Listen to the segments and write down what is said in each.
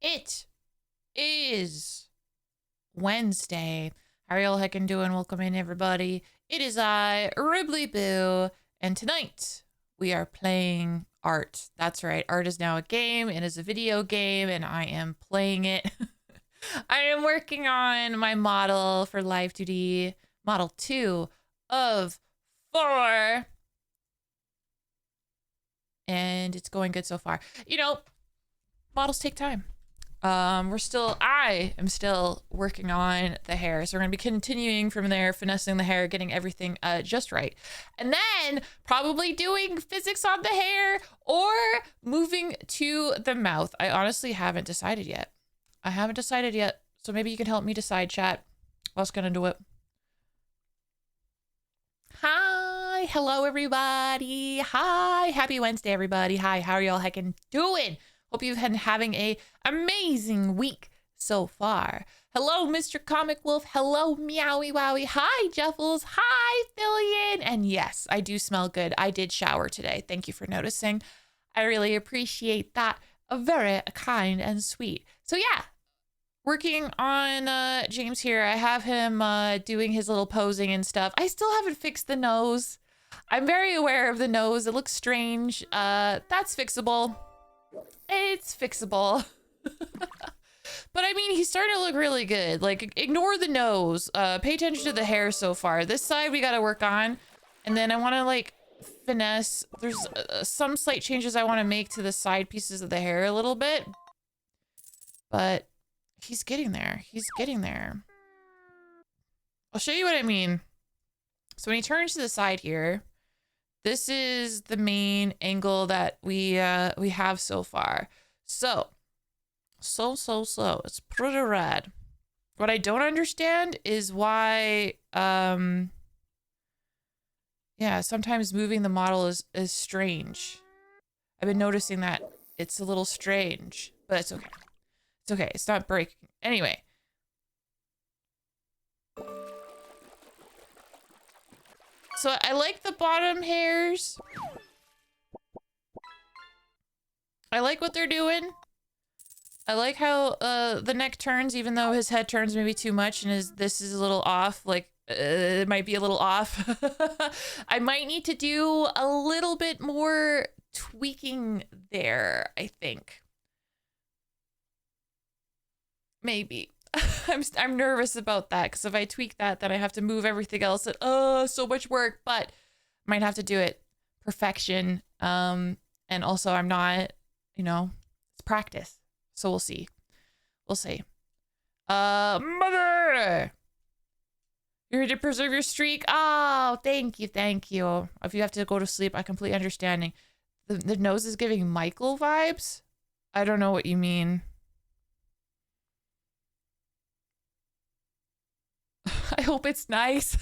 It is Wednesday. How are y'all heckin' doing? Welcome in, everybody. It is I, Ribley Boo, and tonight we are playing Art. That's right, Art is now a game. It is a video game, and I am playing it. I am working on my model for live 2D, model 2 of 4. And it's going good so far. You know, models take time. I am still working on the hair. So we're going to be continuing from there, finessing the hair, getting everything just right. And then probably doing physics on the hair or moving to the mouth. I honestly haven't decided yet. So maybe you can help me decide, chat. I was going to do it. Hi. Hello, everybody. Hi. Happy Wednesday, everybody. Hi. How are y'all heckin' doing? Hope you've been having a amazing week so far. Hello, Mr. Comic Wolf. Hello, Meowie Wowie. Hi, Jeffles. Hi, Fillion. And yes, I do smell good. I did shower today. Thank you for noticing. I really appreciate that. Very kind and sweet. So yeah, working on James here. I have him doing his little posing and stuff. I still haven't fixed the nose. I'm very aware of the nose. It looks strange. That's fixable. It's fixable. But I mean, he's starting to look really good. Like, ignore the nose. Pay attention to the hair so far. This side we got to work on. And then I want to, like, finesse. There's some slight changes I want to make to the side pieces of the hair a little bit. But he's getting there. He's getting there. I'll show you what I mean. So when he turns to the side here, this is the main angle that we have so far. So it's pretty rad. What I don't understand is why yeah, sometimes moving the model is strange. I've been noticing that it's a little strange, but it's okay. It's okay. It's not breaking. Anyway. So I like the bottom hairs. I like what they're doing. I like how the neck turns, even though his head turns maybe too much and this is a little off. Like, it might be a little off. I might need to do a little bit more tweaking there, I think. Maybe. I'm nervous about that because if I tweak that, then I have to move everything else. And so much work, but might have to do it perfection. And also I'm not, you know, it's practice. So we'll see. We'll see. Mother! You're here to preserve your streak? Oh, thank you, thank you. If you have to go to sleep, I completely understanding. The nose is giving Michael vibes? I don't know what you mean. I hope it's nice.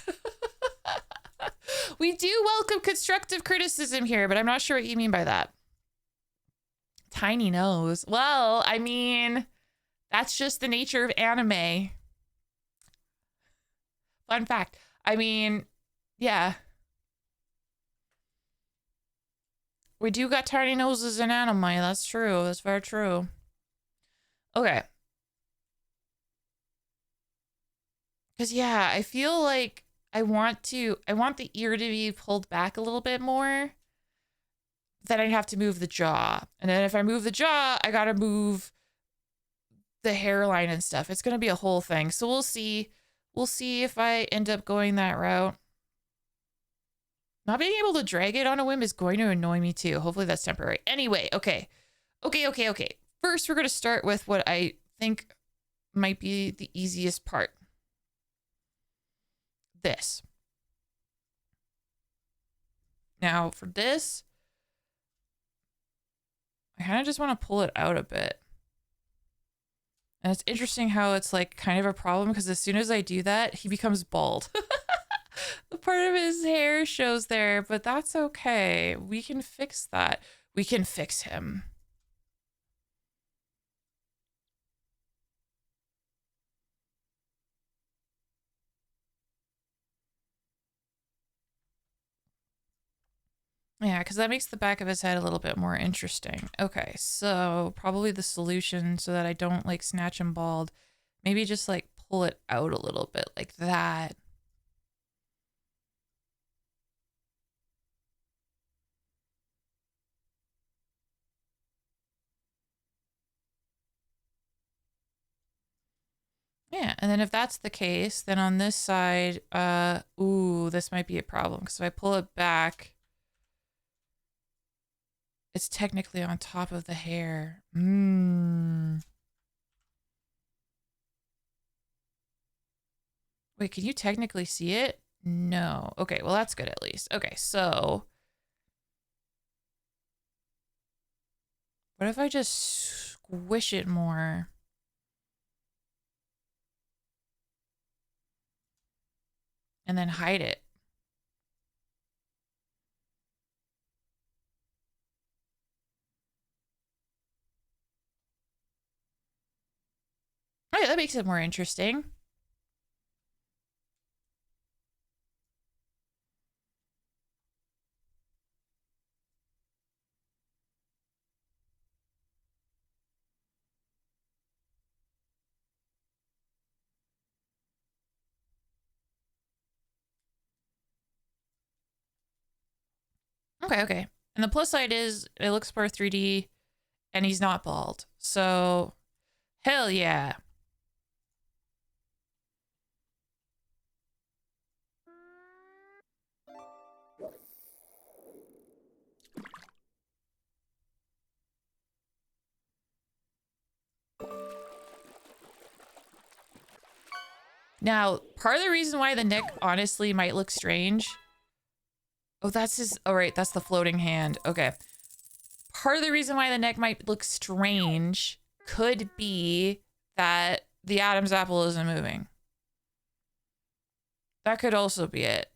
We do welcome constructive criticism here, but I'm not sure what you mean by that. Tiny nose. Well, I mean, that's just the nature of anime. Fun fact. I mean, yeah. We do got tiny noses in anime. That's true. That's very true. Okay. Because, yeah, I feel like I want the ear to be pulled back a little bit more. Then I'd have to move the jaw. And then if I move the jaw, I gotta move the hairline and stuff. It's gonna be a whole thing. So we'll see. We'll see if I end up going that route. Not being able to drag it on a whim is going to annoy me too. Hopefully that's temporary. Anyway, okay. Okay. First, we're gonna start with what I think might be the easiest part. This. Now, for this, I kind of just want to pull it out a bit. And it's interesting how it's like kind of a problem because as soon as I do that, he becomes bald. The part of his hair shows there, but that's okay. We can fix that. We can fix him. Yeah, because that makes the back of his head a little bit more interesting. Okay, so probably the solution so that I don't like snatch him bald, maybe just like pull it out a little bit like that. Yeah, and then if that's the case, then on this side, ooh, this might be a problem because if I pull it back, it's technically on top of the hair. Wait, can you technically see it? No. Okay, well that's good at least. Okay, so what if I just squish it more and then hide it? Oh, yeah, that makes it more interesting. Okay, okay. And the plus side is it looks more 3D and he's not bald. So, hell yeah. Now, part of the reason why the neck honestly might look strange. Oh, that's his. Oh, right. That's the floating hand. Okay. Part of the reason why the neck might look strange could be that the Adam's apple isn't moving. That could also be it.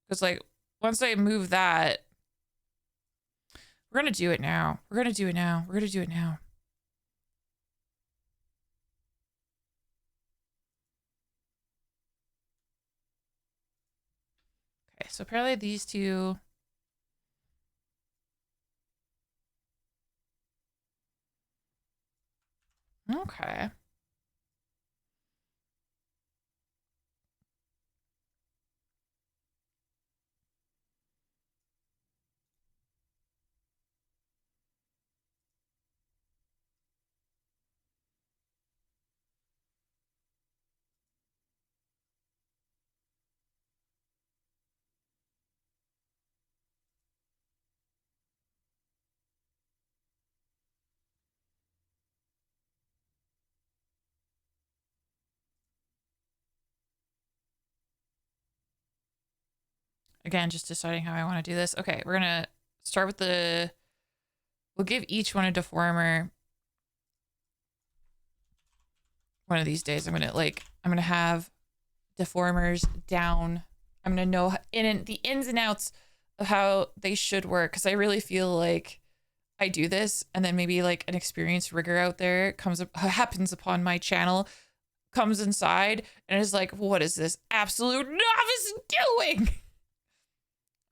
Because, like, once I move that, we're going to do it now. We're going to do it now. We're going to do it now. Okay, so apparently these two. Okay. Again, just deciding how I want to do this. Okay, we're going to start with the. We'll give each one a deformer. One of these days, I'm going to have deformers down. I'm going to know the ins and outs of how they should work. Cause I really feel like I do this and then maybe like an experienced rigger out there happens upon my channel, comes inside and is like, what is this absolute novice doing?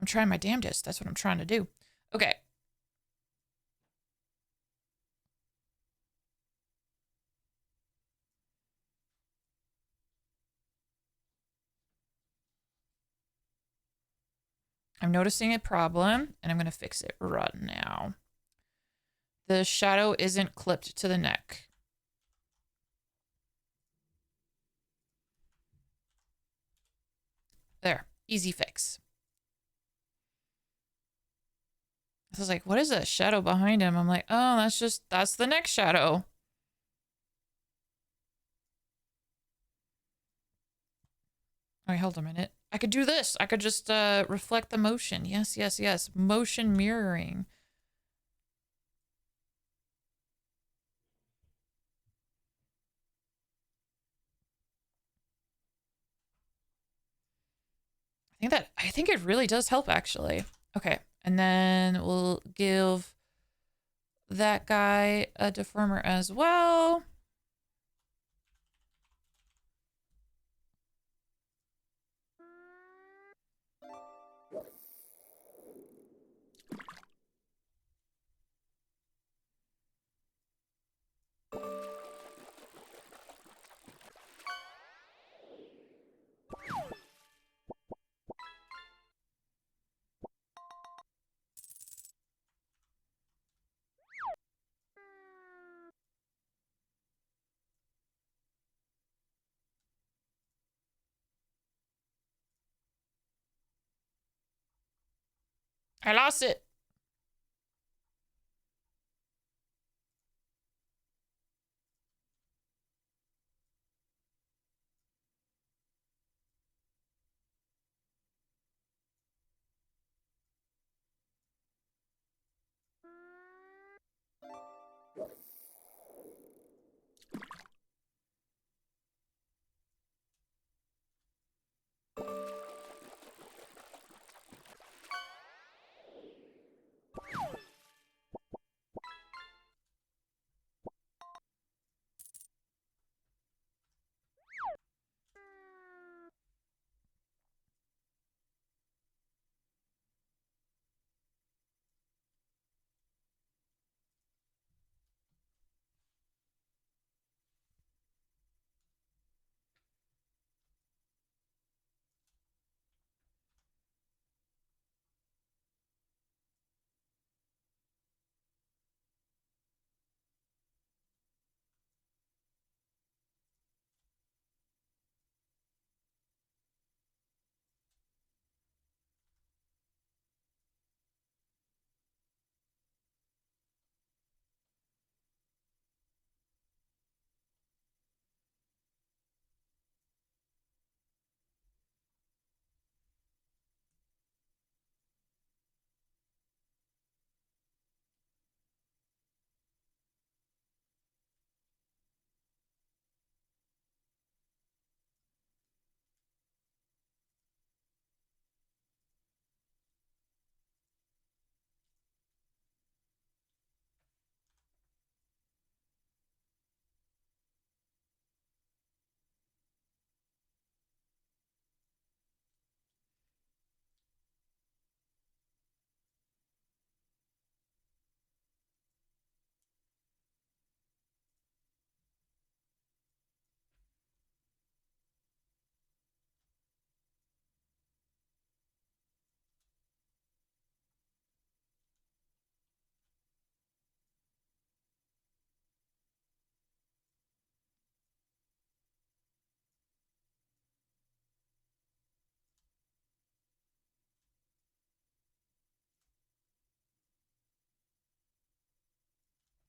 I'm trying my damnedest. That's what I'm trying to do. Okay. I'm noticing a problem and I'm going to fix it right now. The shadow isn't clipped to the neck. There. Easy fix. I was like, what is that shadow behind him? I'm like, oh, that's the neck shadow. All right, hold a minute. I could do this. I could just reflect the motion. Yes, yes, yes. Motion mirroring. I think it really does help actually. Okay. And then we'll give that guy a deformer as well. I lost it.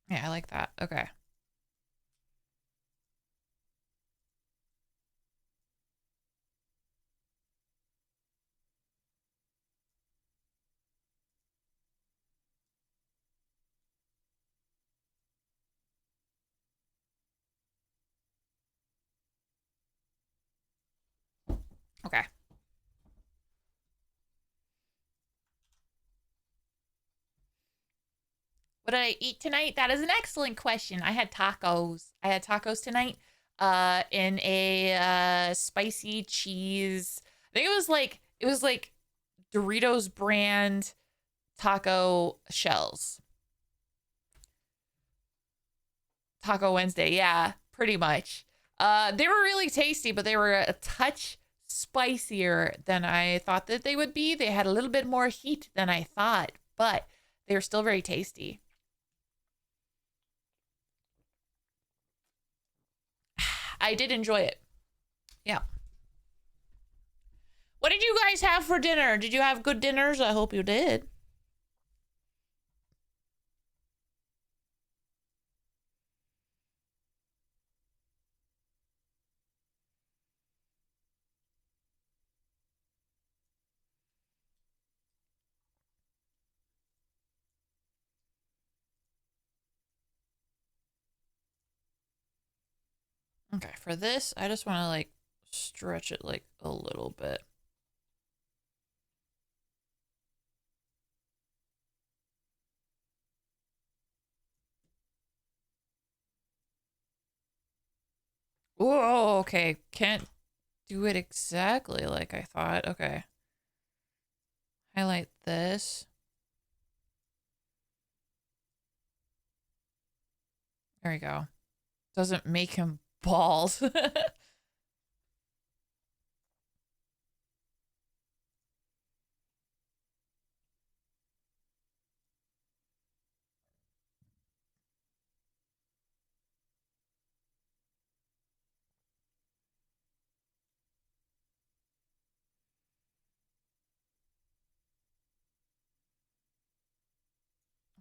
Yeah, I like that. Okay. Okay. What did I eat tonight? That is an excellent question. I had tacos. I had tacos tonight in a spicy cheese. I think it was like Doritos brand taco shells. Taco Wednesday. Yeah, pretty much. They were really tasty, but they were a touch spicier than I thought that they would be. They had a little bit more heat than I thought, but they were still very tasty. I did enjoy it. Yeah. What did you guys have for dinner? Did you have good dinners? I hope you did. Okay, for this, I just want to like stretch it like a little bit. Oh, okay. Can't do it exactly like I thought. Okay. Highlight this. There we go. Doesn't make him bald.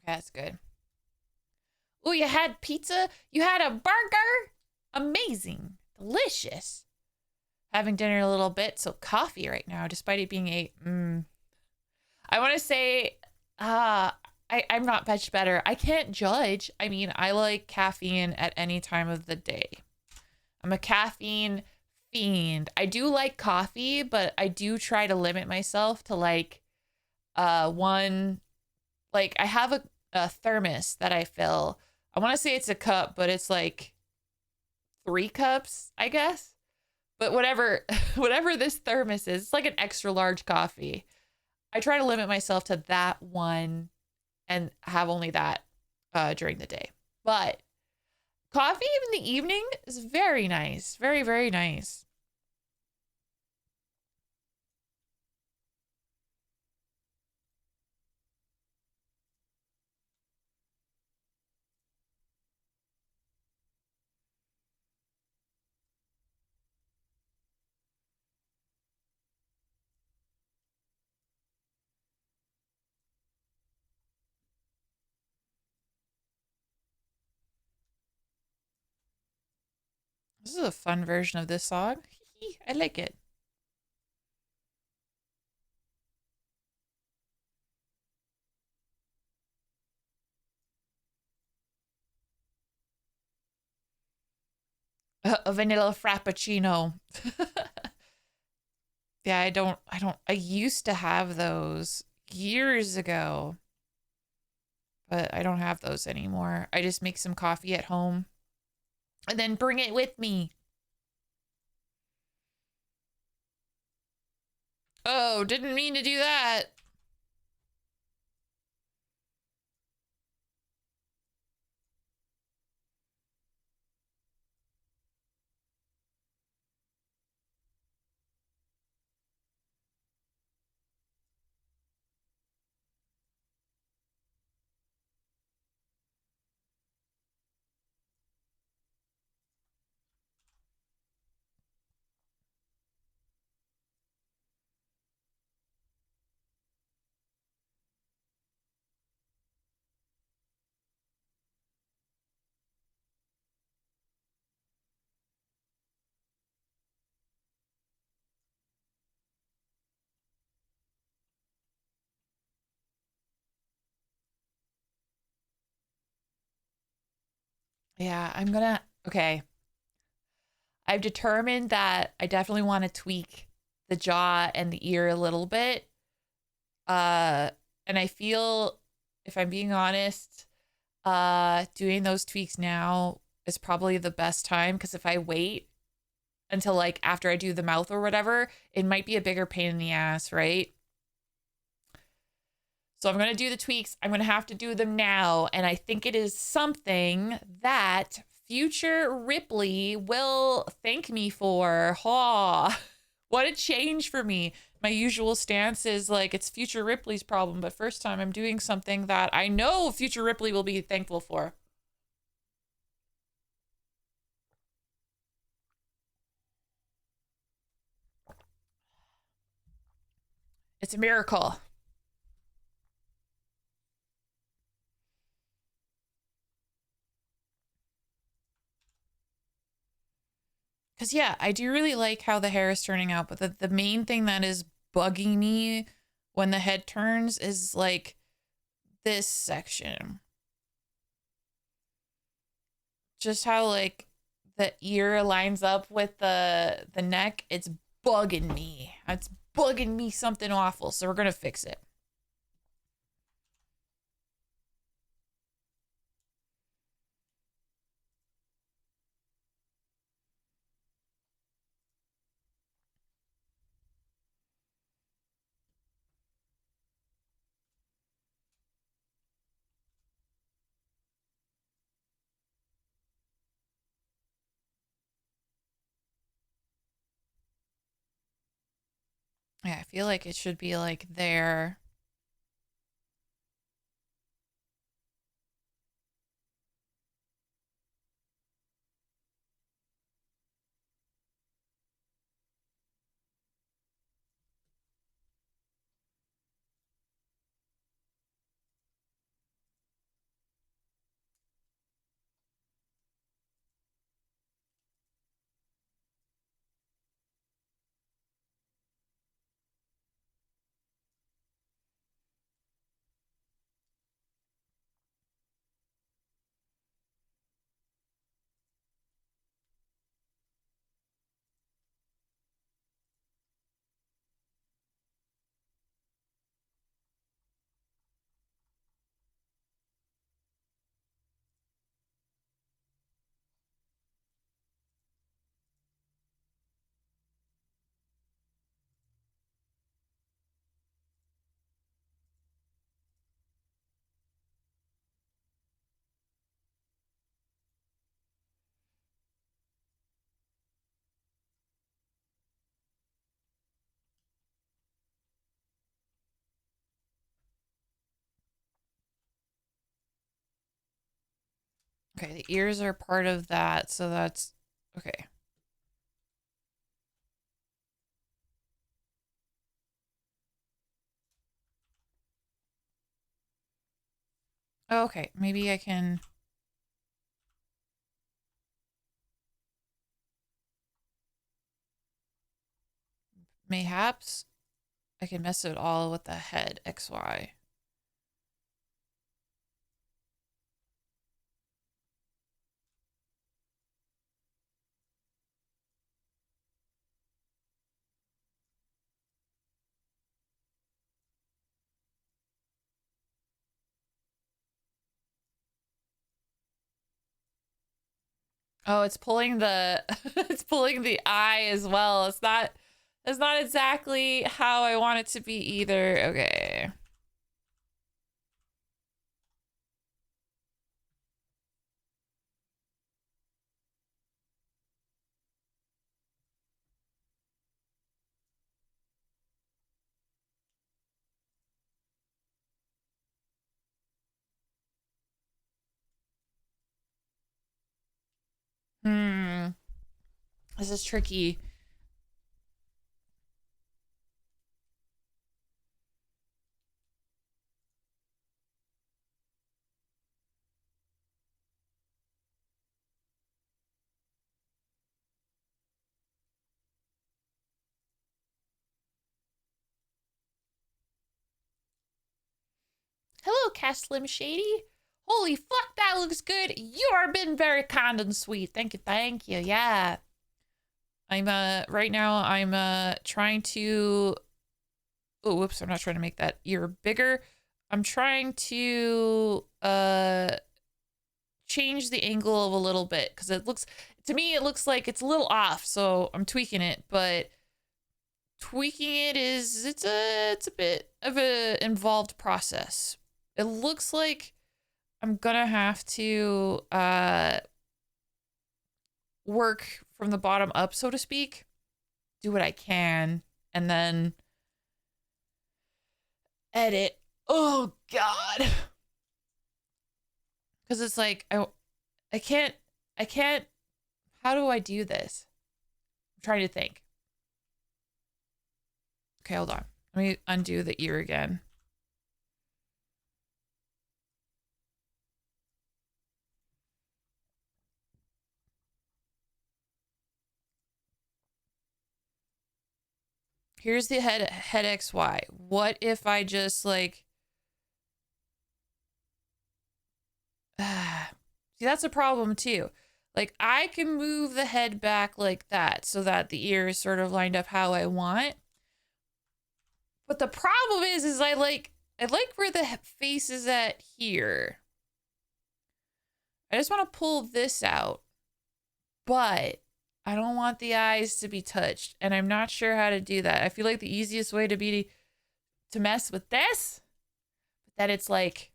That's good. Oh, you had pizza? You had a burger? Amazing. Delicious. Having dinner a little bit, so coffee right now, despite it being I want to say, I'm not much better. I can't judge. I mean, I like caffeine at any time of the day. I'm a caffeine fiend. I do like coffee, but I do try to limit myself to like one, like I have a thermos that I fill. I want to say it's a cup, but it's like 3 cups, I guess. But whatever, whatever this thermos is, it's like an extra large coffee. I try to limit myself to that one and have only that during the day. But coffee in the evening is very nice. Very, very nice. This is a fun version of this song. I like it. A vanilla frappuccino. Yeah, I used to have those years ago, but I don't have those anymore. I just make some coffee at home and then bring it with me. Oh, didn't mean to do that. Yeah, okay. I've determined that I definitely want to tweak the jaw and the ear a little bit. Uh, and I feel, if I'm being honest, doing those tweaks now is probably the best time because if I wait until like after I do the mouth or whatever, it might be a bigger pain in the ass, right? So I'm going to do the tweaks. I'm going to have to do them now. And I think it is something that future Ripley will thank me for. Ha! What a change for me. My usual stance is like it's future Ripley's problem, but first time I'm doing something that I know future Ripley will be thankful for. It's a miracle. Because, yeah, I do really like how the hair is turning out, but the main thing that is bugging me when the head turns is like this section. Just how like the ear lines up with the neck, it's bugging me. It's bugging me something awful, so we're gonna fix it. Yeah, I feel like it should be like there. Okay, the ears are part of that, so that's okay. Okay, maybe I can mayhaps I can mess it all with the head XY. Oh, it's pulling the it's pulling the eye as well. It's not exactly how I want it to be either. Okay. Hmm. This is tricky. Hello, Cass Slim Shady. Holy fuck, that looks good. You are been very kind and sweet. Thank you, thank you. Yeah. I'm right now I'm trying to oh whoops, I'm not trying to make that ear bigger. I'm trying to change the angle of a little bit because it looks to me it looks like it's a little off, so I'm tweaking it, but tweaking it is it's a bit of a involved process. It looks like I'm gonna have to work from the bottom up, so to speak, do what I can, and then edit. Oh God, because it's like I can't I can't. How do I do this? I'm trying to think. Okay, hold on. Let me undo the ear again. Here's the head XY. What if I just like see, that's a problem too. Like I can move the head back like that so that the ear is sort of lined up how I want. But the problem is I like where the face is at here. I just want to pull this out, but I don't want the eyes to be touched, and I'm not sure how to do that. I feel like the easiest way to be to mess with this, that it's like,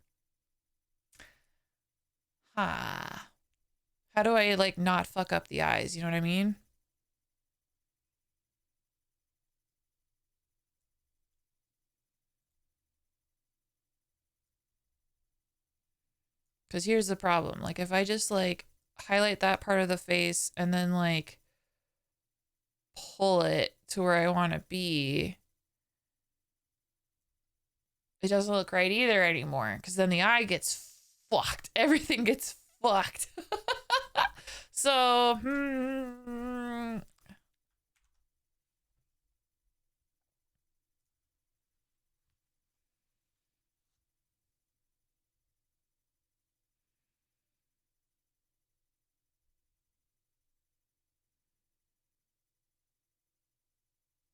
ah, how do I like not fuck up the eyes? You know what I mean? Because here's the problem. Like if I just like highlight that part of the face and then like pull it to where I want to be, it doesn't look right either anymore. Because then the eye gets fucked. Everything gets fucked. So,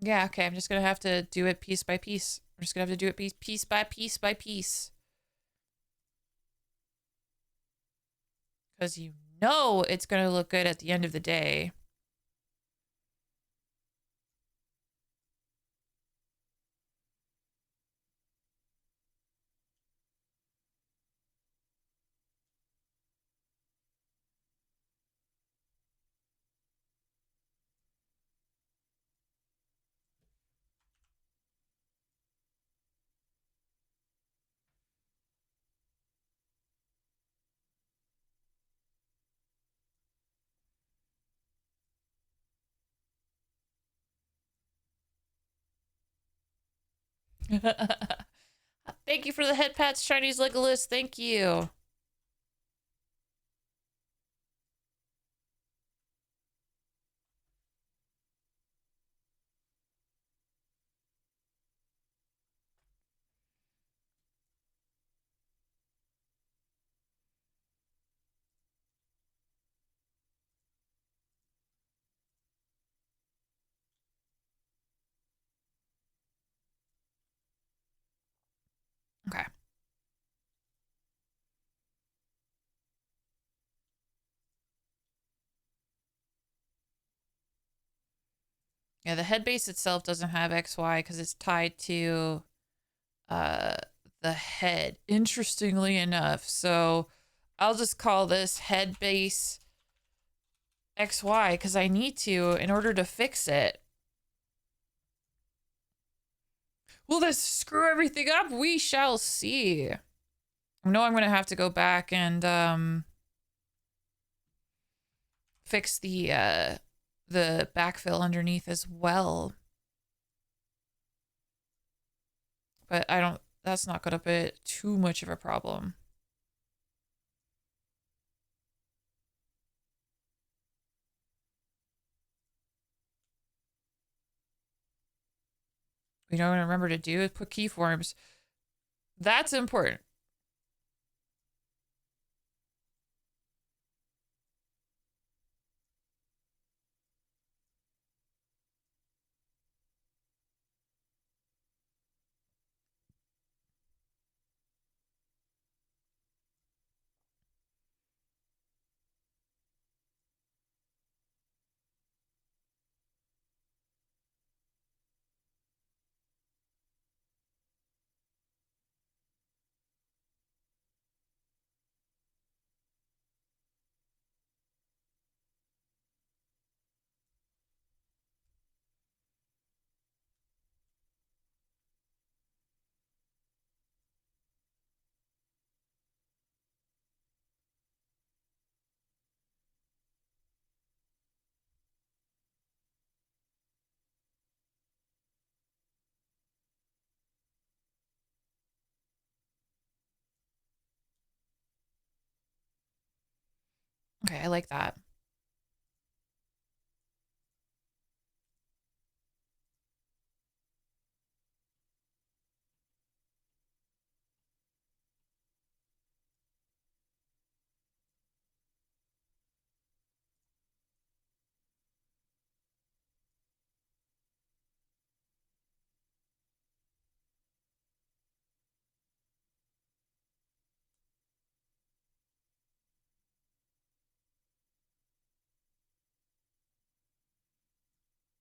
yeah, okay. I'm just gonna have to do it piece by piece. I'm just gonna have to do it piece by piece by piece. Because you know it's gonna look good at the end of the day. Thank you for the head pats, Chinese Legolas. Thank you. Okay. Yeah, the head base itself doesn't have XY because it's tied to uh the head, interestingly enough. So I'll just call this head base XY because I need to in order to fix it. Will this screw everything up? We shall see. I know I'm gonna have to go back and fix the backfill underneath as well. But I don't, that's not gonna be too much of a problem. You know what I remember to do is put keyforms. That's important. Okay, I like that.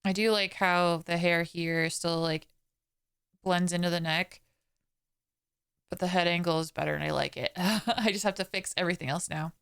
I do like how the hair here still like blends into the neck, but the head angle is better and I like it. I just have to fix everything else now.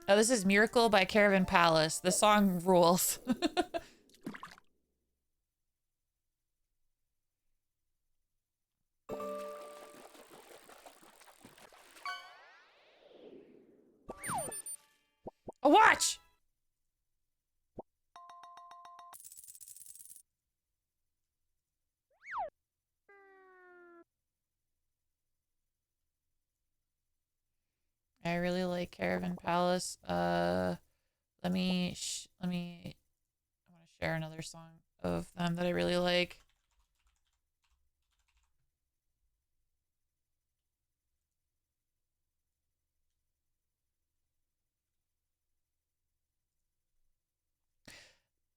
Oh, this is Miracle by Caravan Palace. The song rules. A watch! I really like Caravan Palace. Let me I want to share another song of them that I really like.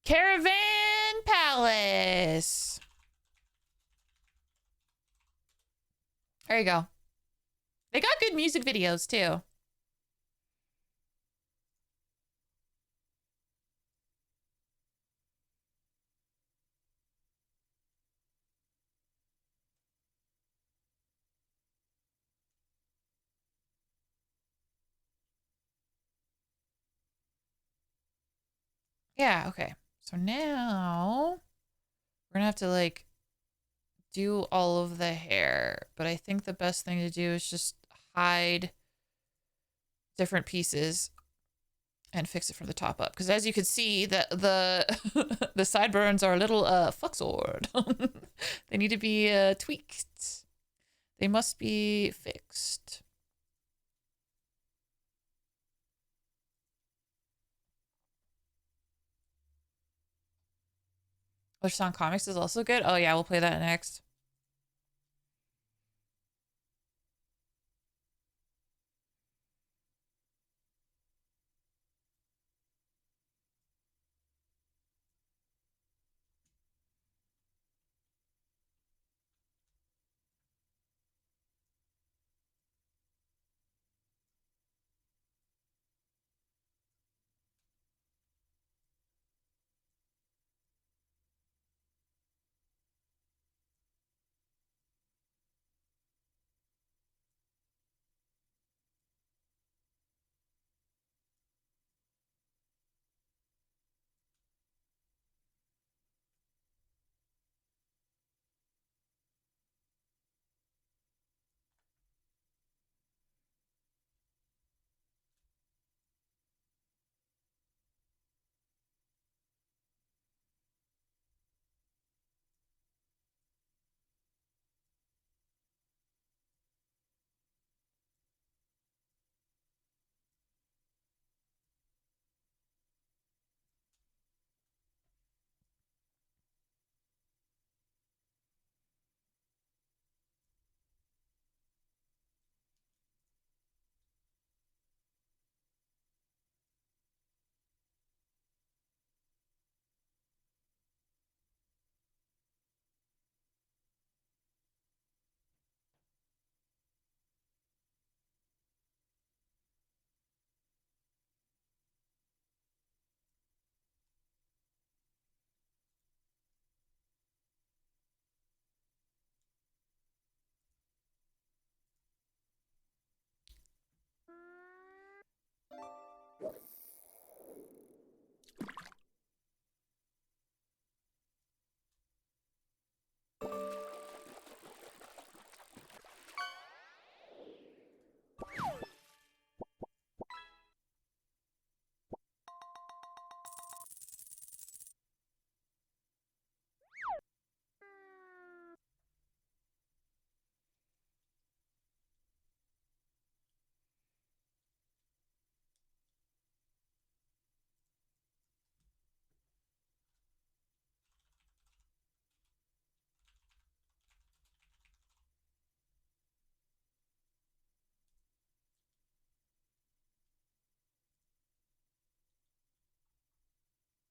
Caravan Palace. There you go. They got good music videos too. Yeah, okay. So now we're gonna have to like do all of the hair, but I think the best thing to do is just hide different pieces and fix it from the top up. Because as you can see, the the sideburns are a little fuxored. They need to be tweaked. They must be fixed. Which Song Comics is also good. Oh yeah, we'll play that next.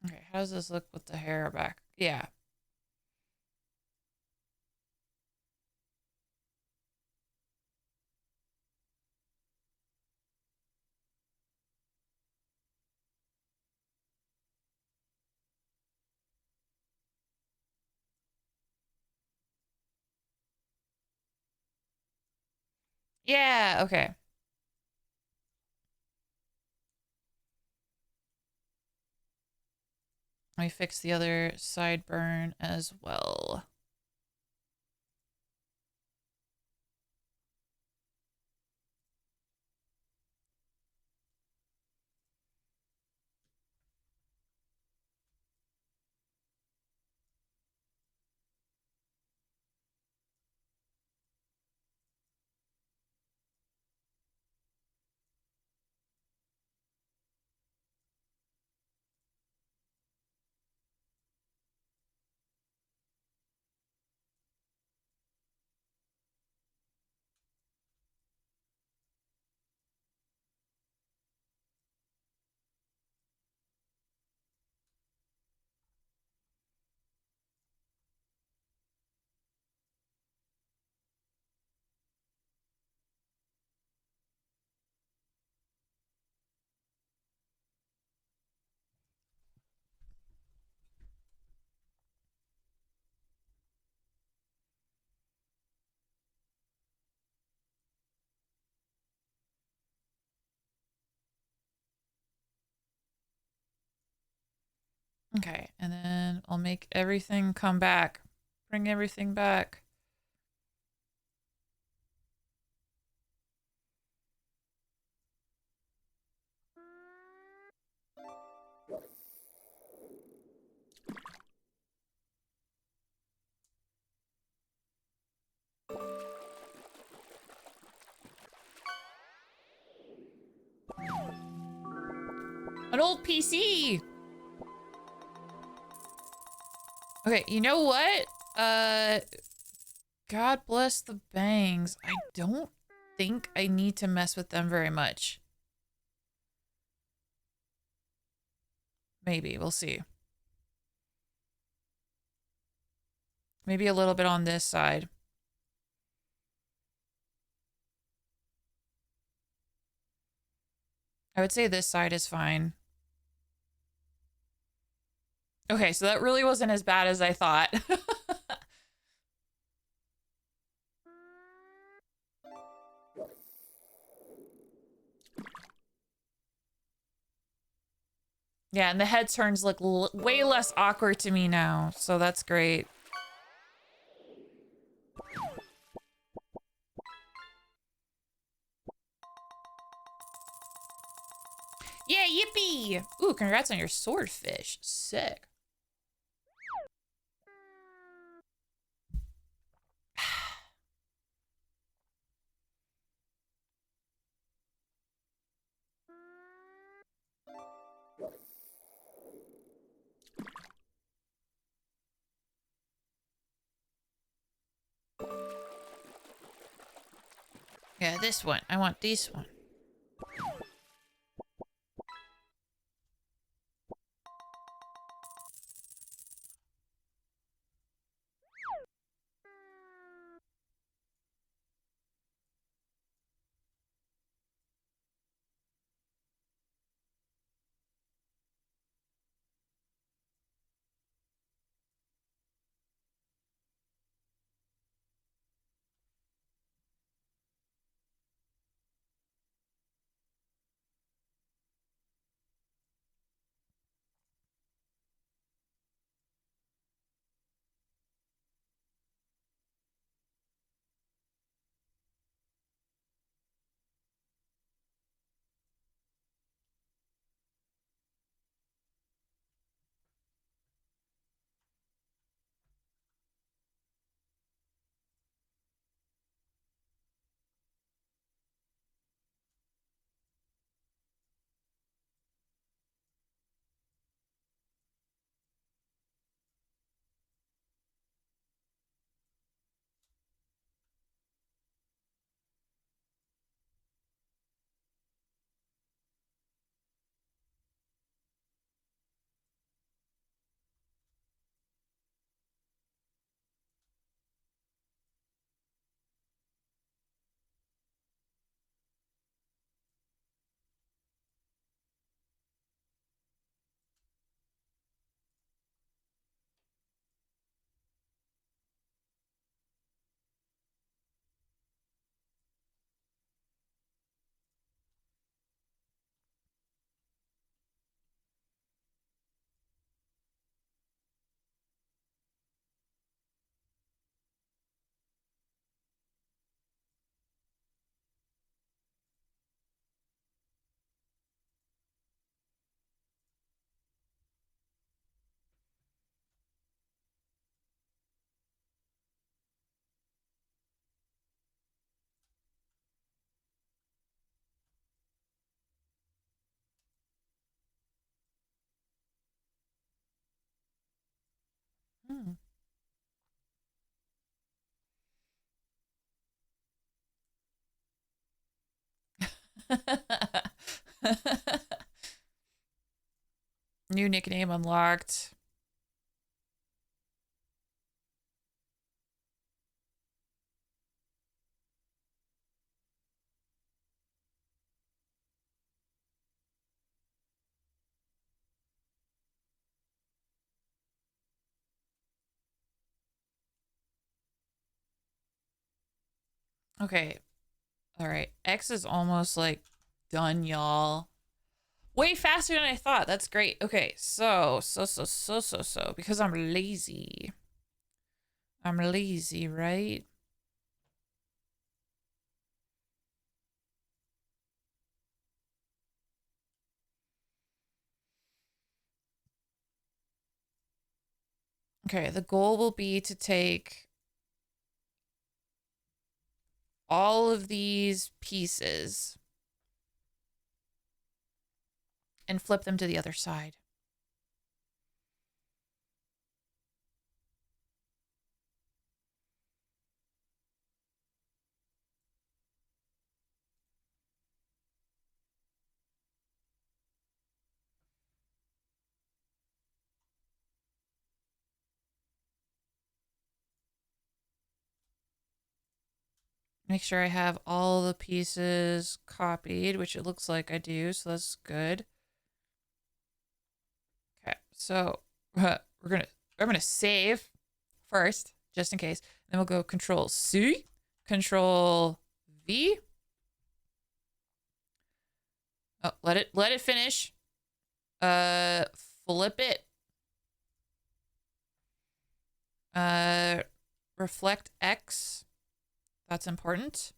Okay, how does this look with the hair back? Yeah. Yeah, okay. Let me fix the other sideburn as well. Okay, and then I'll make everything come back. Bring everything back. An old PC! Okay, you know what? God bless the bangs. I don't think I need to mess with them very much. Maybe, we'll see. Maybe a little bit on this side. I would say this side is fine. Okay, so that really wasn't as bad as I thought. Yeah, and the head turns look way less awkward to me now, so that's great. Yeah, yippee! Ooh, congrats on your swordfish. Sick. Yeah, this one. I want this one. Hmm. New nickname unlocked. Okay. All right. X is almost like done, y'all. Way faster than I thought. That's great. Okay, so, because I'm lazy. I'm lazy, right? Okay, the goal will be to take all of these pieces and flip them to the other side. Make sure I have all the pieces copied, which it looks like I do, so that's good. Okay, so I'm gonna save first, just in case. Then we'll go Control C, Control V. Oh, let it finish. Flip it. Reflect X. That's important.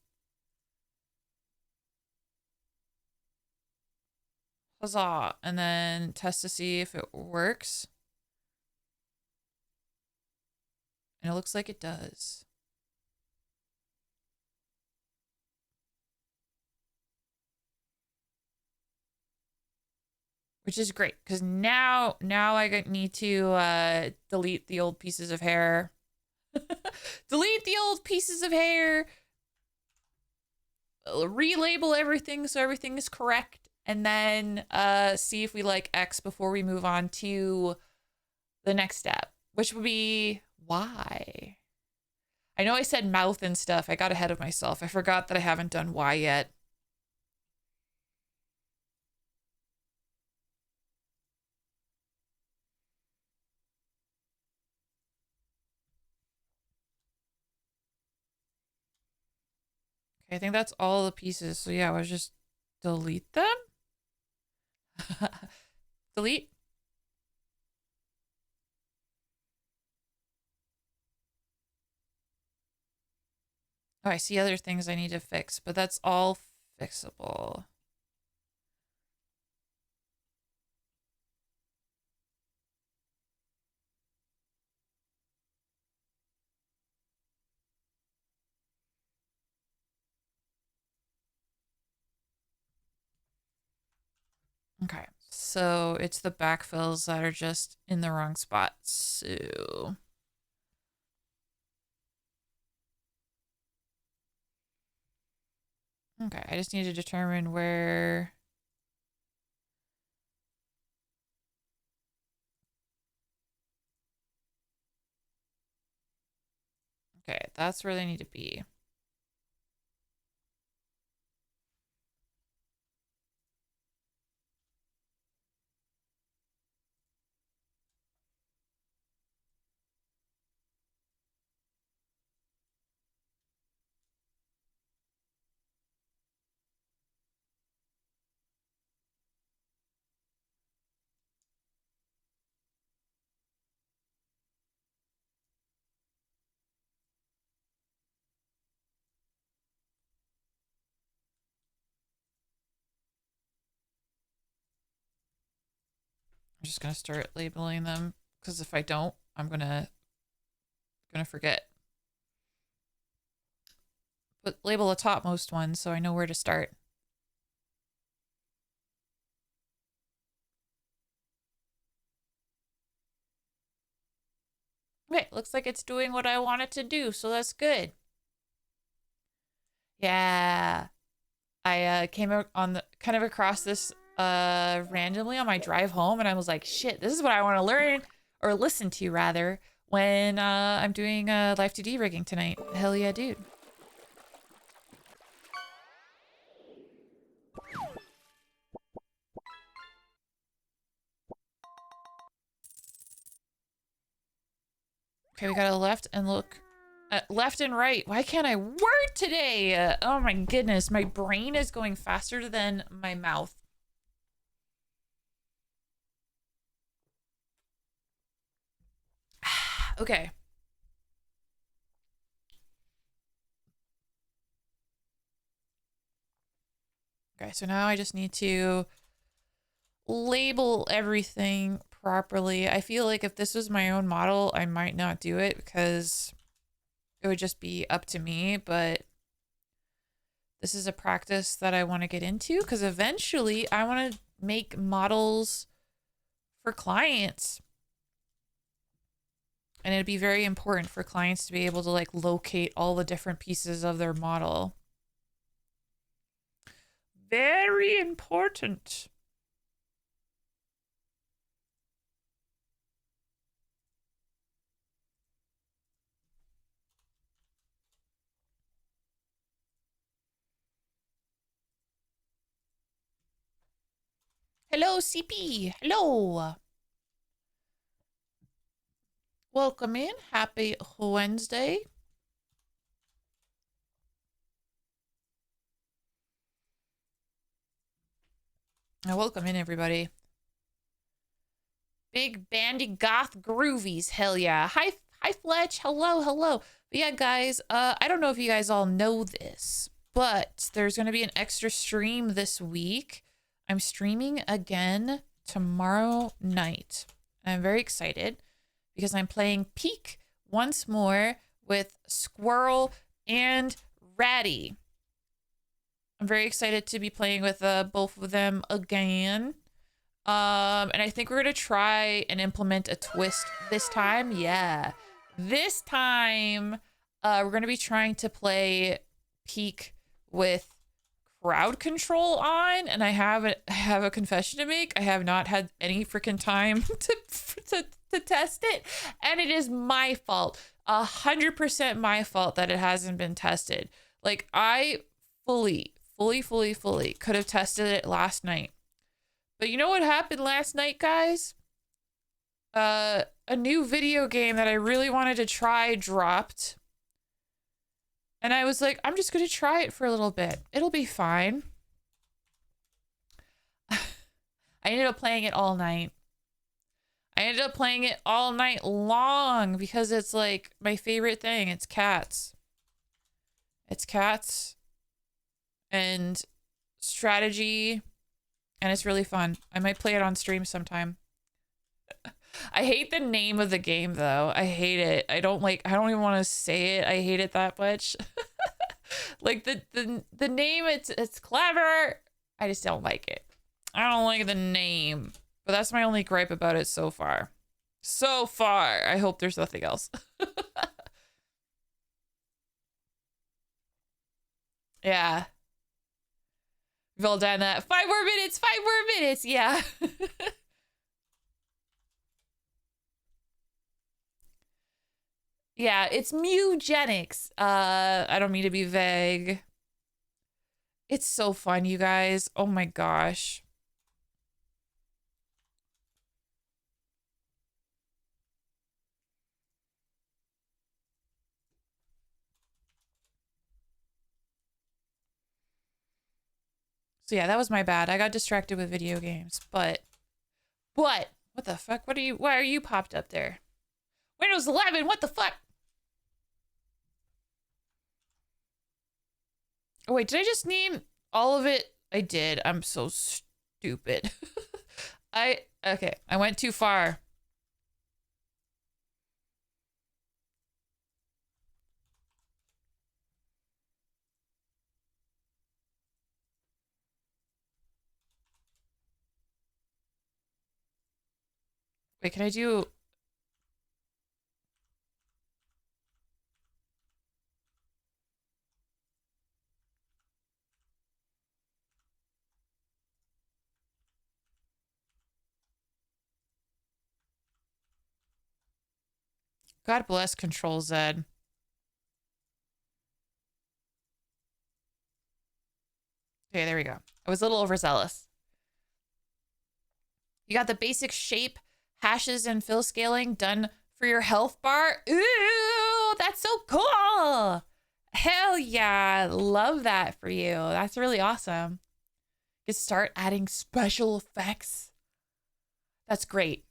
Huzzah. And then test to see if it works. And it looks like it does. Which is great, because now I need to delete the old pieces of hair. Delete the old pieces of hair. Relabel everything so everything is correct. And then see if we like X before we move on to the next step, which would be Y. I know I said mouth and stuff. I got ahead of myself. I forgot that I haven't done Y yet. Okay, I think that's all the pieces. So yeah, let's just delete them. Delete. Oh, I see other things I need to fix, but that's all fixable. Okay, so it's the backfills that are just in the wrong spot. So okay, I just need to determine where. Okay, that's where they need to be. I'm just gonna start labeling them, because if I don't, I'm gonna forget. But label the topmost one so I know where to start. Okay, looks like it's doing what I want it to do, so that's good. Yeah. I came on the kind of across this randomly on my drive home, and I was like, shit, this is what I want to learn, or listen to rather, when I'm doing live 2D rigging tonight. Hell yeah, dude. Okay, we got a left and look. Left and right. Why can't I word today? Oh my goodness, my brain is going faster than my mouth. Okay. Okay, so now I just need to label everything properly. I feel like if this was my own model, I might not do it because it would just be up to me, but this is a practice that I want to get into because eventually I want to make models for clients. And it'd be very important for clients to be able to like locate all the different pieces of their model. Very important. Hello, CP. Hello. Welcome in. Happy Wednesday. Welcome in, everybody. Big bandy goth groovies. Hell yeah. Hi, Fletch. Hello, hello. But yeah, guys, I don't know if you guys all know this, but there's going to be an extra stream this week. I'm streaming again tomorrow night. I'm very excited because I'm playing Peak once more with Squirrel and Ratty. I'm very excited to be playing with both of them again. And I think we're gonna try and implement a twist this time. Yeah. This time, we're gonna be trying to play Peak with crowd control on, and I have a confession to make. I have not had any freaking time to test it, and it is my fault. 100% my fault that it hasn't been tested. Like, I fully could have tested it last night. But you know what happened last night, guys? A new video game that I really wanted to try dropped. And I was like, I'm just going to try it for a little bit. It'll be fine. I ended up playing it all night. I ended up playing it all night long because it's like my favorite thing. It's cats. It's cats and strategy. And it's really fun. I might play it on stream sometime. I hate the name of the game though. I hate it. I don't even want to say it. I hate it that much. Like the name, it's clever. I just don't like it. I don't like the name. But that's my only gripe about it so far. So far. I hope there's nothing else. Yeah. We've all done that. 5 more minutes. 5 more minutes. Yeah. Yeah, it's Mugenics. I don't mean to be vague. It's so fun, you guys. Oh my gosh. So yeah, that was my bad. I got distracted with video games, but what the fuck? Why are you popped up there? Windows 11, what the fuck? Oh wait, did I just name all of it? I did. I'm so stupid. Okay, I went too far. Wait, can I do... God bless Control Z. Okay, there we go. I was a little overzealous. You got the basic shape, hashes, and fill scaling done for your health bar. Ooh, that's so cool. Hell yeah. Love that for you. That's really awesome. You can start adding special effects. That's great.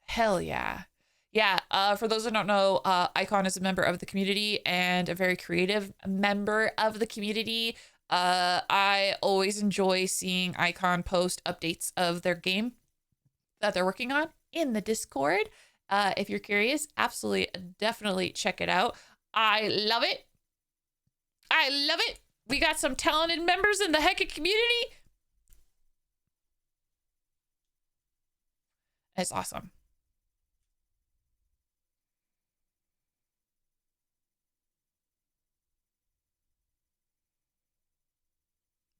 Hell yeah. Yeah, for those who don't know, Icon is a member of the community and a very creative member of the community. I always enjoy seeing Icon post updates of their game that they're working on in the Discord. If you're curious, absolutely, definitely check it out. I love it. I love it. We got some talented members in the Hecka community. It's awesome.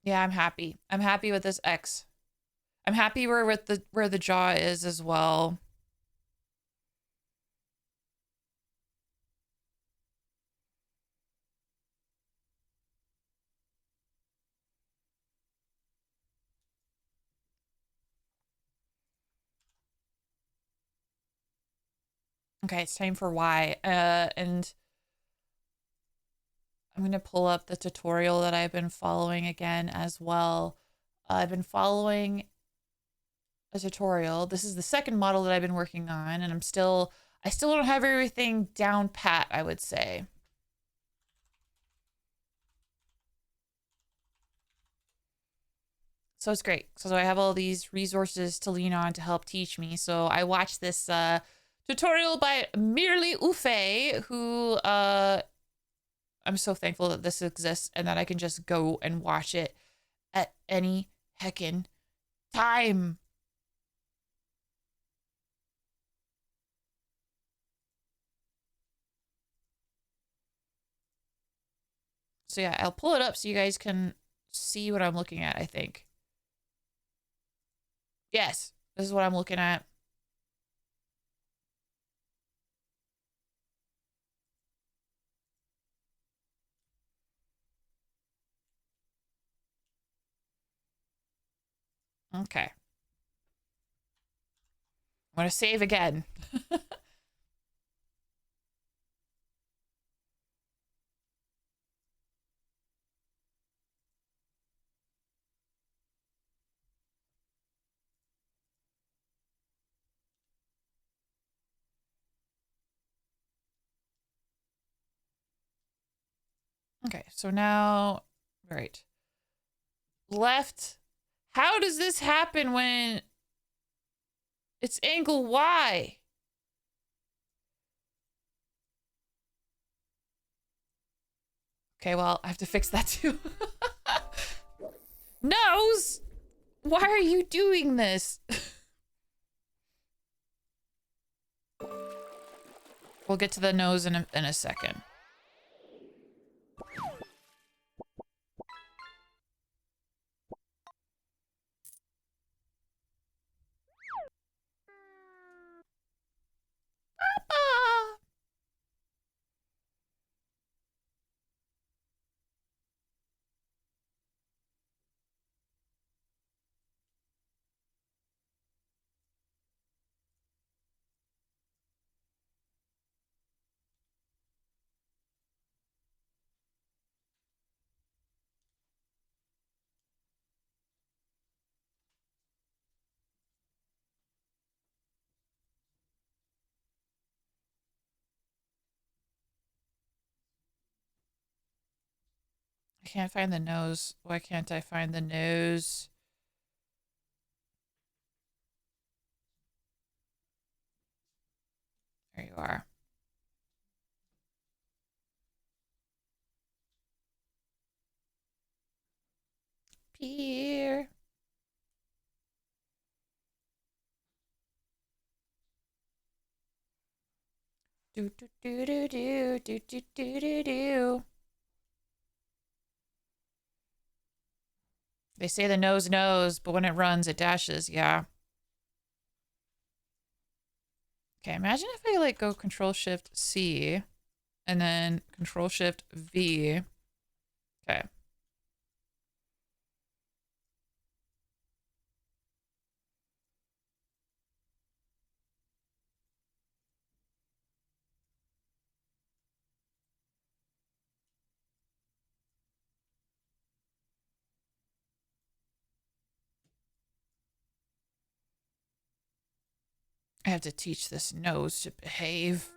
Yeah, I'm happy. I'm happy with this X. I'm happy where the jaw is as well. Okay, it's time for Y. And I'm gonna pull up the tutorial that I've been following again as well. I've been following a tutorial. This is the second model that I've been working on, and I still don't have everything down pat, I would say. So it's great. So I have all these resources to lean on to help teach me. So I watched this tutorial by Merely Ufe, who I'm so thankful that this exists and that I can just go and watch it at any heckin' time. So yeah, I'll pull it up so you guys can see what I'm looking at, I think. Yes, this is what I'm looking at. Okay. I'm gonna save again. Okay, so now, right. Left. How does this happen when it's angle Y? Okay, well, I have to fix that too. Nose! Why are you doing this? We'll get to the nose in a second. Ah. I can't find the nose. Why can't I find the nose? There you are. Peer. Do do do do do do do do do do. They say the nose knows, but when it runs, it dashes. Yeah. Okay, imagine if I like go Control Shift C and then Control Shift V. Okay. I have to teach this nose to behave.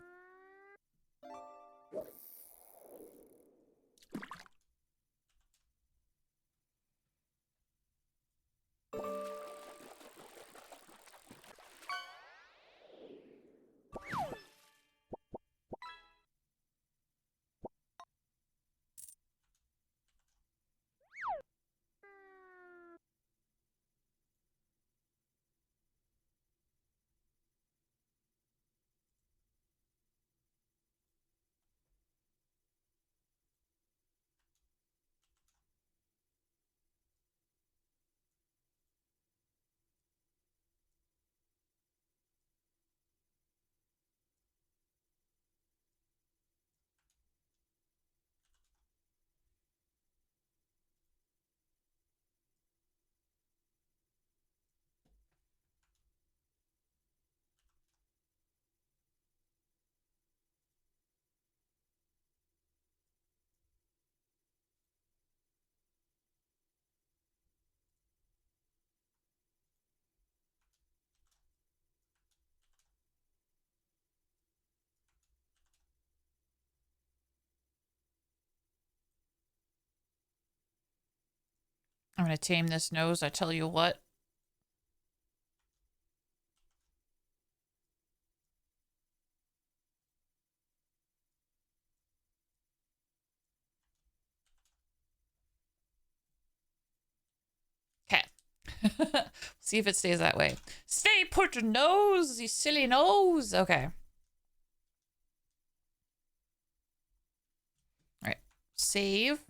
I'm gonna tame this nose, I tell you what. Okay. See if it stays that way. Stay put, your nose, you silly nose. Okay. All right. Save.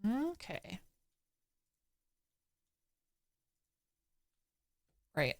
Okay. Right.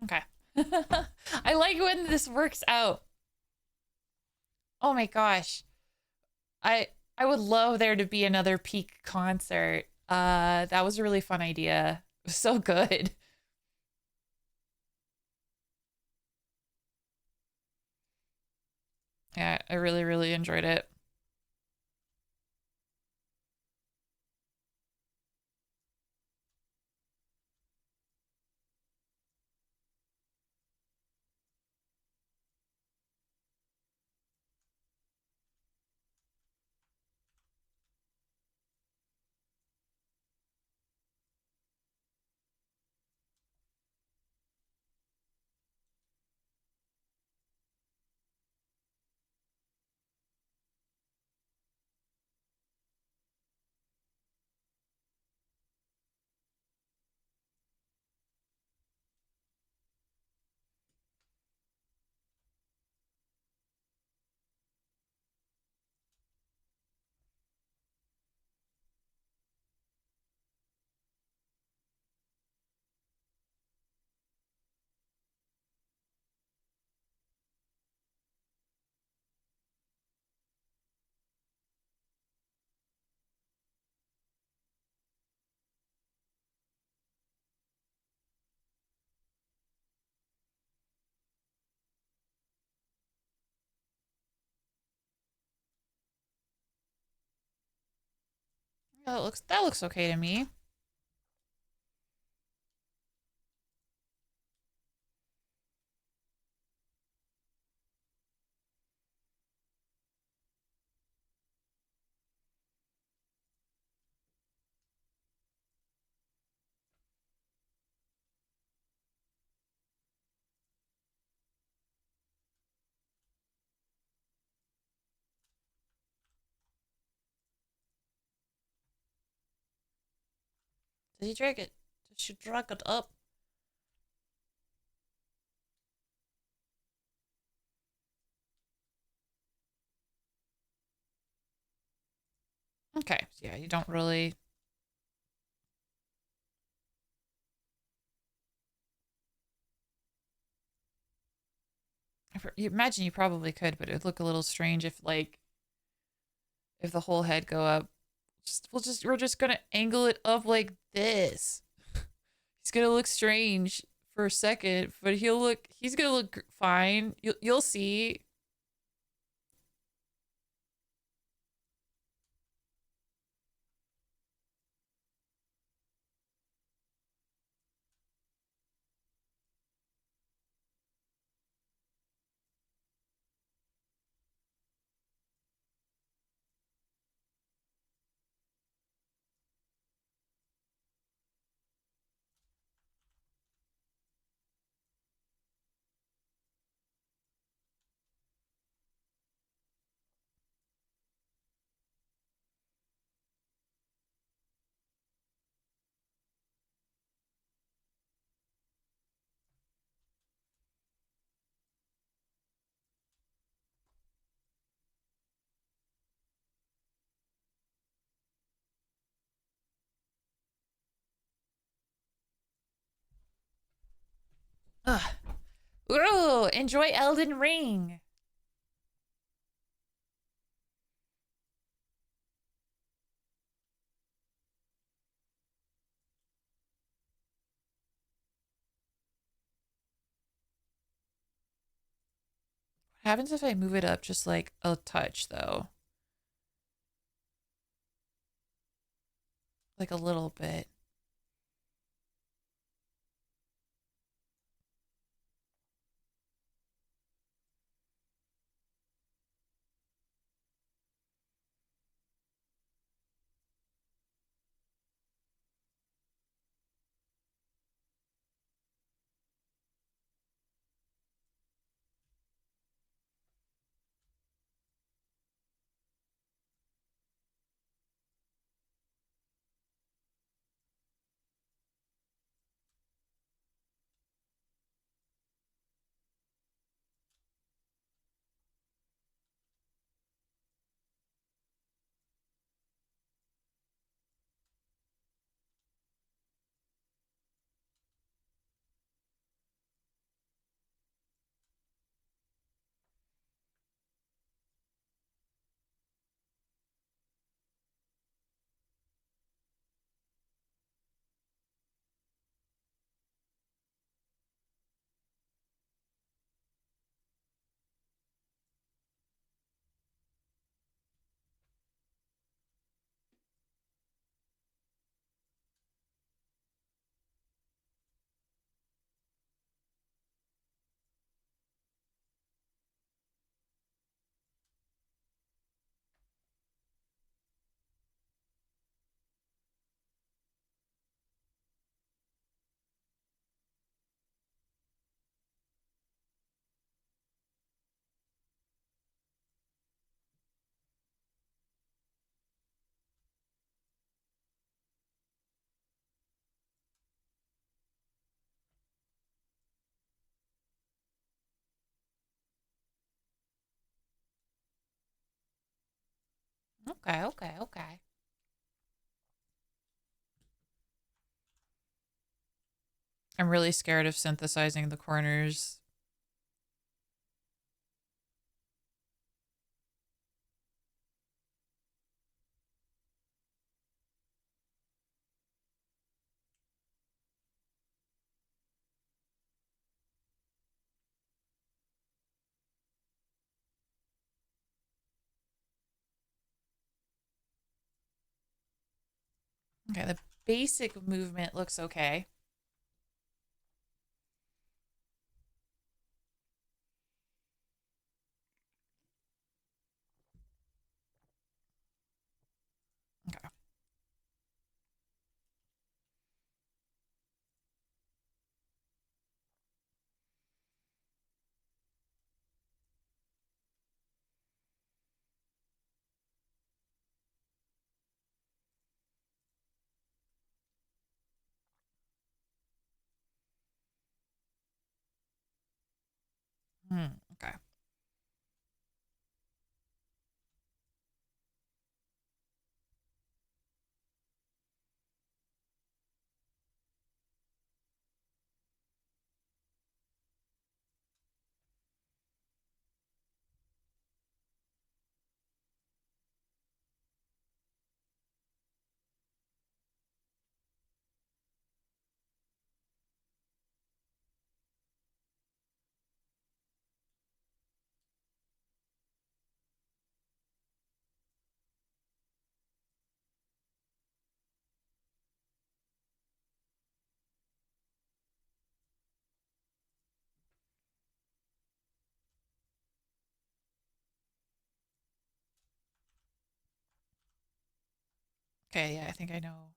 Okay. I like when this works out. Oh my gosh. I I would love there to be another peak concert. That was a really fun idea. It was so good. Yeah, I really, really enjoyed it. That looks okay to me. Did he drag it? Did she drag it up? Okay, so yeah, you don't really. You imagine you probably could, but it would look a little strange if like if the whole head go up. We're just gonna angle it up like this. He's gonna look strange for a second, but he's gonna look fine. You'll see. Ugh. Ooh, enjoy Elden Ring. What happens if I move it up just like a touch though? Like a little bit. Okay, okay, okay. I'm really scared of synthesizing the corners. Okay, the basic movement looks okay. Okay. Okay. Okay, yeah, I think I know.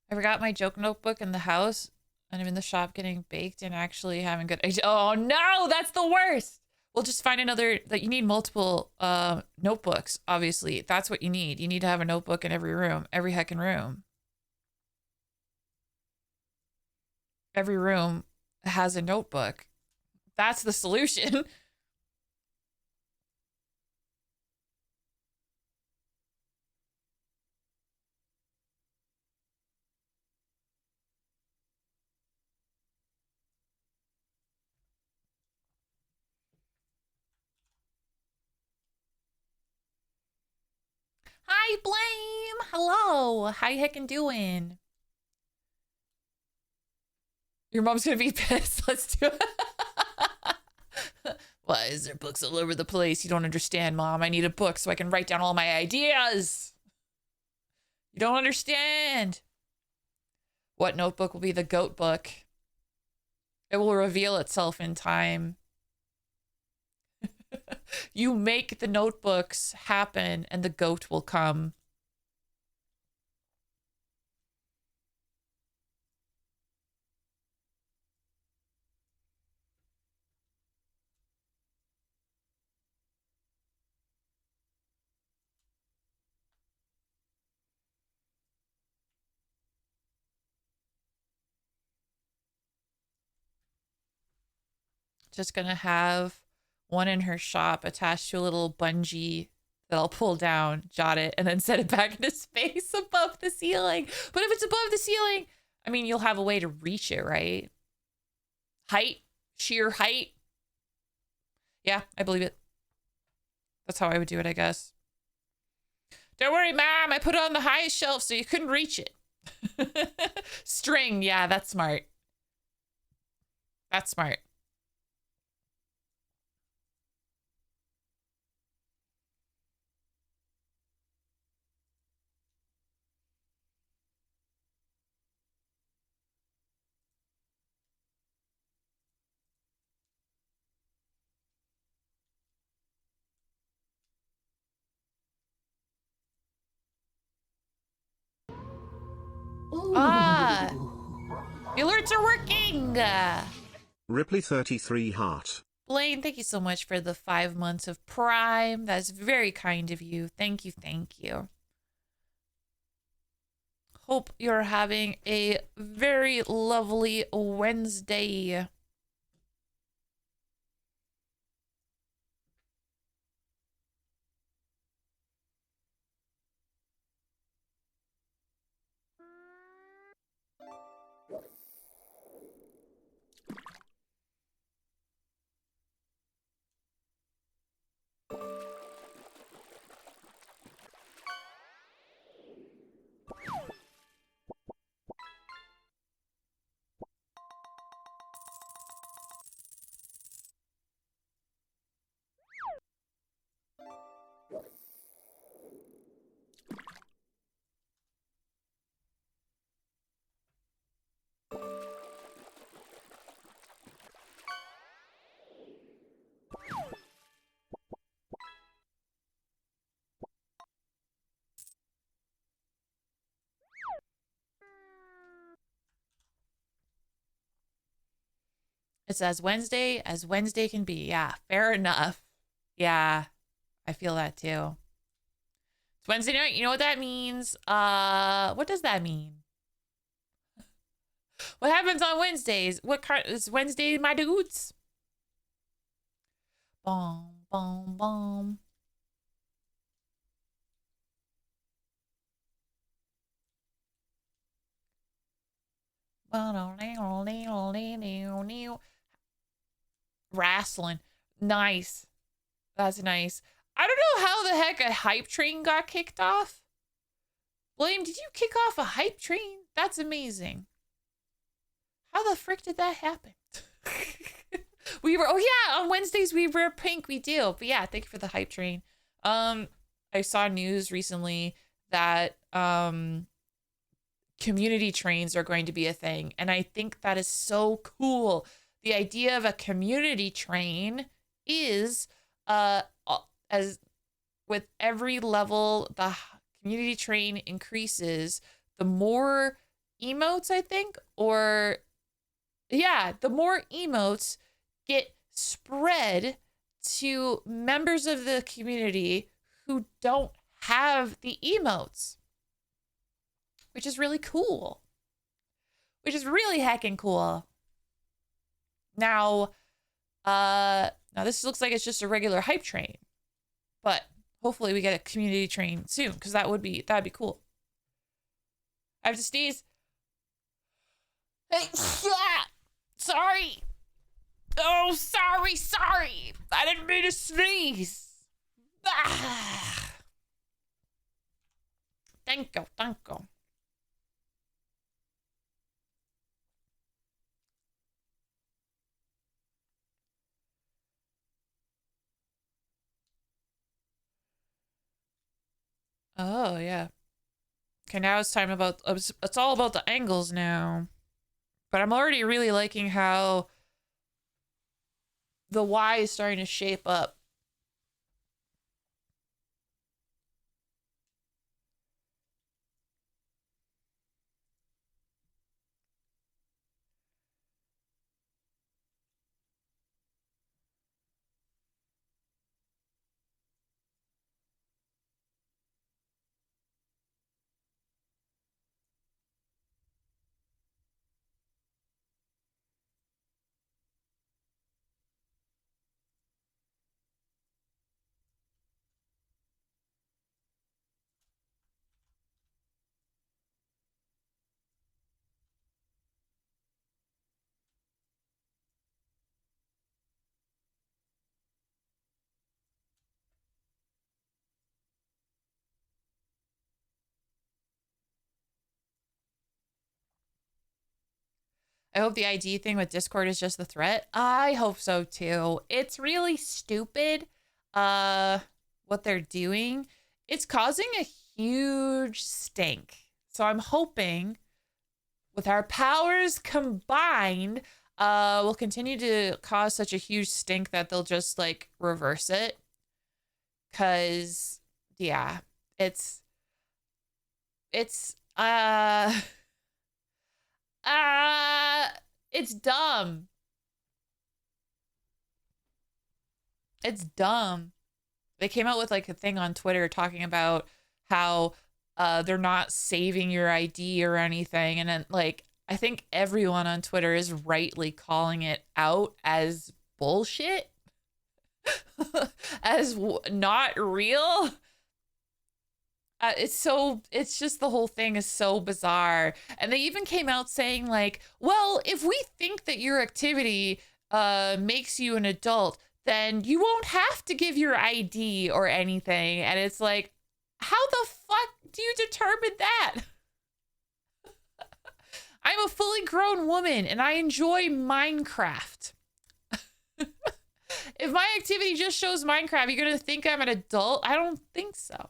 I forgot my joke notebook in the house, and I'm in the shop getting baked and actually having good. Oh no, that's the worst. We'll just find another. That you need multiple notebooks. Obviously, that's what you need. You need to have a notebook in every room, every heckin' room. Every room has a notebook. That's the solution. Hi, Blame. Hello. How you heckin' doing? Your mom's gonna be pissed. Let's do it. Why is there books all over the place? You don't understand, Mom. I need a book so I can write down all my ideas. You don't understand. What notebook will be the goat book? It will reveal itself in time. You make the notebooks happen and the goat will come. Just gonna have one in her shop attached to a little bungee that I'll pull down, jot it, and then set it back into space above the ceiling. But if it's above the ceiling, I mean, you'll have a way to reach it, right? Height, sheer height. Yeah, I believe it. That's how I would do it, I guess. Don't worry, Mom. I put it on the highest shelf so you couldn't reach it. String. Yeah, that's smart. That's smart. Ah, the alerts are working. Ripley 33 heart. Blaine, thank you so much for the 5 months of Prime. That's very kind of you. Thank you, thank you. Hope you're having a very lovely Wednesday. It's as Wednesday can be. Yeah, fair enough. Yeah, I feel that too. It's Wednesday night. You know what that means? What does that mean? What happens on Wednesdays? What car is Wednesday, my dudes? Boom, boom, boom. Wrestling. Nice. That's nice. I don't know how the heck a hype train got kicked off. William, did you kick off a hype train? That's amazing. How the frick did that happen? We were, oh yeah, on Wednesdays we wear pink, we do. But yeah, thank you for the hype train. I saw news recently that community trains are going to be a thing, and I think that is so cool. The idea of a community train is as with every level the community train increases, the more emotes, I think, or yeah, the more emotes get spread to members of the community who don't have the emotes, which is really cool. Which is really heckin' cool. Now, now this looks like it's just a regular hype train, but hopefully we get a community train soon, because that'd be cool. I have to sneeze. Hey, sorry. Oh, sorry. I didn't mean to sneeze. Ah. Thank you. Oh, yeah. Okay, now it's time about, it's all about the angles now. But I'm already really liking how the Y is starting to shape up. I hope the ID thing with Discord is just the threat. I hope so too. It's really stupid what they're doing. It's causing a huge stink. So I'm hoping with our powers combined, we'll continue to cause such a huge stink that they'll just like reverse it. Cause yeah, it's uh it's dumb. It's dumb. They came out with like a thing on Twitter talking about how they're not saving your ID or anything. And then like I think everyone on Twitter is rightly calling it out as bullshit. As not real. It's just the whole thing is so bizarre. And they even came out saying like, well, if we think that your activity makes you an adult, then you won't have to give your ID or anything. And it's like, how the fuck do you determine that? I'm a fully grown woman and I enjoy Minecraft. If my activity just shows Minecraft, you're gonna think I'm an adult? I don't think so.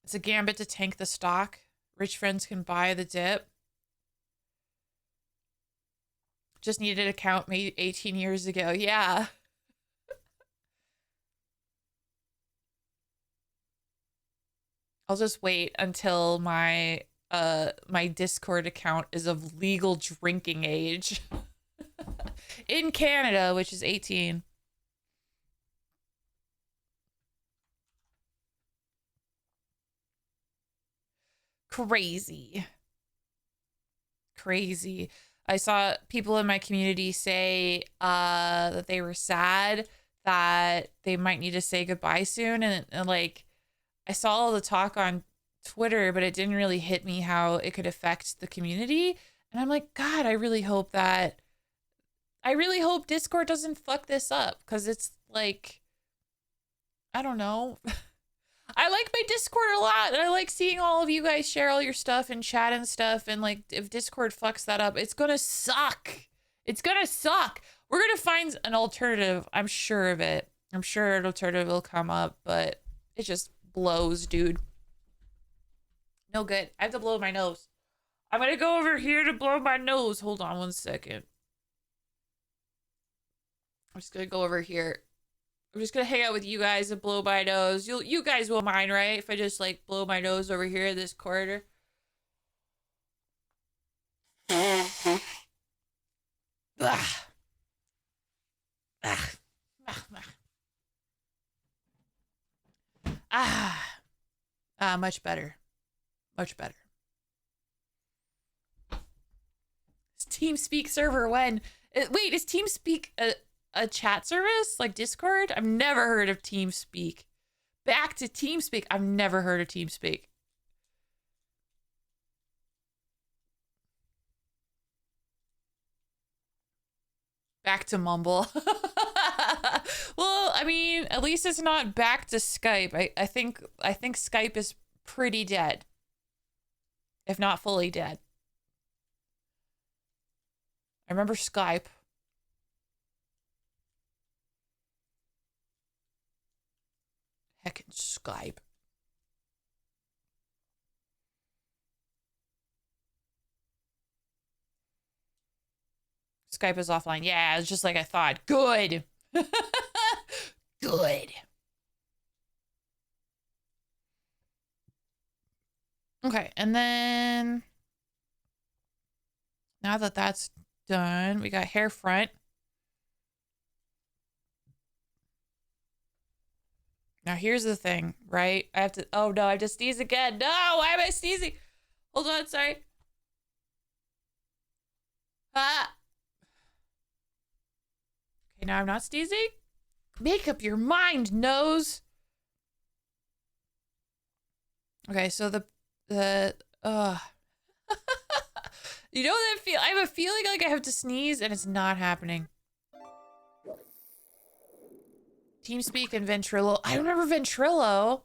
It's a gambit to tank the stock. Rich friends can buy the dip. Just needed an account made 18 years ago. Yeah. I'll just wait until my my Discord account is of legal drinking age. In Canada, which is 18. Crazy. Crazy. I saw people in my community say that they were sad that they might need to say goodbye soon. And like, I saw all the talk on Twitter, but it didn't really hit me how it could affect the community. And I'm like, God, I really hope Discord doesn't fuck this up. Cause it's like, I don't know. I like my Discord a lot, and I like seeing all of you guys share all your stuff and chat and stuff, and like, if Discord fucks that up, it's gonna suck. It's gonna suck. We're gonna find an alternative. I'm sure of it. I'm sure an alternative will come up, but it just blows, dude. No good. I have to blow my nose. I'm gonna go over here to blow my nose. Hold on one second. I'm just gonna go over here. I'm just gonna hang out with you guys and blow my nose. You guys will mind, right? If I just like blow my nose over here in this corridor. Ah. Ah. Much better. Much better. Is TeamSpeak server when? Wait, is TeamSpeak a chat service like Discord? I've never heard of TeamSpeak. Back to TeamSpeak. I've never heard of TeamSpeak. Back to Mumble. Well, I mean, at least it's not back to Skype. I think Skype is pretty dead. If not fully dead. I remember Skype. Heckin' Skype. Skype is offline. Yeah, it's just like I thought. Good. Good. Okay, and then now that that's done, we got hair front. Now here's the thing, right? I have to, oh no, I have to sneeze again. No, why am I sneezing? Hold on, sorry. Ah. Okay, now I'm not sneezing. Make up your mind, nose. Okay, so the you know that feel? I have a feeling like I have to sneeze and it's not happening. TeamSpeak and Ventrilo. I remember Ventrilo.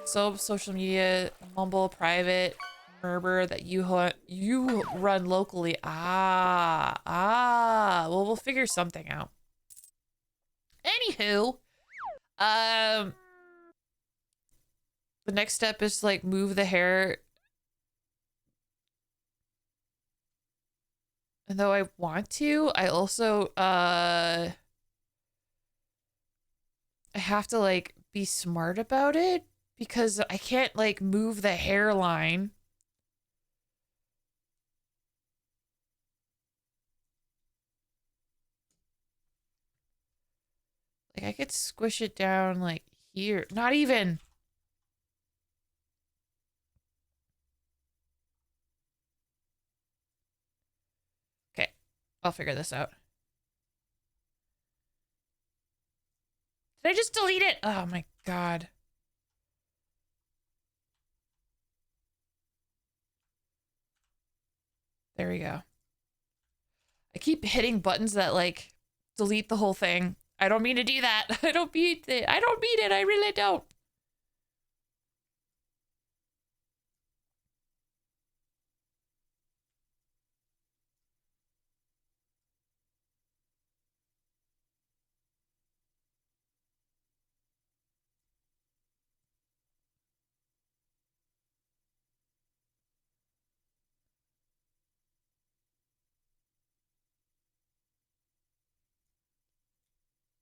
So social media, mumble, private, murmur that you run locally. Well, we'll figure something out. Anywho, um, the next step is to, like, move the hair. And though I want to, I also I have to, like, be smart about it because I can't, like, move the hairline. Like, I could squish it down, like, here. Not even. Okay, I'll figure this out. Did I just delete it? Oh my god. There we go. I keep hitting buttons that, like, delete the whole thing. I don't mean to do that. I don't mean it. I don't mean it. I really don't.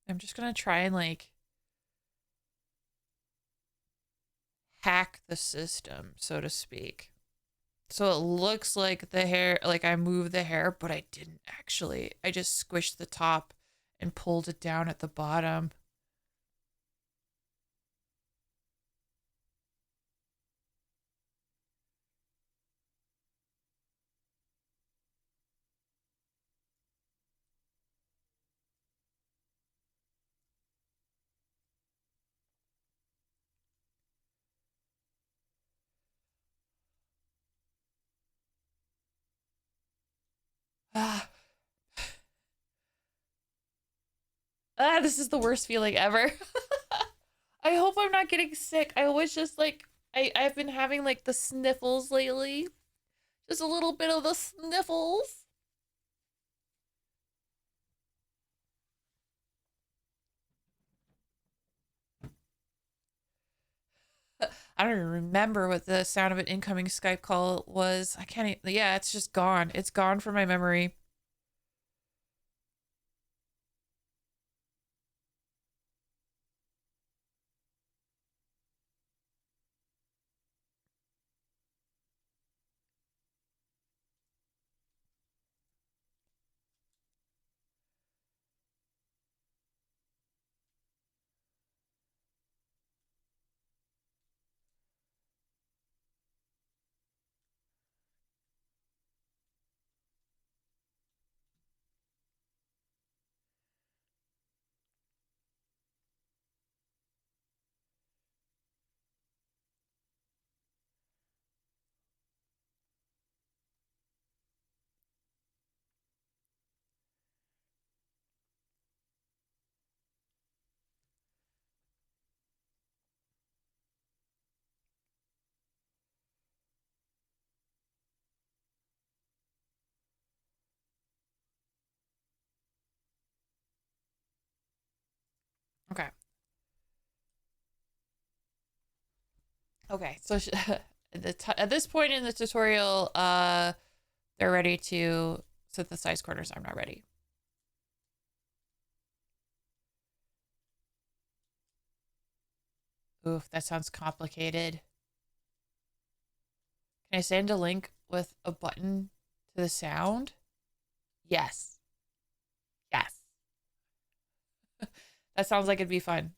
I'm just gonna try and, like, hack the system, so to speak. So it looks like the hair, like I moved the hair, but I didn't actually. I just squished the top and pulled it down at the bottom. Ah, this is the worst feeling ever. I hope I'm not getting sick. I was just like, I've been having, like, the sniffles lately. Just a little bit of the sniffles. I don't even remember what the sound of an incoming Skype call was. I can't even, yeah, it's just gone. It's gone from my memory. Okay. Okay. So at this point in the tutorial, they're ready to synthesize corners. I'm not ready. Oof, that sounds complicated. Can I send a link with a button to the sound? Yes. Yes. That sounds like it'd be fun.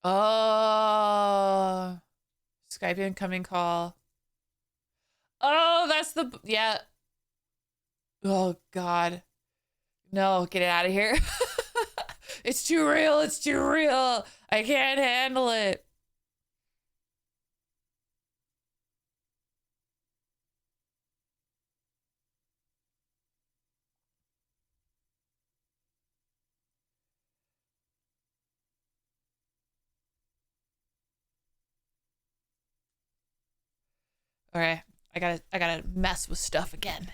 Oh, Skype incoming call. Oh, that's the, yeah. Oh, God. No, get it out of here. It's too real. It's too real. I can't handle it. Okay, I gotta mess with stuff again.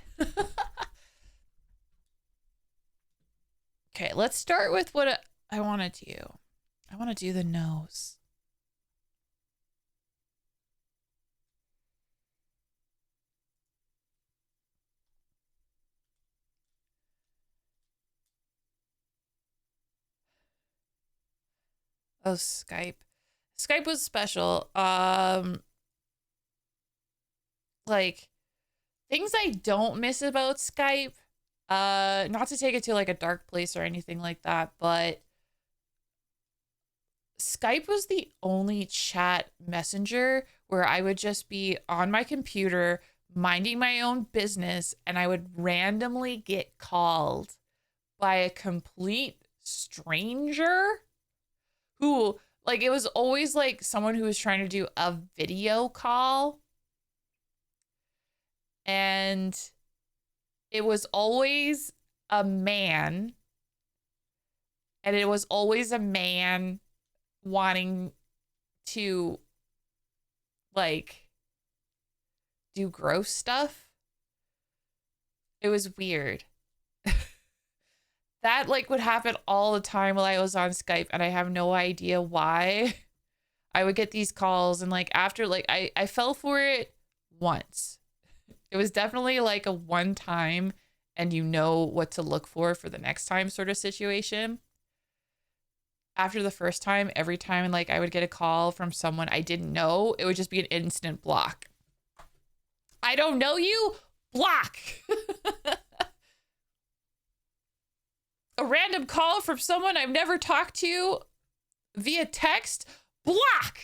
Okay, let's start with what I want to do. I want to do the nose. Oh, Skype. Skype was special. Like things I don't miss about Skype. Not to take it to like a dark place or anything like that, but Skype was the only chat messenger where I would just be on my computer minding my own business and I would randomly get called by a complete stranger who, like, it was always like someone who was trying to do a video call, and it was always a man, and it was always a man wanting to, like, do gross stuff. It was weird. That, like, would happen all the time while I was on Skype, and I have no idea why. I would get these calls, and like after, like, I fell for it once. It was definitely like a one time and you know what to look for the next time sort of situation. After the first time, every time like I would get a call from someone I didn't know, it would just be an instant block. I don't know you, block. A random call from someone I've never talked to via text, block.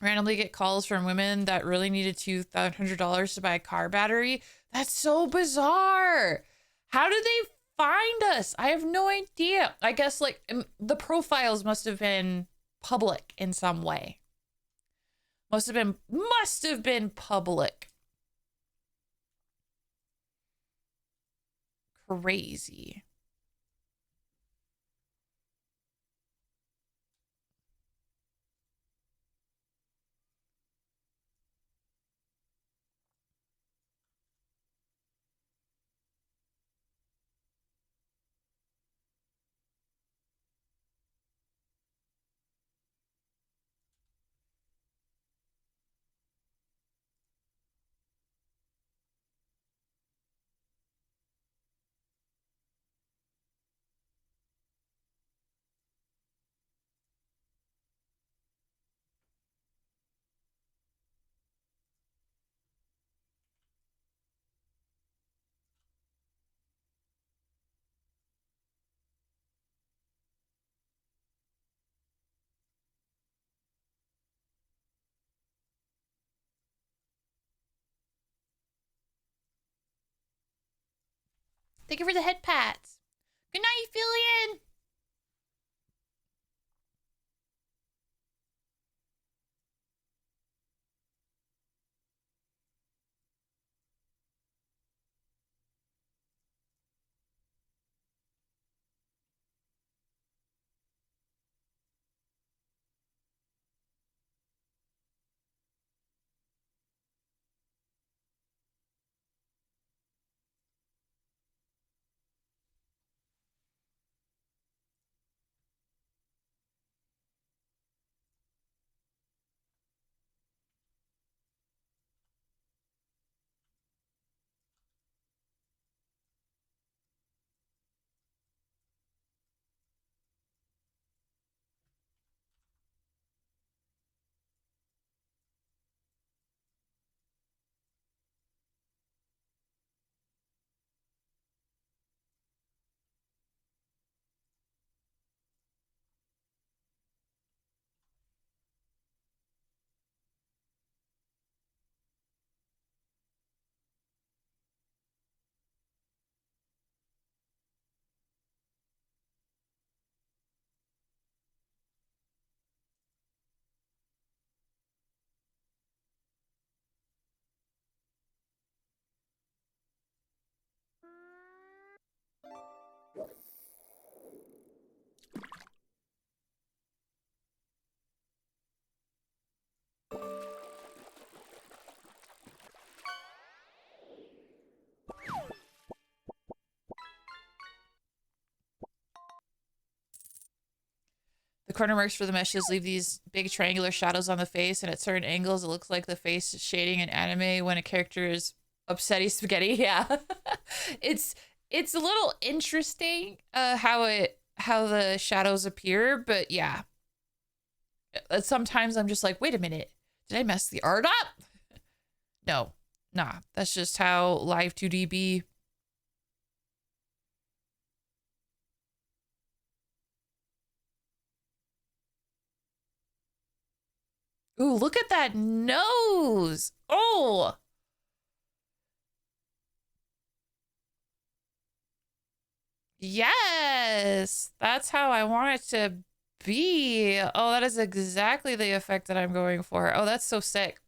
Randomly get calls from women that really needed $200 to buy a car battery. That's so bizarre. How did they find us? I have no idea. I guess like the profiles must have been public in some way. Must have been public. Crazy. Thank you for the head pats. Good night, Fillion. corner marks for the meshes leave these big triangular shadows on the face, and at certain angles, it looks like the face is shading in anime when a character is upsetty spaghetti. Yeah, it's a little interesting how the shadows appear, but yeah, sometimes I'm just like, wait a minute, did I mess the art up? No, nah, that's just how live 2D be. Ooh, look at that nose. Oh. Yes, that's how I want it to be. Oh, that is exactly the effect that I'm going for. Oh, that's so sick.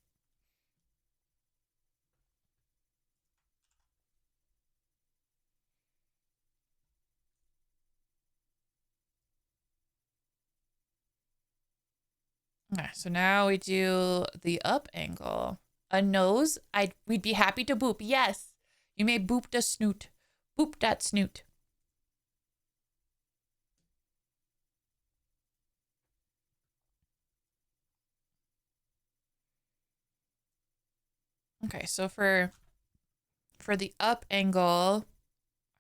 Okay, so now we do the up angle. A nose, we'd be happy to boop. Yes, you may boop the snoot. Boop that snoot. Okay, so for the up angle,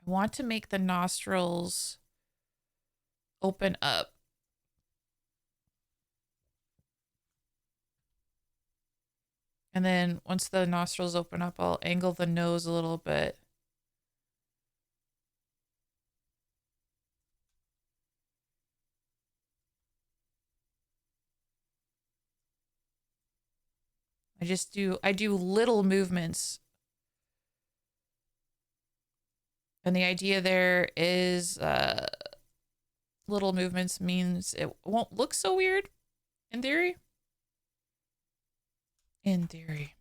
I want to make the nostrils open up. And then once the nostrils open up, I'll angle the nose a little bit. I do little movements. And the idea there is little movements means it won't look so weird in theory. In theory.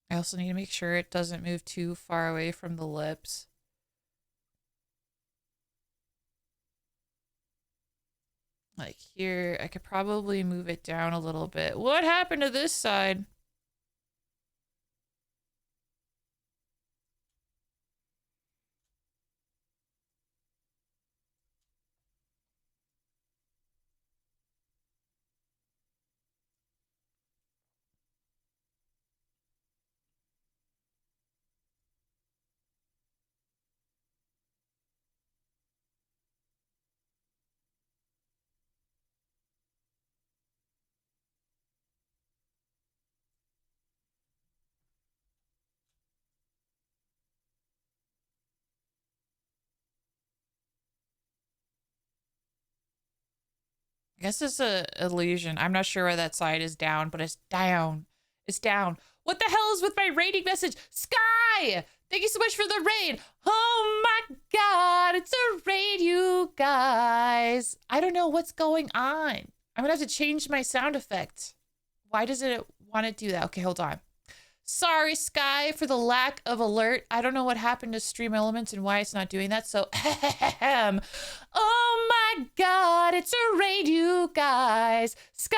I also need to make sure it doesn't move too far away from the lips. Like here, I could probably move it down a little bit. What happened to this side? I guess it's a illusion. I'm not sure why that side is down, but it's down. It's down. What the hell is with my rating message? Sky! Thank you so much for the raid. Oh my god, it's a raid, you guys. I don't know what's going on. I'm gonna have to change my sound effect. Why does it want to do that? Okay, hold on. Sorry, Sky, for the lack of alert. I don't know what happened to Stream Elements and why it's not doing that. So, oh my god, it's a raid, you guys. Sky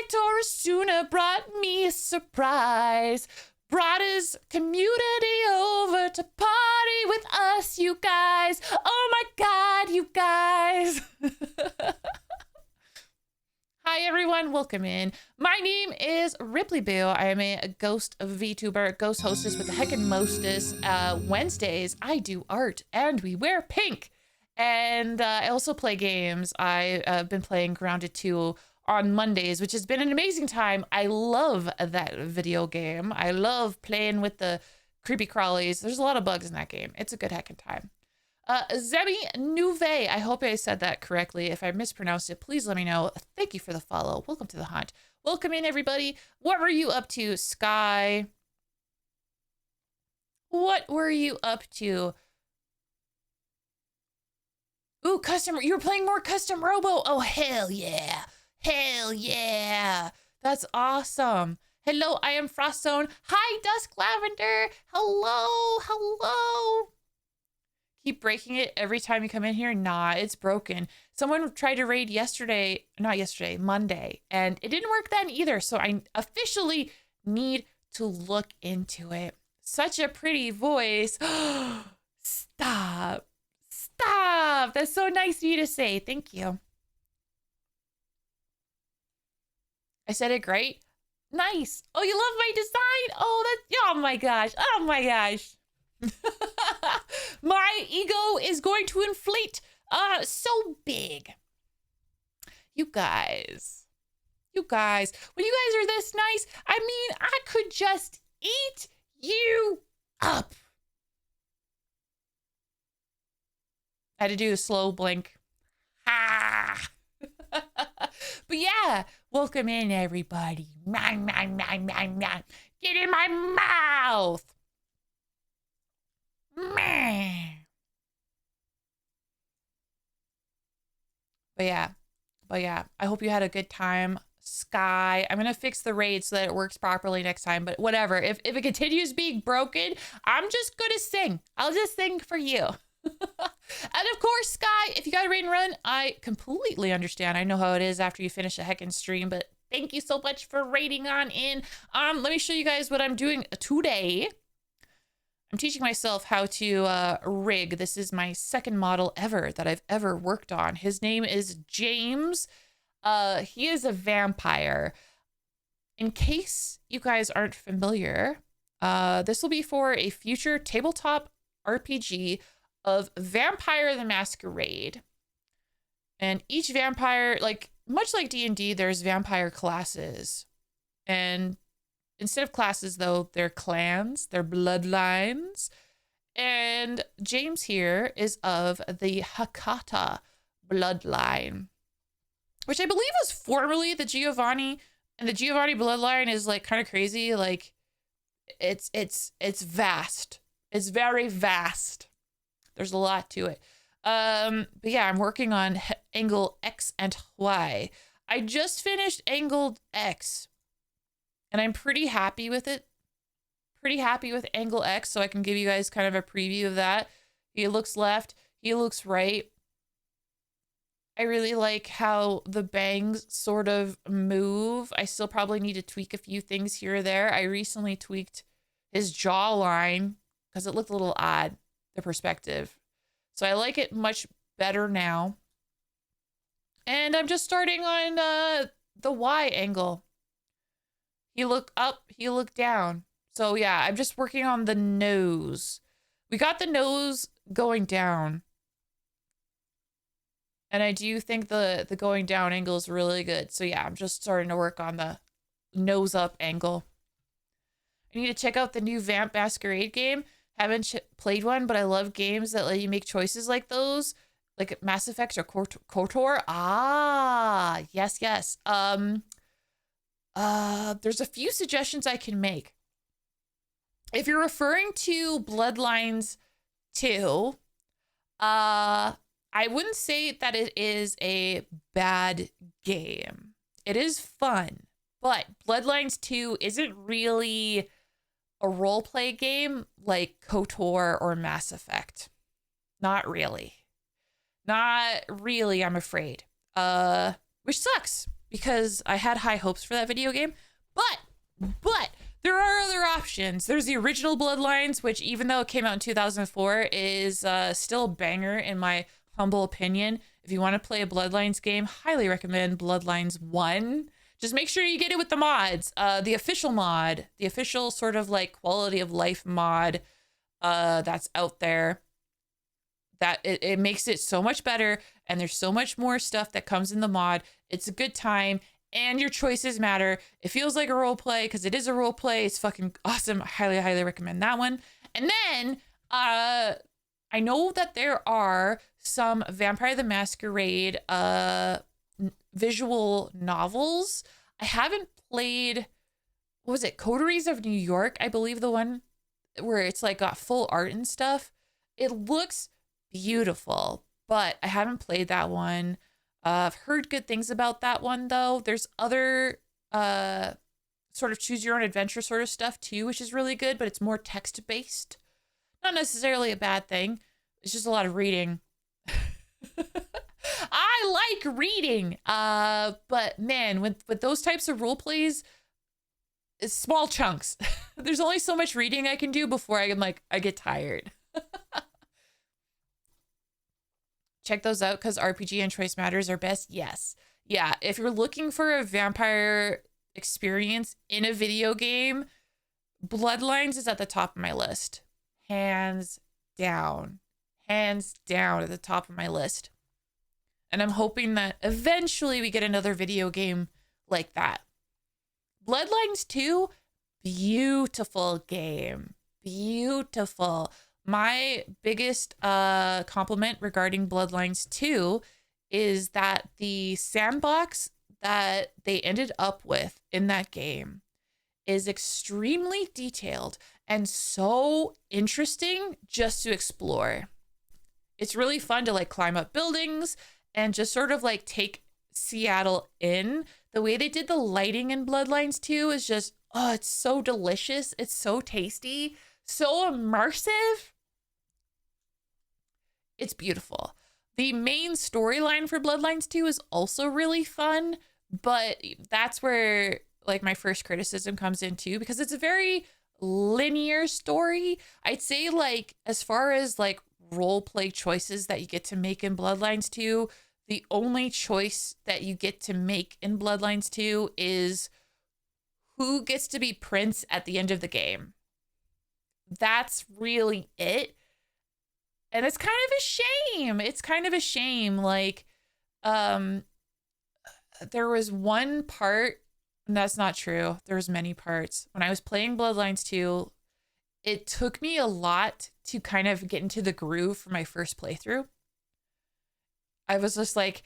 Torasuna brought me a surprise. Brought his community over to party with us, you guys. Oh my god, you guys. Hi everyone, welcome in. My name is Ripley Boo. I am a ghost VTuber, ghost hostess with the heckin' mostest. Wednesdays, I do art and we wear pink. And I also play games. I've been playing Grounded 2 on Mondays, which has been an amazing time. I love that video game. I love playing with the creepy crawlies. There's a lot of bugs in that game. It's a good heckin' time. Zemi Nuve, I hope I said that correctly. If I mispronounced it, please let me know. Thank you for the follow. Welcome to the hunt. Welcome in, everybody. What were you up to, Sky? What were you up to? Ooh, you were playing more custom Robo. Oh, hell yeah. Hell yeah. That's awesome. Hello, I am Frostzone. Hi, Dusk Lavender. Hello, hello. keep breaking it every time you come in here? Nah, it's broken. Someone tried to raid yesterday, not yesterday, Monday, and it didn't work then either. So I officially need to look into it. Such a pretty voice. Stop. Stop. That's so nice of you to say. Thank you. I said it great. Nice. Oh, you love my design? Oh, that's, oh my gosh. Oh my gosh. My ego is going to inflate so big. You guys, when you guys are this nice, I mean, I could just eat you up. I had to do a slow blink. Ha. But yeah, welcome in everybody. Get in my mouth. But yeah, I hope you had a good time. Sky, I'm gonna fix the raid so that it works properly next time, but whatever. If it continues being broken, I'm just gonna sing. I'll just sing for you. And of course, Sky, if you got a raid and run, I completely understand. I know how it is after you finish a heckin' stream, but thank you so much for raiding on in. Let me show you guys what I'm doing today. I'm teaching myself how to rig. This is my second model ever that I've ever worked on. His name is James. He is a vampire. In case you guys aren't familiar, this will be for a future tabletop RPG of Vampire the Masquerade. And each vampire, like much like D&D, there's vampire classes. And instead of classes, though, they're clans, they're bloodlines. And James here is of the Hecata bloodline, which I believe was formerly the Giovanni. And the Giovanni bloodline is like kind of crazy. Like it's vast. It's very vast. There's a lot to it. But yeah, I'm working on angle X and Y. I just finished angle X and I'm pretty happy with it. Pretty happy with angle X. So I can give you guys kind of a preview of that. He looks left. He looks right. I really like how the bangs sort of move. I still probably need to tweak a few things here or there. I recently tweaked his jawline because it looked a little odd, the perspective. So I like it much better now. And I'm just starting on the Y angle. He looked up, he looked down. So yeah, I'm just working on the nose. We got the nose going down. And I do think the going down angle is really good. So yeah, I'm just starting to work on the nose up angle. I need to check out the new Vamp Masquerade game. Haven't played one, but I love games that let you make choices like those, like Mass Effect or KOTOR. Ah, yes. There's a few suggestions I can make. If you're referring to Bloodlines 2, I wouldn't say that it is a bad game. It is fun, but Bloodlines 2 isn't really a role-play game like KOTOR or Mass Effect. Not really. Not really, I'm afraid. Which sucks because I had high hopes for that video game. But there are other options. There's the original Bloodlines, which even though it came out in 2004, is still a banger in my humble opinion. If you want to play a Bloodlines game, highly recommend Bloodlines 1. Just make sure you get it with the mods. The official mod, the official sort of like quality of life mod that's out there. That it makes it so much better, and there's so much more stuff that comes in the mod. It's a good time, and your choices matter. It feels like a role play because it is a role play. It's fucking awesome. I highly recommend that one. And then I know that there are some Vampire the Masquerade visual novels. I haven't played, what was it, Coteries of New York, I believe, the one where it's like got full art and stuff. It looks beautiful, but I haven't played that one. I've heard good things about that one though. There's other sort of choose your own adventure sort of stuff too, which is really good, but it's more text based. Not necessarily a bad thing. It's just a lot of reading. I like reading. But man, with those types of role plays, it's small chunks. There's only so much reading I can do before I get tired. Check those out because RPG and Choice Matters are best. Yes. Yeah. If you're looking for a vampire experience in a video game, Bloodlines is at the top of my list. Hands down. Hands down at the top of my list. And I'm hoping that eventually we get another video game like that. Bloodlines 2, beautiful game. Beautiful. My biggest compliment regarding Bloodlines 2 is that the sandbox that they ended up with in that game is extremely detailed and so interesting just to explore. It's really fun to like climb up buildings and just sort of like take Seattle in. The way they did the lighting in Bloodlines 2 is just, oh, it's so delicious. It's so tasty, so immersive. It's beautiful. The main storyline for Bloodlines 2 is also really fun, but that's where like my first criticism comes in too, because it's a very linear story. I'd say like as far as like role play choices that you get to make in Bloodlines 2, the only choice that you get to make in Bloodlines 2 is who gets to be Prince at the end of the game. That's really it. And it's kind of a shame. It's kind of a shame. Like, there was one part, and that's not true. There was many parts. When I was playing Bloodlines 2, it took me a lot to kind of get into the groove for my first playthrough. I was like,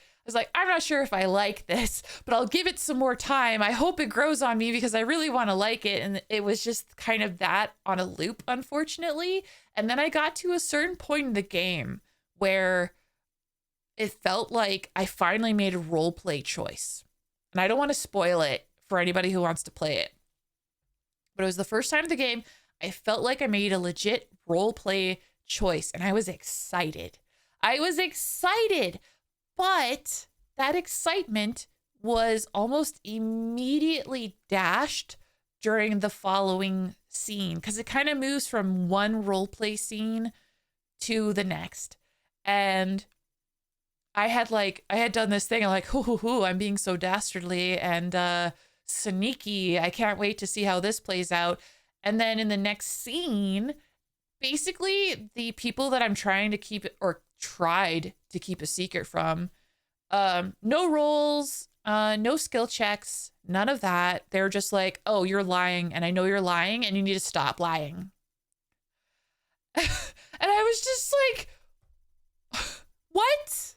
I'm not sure if I like this, but I'll give it some more time. I hope it grows on me because I really want to like it. And it was just kind of that on a loop, unfortunately. And then I got to a certain point in the game where it felt like I finally made a role play choice. And I don't want to spoil it for anybody who wants to play it. But it was the first time in the game I felt like I made a legit role play choice. And I was excited. But that excitement was almost immediately dashed during the following scene because it kind of moves from one roleplay scene to the next. And I had done this thing. I'm like, hoo, I'm being so dastardly and sneaky. I can't wait to see how this plays out. And then in the next scene, basically the people that I'm trying to keep or tried to keep a secret from, no rolls, no skill checks, none of that. They're just like, oh, you're lying and I know you're lying and you need to stop lying. And I was just like, what?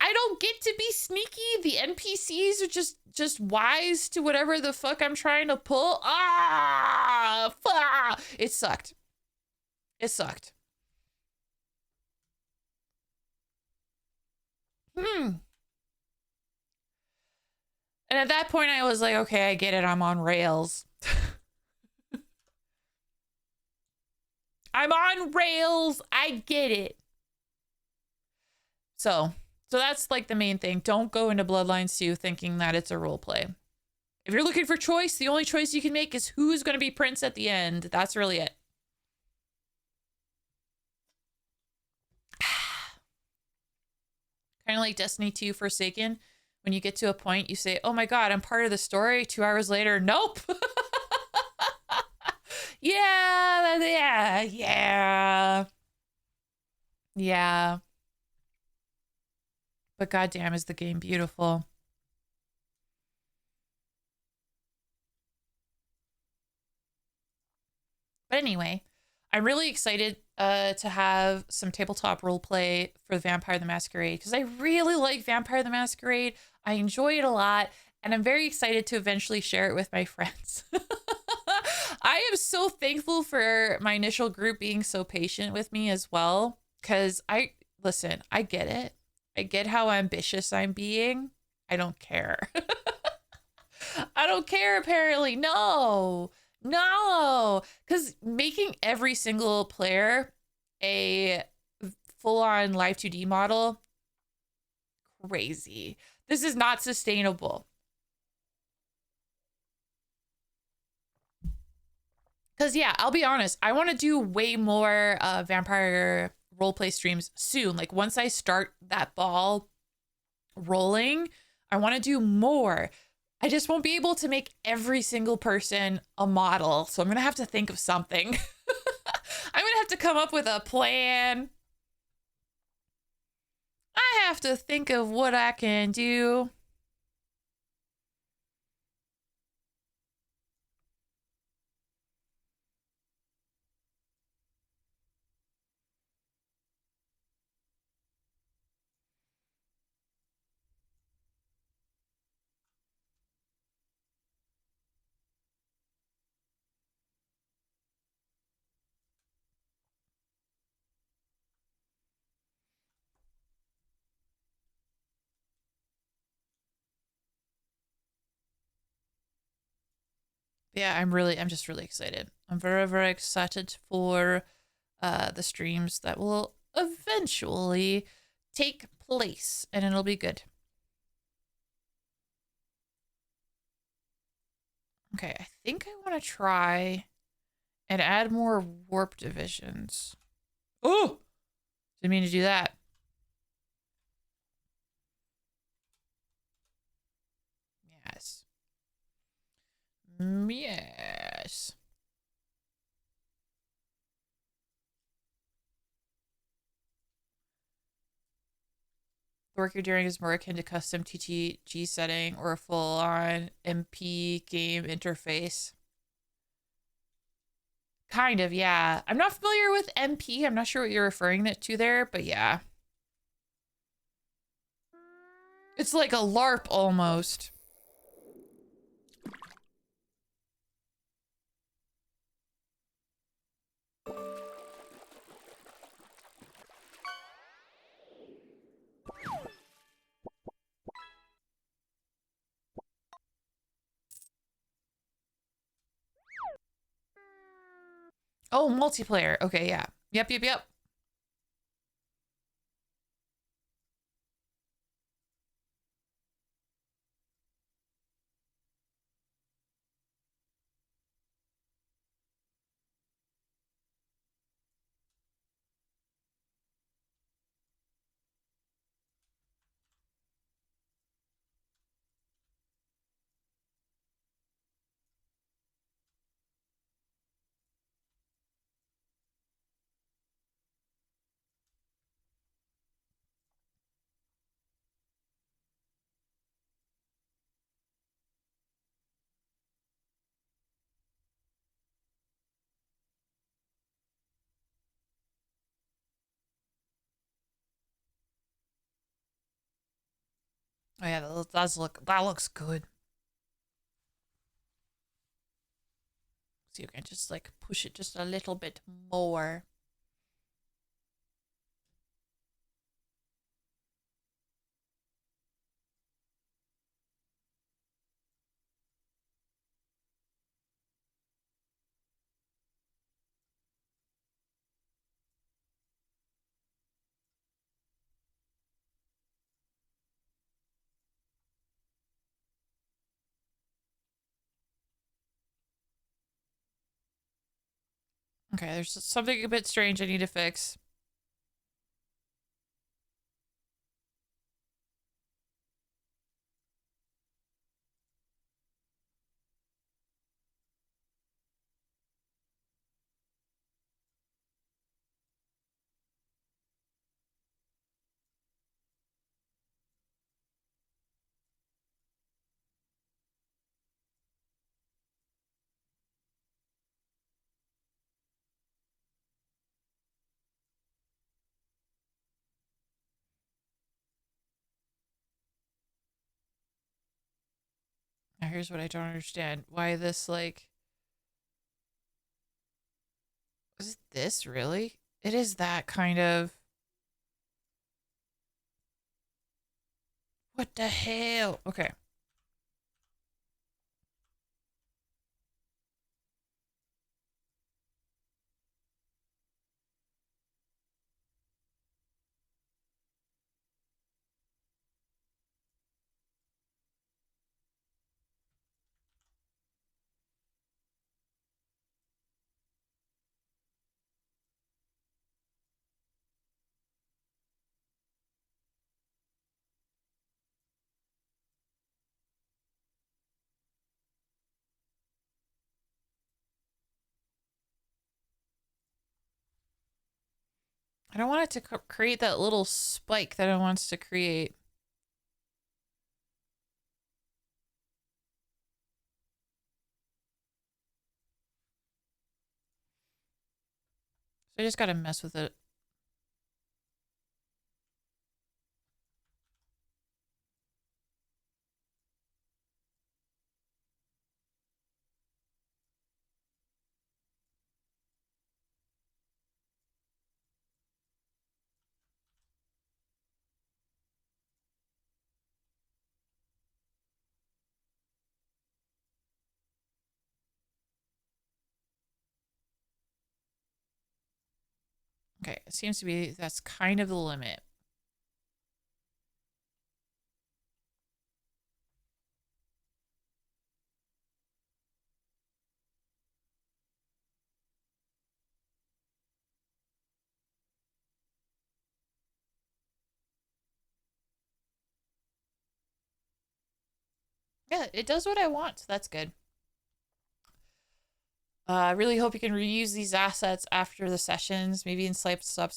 I don't get to be sneaky. The NPCs are just wise to whatever the fuck I'm trying to pull. It sucked. And at that point I was like, okay, I get it. I'm on rails. I'm on rails. I get it. So that's like the main thing. Don't go into Bloodlines 2 thinking that it's a role play. If you're looking for choice, the only choice you can make is who's going to be Prince at the end. That's really it. Kind of like Destiny 2 Forsaken. When you get to a point, you say, oh my God, I'm part of the story. 2 hours later, nope. Yeah. But goddamn, is the game beautiful. But anyway, I'm really excited to have some tabletop roleplay for Vampire the Masquerade because I really like Vampire the Masquerade. I enjoy it a lot, and I'm very excited to eventually share it with my friends. I am so thankful for my initial group being so patient with me as well because I get it. I get how ambitious I'm being. I don't care. I don't care, apparently. No. No, because making every single player a full-on Live 2D model, crazy. This is not sustainable. Because, yeah, I'll be honest, I want to do way more vampire roleplay streams soon. Like, once I start that ball rolling, I want to do more. I just won't be able to make every single person a model. So I'm going to have to think of something. I'm going to have to come up with a plan. I have to think of what I can do. Yeah, I'm just really excited. I'm very, very excited for the streams that will eventually take place, and it'll be good. Okay, I think I want to try and add more warp divisions. Oh, didn't mean to do that. Yes. Yes. The work you're doing is more akin to custom TTG setting or a full-on MP game interface. Kind of, yeah. I'm not familiar with MP. I'm not sure what you're referring to there, but yeah. It's like a LARP almost. Oh, multiplayer. Okay, yeah. Yep, yep, yep. Oh yeah, that looks good. So you can just like push it just a little bit more. Okay, there's something a bit strange I need to fix. Now here's what I don't understand. Why this like is it this really? It is that kind of what the hell? Okay. don't want it to create that little spike that it wants to create. So I just gotta mess with it. Okay, it seems to be that's kind of the limit. Yeah, it does what I want, so that's good. I really hope you can reuse these assets after the sessions, maybe in slice up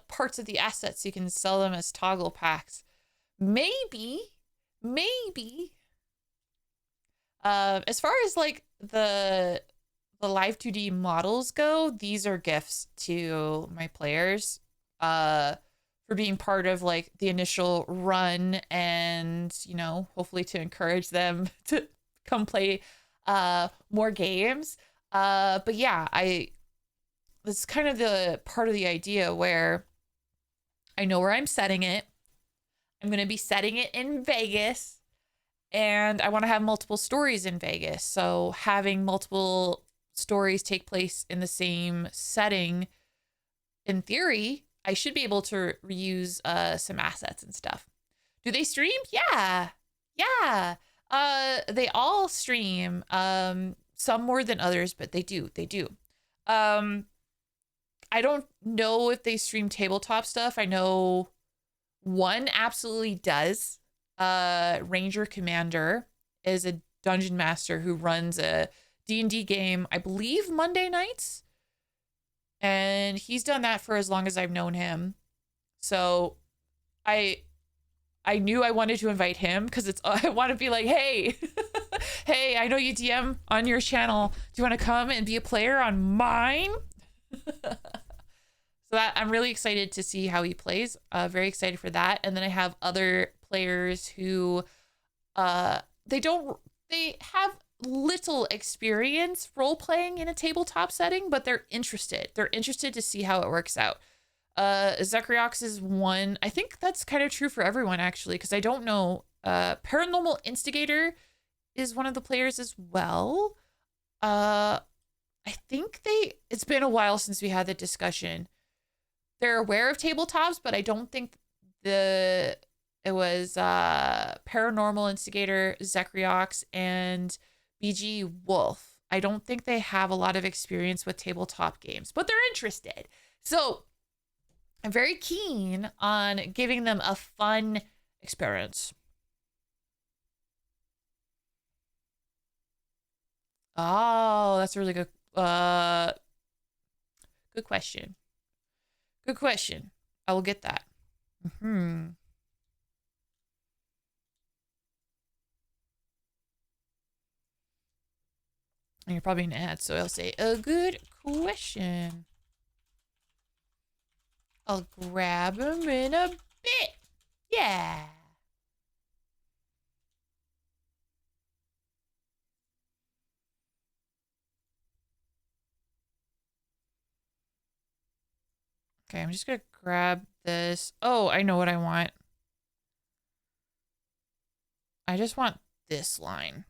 parts of the assets so you can sell them as toggle packs. Maybe, maybe. As far as like the live 2D models go, these are gifts to my players. For being part of like the initial run and, you know, hopefully to encourage them to come play more games. But yeah, that's kind of the part of the idea where I know where I'm setting it. I'm going to be setting it in Vegas and I want to have multiple stories in Vegas. So having multiple stories take place in the same setting, in theory, I should be able to reuse some assets and stuff. Do they stream? Yeah. Yeah. They all stream. Some more than others, but they do. They do. Um I don't know if they stream tabletop stuff. I know one absolutely does. Ranger Commander is a dungeon master who runs a D&D game, I believe Monday nights. And he's done that for as long as I've known him. So I I knew I wanted to invite him because it's I want to be like, hey, hey, I know you DM on your channel. Do you want to come and be a player on mine? So that I'm really excited to see how he plays. Very excited for that. And then I have other players who they don't they have little experience role playing in a tabletop setting, but they're interested. They're interested to see how it works out. Zekriox is one. I think that's kind of true for everyone actually, because I don't know. Paranormal Instigator is one of the players as well. I think it's been a while since we had the discussion. They're aware of tabletops, but I don't think it was Paranormal Instigator, Zekriox, and BG Wolf. I don't think they have a lot of experience with tabletop games, but they're interested. So I'm very keen on giving them a fun experience. Oh, that's a really good good question. Good question. I will get that. Hmm. And you're probably an ad, so I'll say a good question. I'll grab him in a bit. Yeah. Okay, I'm just gonna grab this. Oh, I know what I want. I just want this line.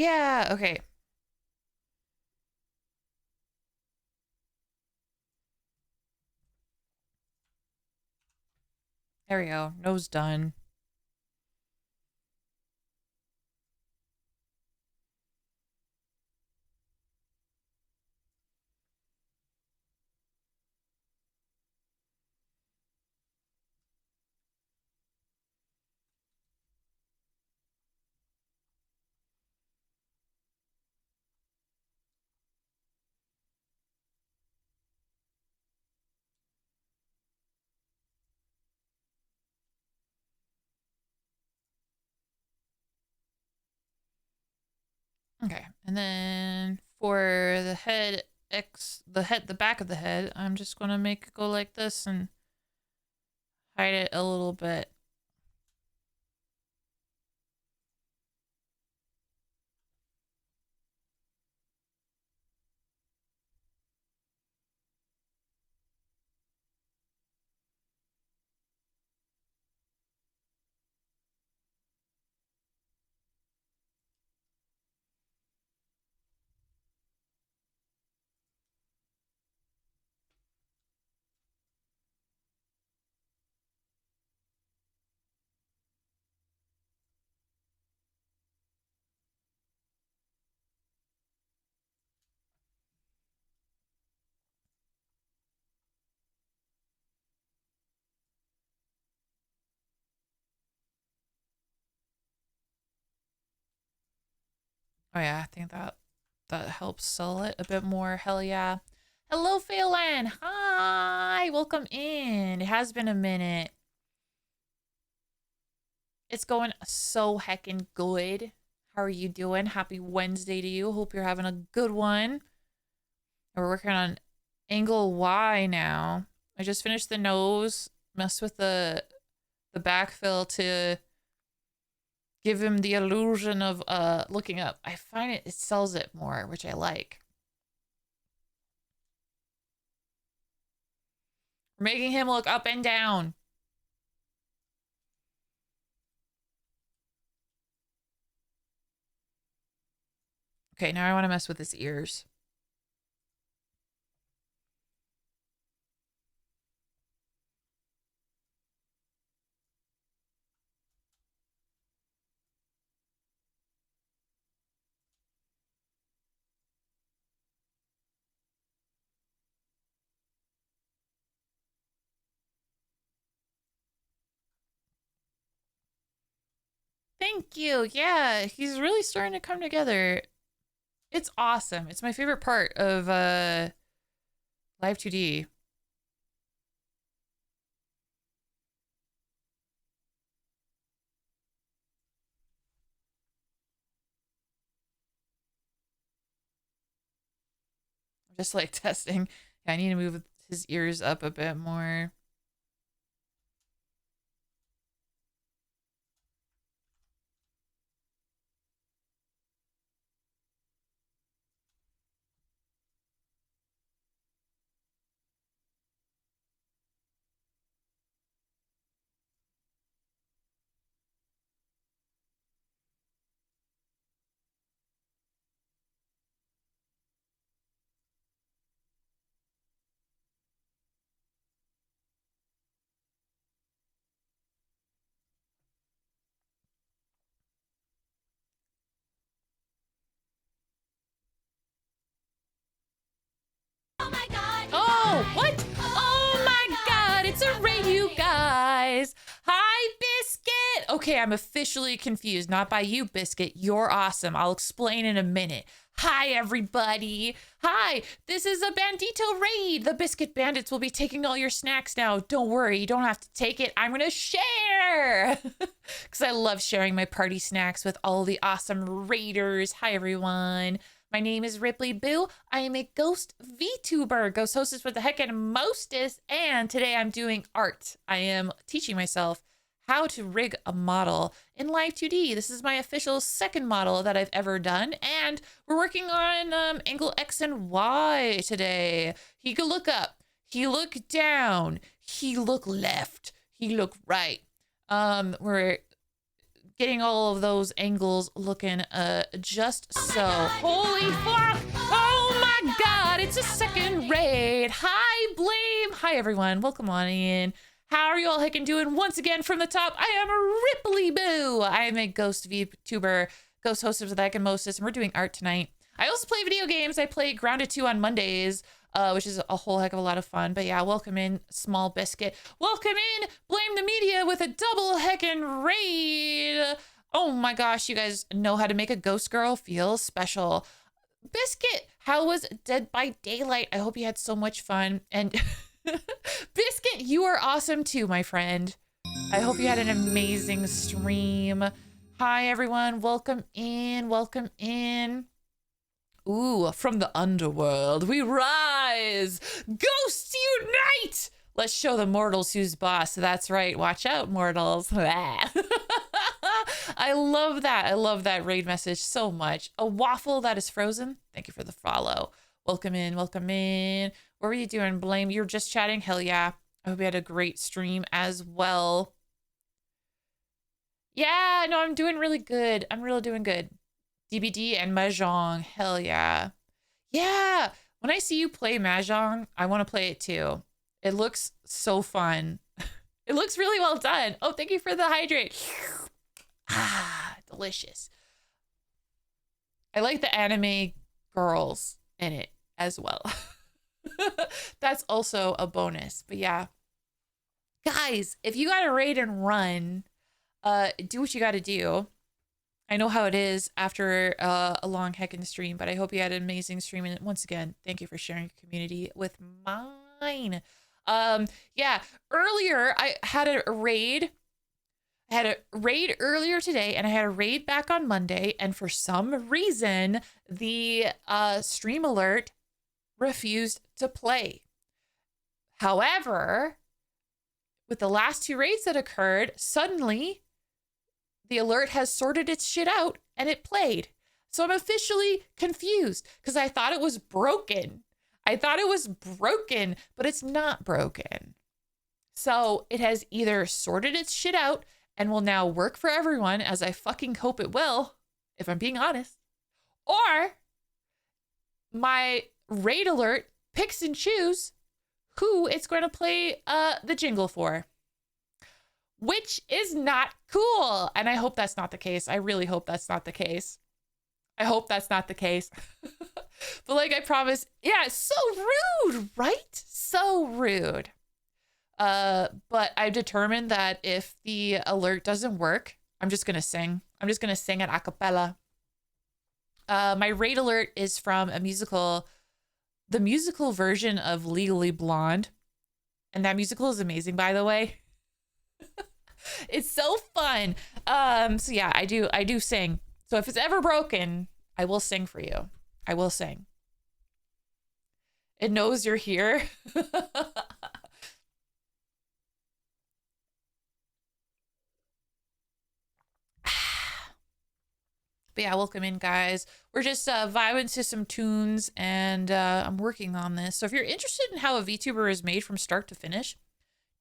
Yeah, okay. There we go. Nose done. Okay. And then for the head the back of the head, I'm just going to make it go like this and hide it a little bit. Oh yeah, I think that helps sell it a bit more. Hell yeah. Hello, Phelan. Hi. Welcome in. It has been a minute. It's going so heckin' good. How are you doing? Happy Wednesday to you. Hope you're having a good one. We're working on angle Y now. I just finished the nose, messed with the backfill to give him the illusion of looking up. I find it sells it more, which I like. We're making him look up and down. Okay, now I want to mess with his ears. Thank you. Yeah, he's really starting to come together. It's awesome. It's my favorite part of Live 2D. I'm just like testing. Yeah, I need to move his ears up a bit more. Oh, what? Oh my god, it's a raid, you guys. Hi, Biscuit. Okay, I'm officially confused. Not by you, Biscuit. You're awesome. I'll explain in a minute. Hi, everybody. Hi, this is a Bandito raid. The Biscuit Bandits will be taking all your snacks now. Don't worry, you don't have to take it. I'm going to share. Because I love sharing my party snacks with all the awesome raiders. Hi, everyone. My name is Ripley Boo. I am a ghost VTuber, ghost hostess with the heck and mostest, and today I'm doing art. I am teaching myself how to rig a model in Live 2D. This is my official second model that I've ever done, and we're working on angle X and Y today. He could look up, he look down, he look left, he look right. We're getting all of those angles looking just so. Holy fuck! Oh my god, it's a second raid. Hi, Blame. Hi, everyone. Welcome on in. How are you all heckin' doing? Once again from the top, I am Ripley Boo. I am a ghost VTuber, ghost host of the Heckin' and we're doing art tonight. I also play video games. I play Grounded 2 on Mondays, which is a whole heck of a lot of fun. But yeah, welcome in, Small Biscuit. Welcome in, Blame the Media with a double heckin' raid. Oh my gosh, you guys know how to make a ghost girl feel special. Biscuit, how was Dead by Daylight? I hope you had so much fun. And Biscuit, you are awesome too, my friend. I hope you had an amazing stream. Hi, everyone. Welcome in. Welcome in. Ooh, from the underworld, we rise! Ghosts unite! Let's show the mortals who's boss. That's right. Watch out, mortals. I love that. I love that raid message so much. A waffle that is frozen. Thank you for the follow. Welcome in. Welcome in. What were you doing, Blame? You were just chatting? Hell yeah. I hope you had a great stream as well. Yeah, no, I'm doing really good. I'm really doing good. DBD and Mahjong. Hell yeah. Yeah. When I see you play Mahjong, I want to play it too. It looks so fun. It looks really well done. Oh, thank you for the hydrate. Ah, delicious. I like the anime girls in it as well. That's also a bonus. But yeah. Guys, if you got to raid and run, do what you got to do. I know how it is after a long heckin' stream, but I hope you had an amazing stream. And once again, thank you for sharing your community with mine. Yeah, earlier I had a raid. I had a raid earlier today, and I had a raid back on Monday. And for some reason, the stream alert refused to play. However, with the last two raids that occurred, suddenly the alert has sorted its shit out and it played. So I'm officially confused because I thought it was broken. I thought it was broken, but it's not broken. So it has either sorted its shit out and will now work for everyone, as I fucking hope it will, if I'm being honest, or my raid alert picks and choose who it's going to play the jingle for, which is not cool. And I hope that's not the case. I really hope that's not the case. I hope that's not the case. But like I promised, yeah, it's so rude, right? So rude. But I've determined that if the alert doesn't work, I'm just going to sing. I'm just going to sing it a cappella. My raid alert is from a musical, the musical version of Legally Blonde. And that musical is amazing, by the way. It's so fun. So yeah, I do sing. So if it's ever broken, I will sing for you. I will sing. It knows you're here. But yeah, welcome in, guys. We're just vibing to some tunes, and I'm working on this. So if you're interested in how a VTuber is made from start to finish,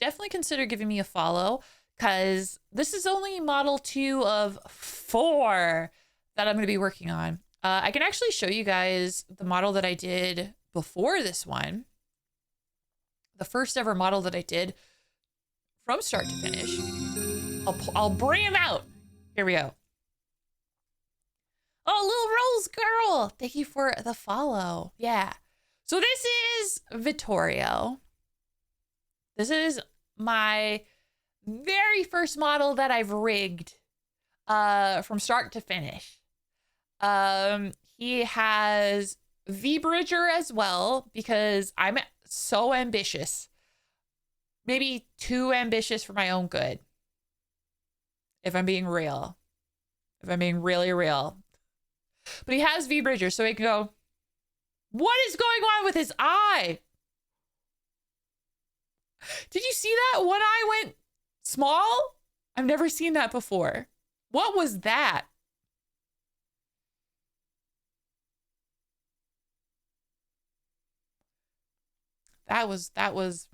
definitely consider giving me a follow, because this is only model 2 of 4 that I'm going to be working on. I can actually show you guys the model that I did before this one. The first ever model that I did from start to finish. I'll bring him out. Here we go. Oh, Little Rose Girl. Thank you for the follow. Yeah. So this is Vittorio. This is my very first model that I've rigged from start to finish. He has V-Bridger as well, because I'm so ambitious. Maybe too ambitious for my own good. If I'm being real. If I'm being really real. But he has V-Bridger, so he can go, what is going on with his eye? Did you see that? One eye went small? I've never seen that before. What was that? That was that was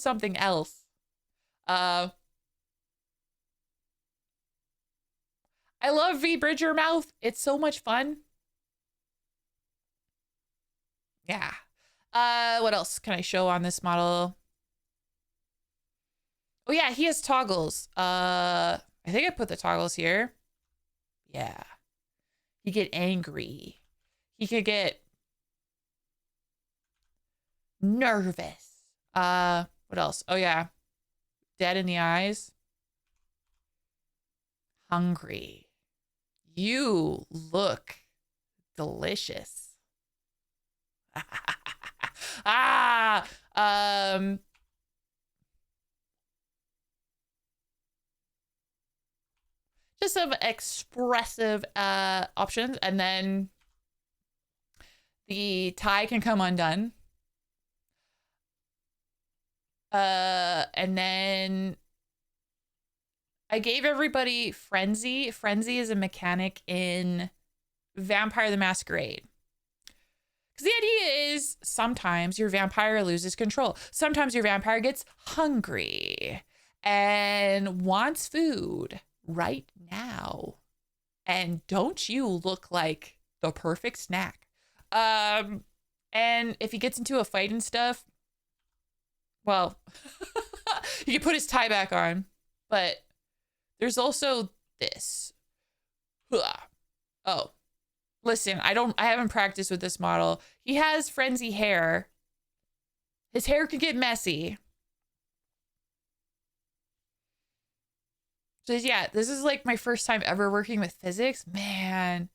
something else. I love V Bridger mouth. It's so much fun. Yeah. What else can I show on this model? Oh yeah, he has toggles. I think I put the toggles here. Yeah. He get angry. He could get nervous. What else? Oh yeah. Dead in the eyes. Hungry. You look delicious. ah, just some expressive options, and then the tie can come undone. And then I gave everybody Frenzy. Frenzy is a mechanic in Vampire the Masquerade. Because the idea is sometimes your vampire loses control. Sometimes your vampire gets hungry and wants food right now. And don't you look like the perfect snack? And if he gets into a fight and stuff, well, he can put his tie back on. But there's also this. Oh, listen, I haven't practiced with this model. He has frenzy hair. His hair could get messy. So yeah, this is like my first time ever working with physics. Man,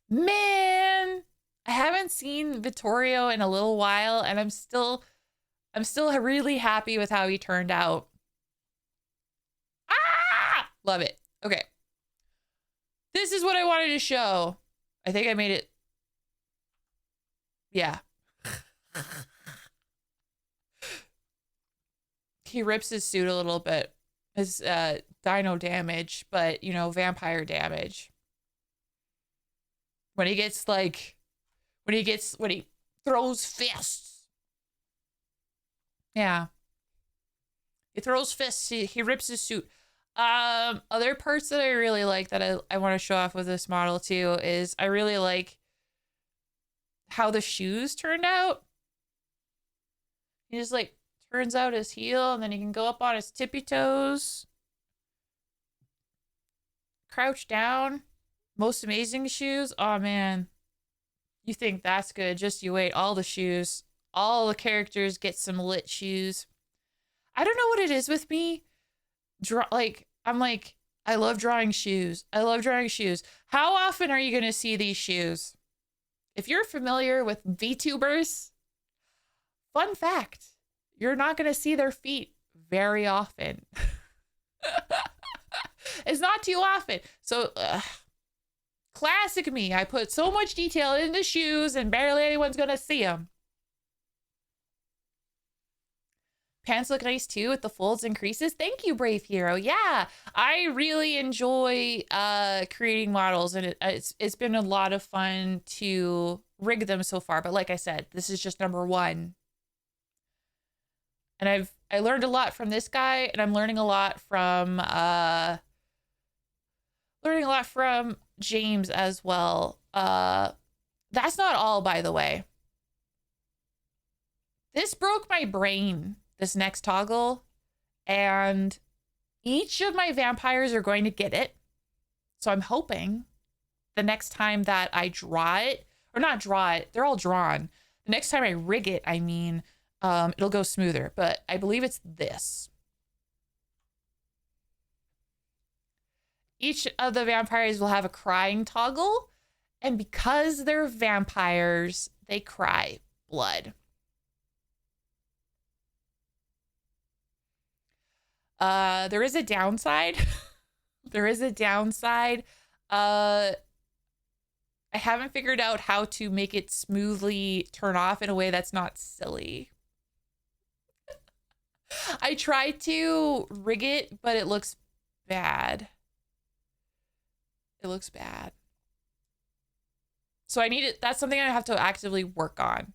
I haven't seen Vittorio in a little while, and I'm still really happy with how he turned out. Ah, love it. Okay. This is what I wanted to show. I think I made it. Yeah. He rips his suit a little bit. His dino damage, but you know, vampire damage. When he gets like, when he throws fists. Yeah. He throws fists, he rips his suit. Other parts that I really like that I want to show off with this model too is I really like how the shoes turned out. He just like turns out his heel and then he can go up on his tippy toes. Crouch down. Most amazing shoes. Oh man. You think that's good. Just you wait. All the shoes. All the characters get some lit shoes. I don't know what it is with me. I'm like, I love drawing shoes. I love drawing shoes. How often are you going to see these shoes? If you're familiar with VTubers, fun fact, you're not going to see their feet very often. It's not too often. So, classic me. I put so much detail into shoes and barely anyone's going to see them. Pants look nice too with the folds and creases. Thank you, Brave Hero. Yeah, I really enjoy creating models, and it's been a lot of fun to rig them so far. But like I said, this is just number one. And I learned a lot from this guy, and I'm learning a lot from James as well. That's not all, by the way. This broke my brain, this next toggle, and each of my vampires are going to get it. So I'm hoping the next time that I draw it, or not draw it, they're all drawn. The next time I rig it, I mean, it'll go smoother, but I believe it's this. Each of the vampires will have a crying toggle, and because they're vampires, they cry blood. There is a downside. There is a downside. I haven't figured out how to make it smoothly turn off in a way that's not silly. I tried to rig it, but it looks bad. It looks bad. So I need it. That's something I have to actively work on.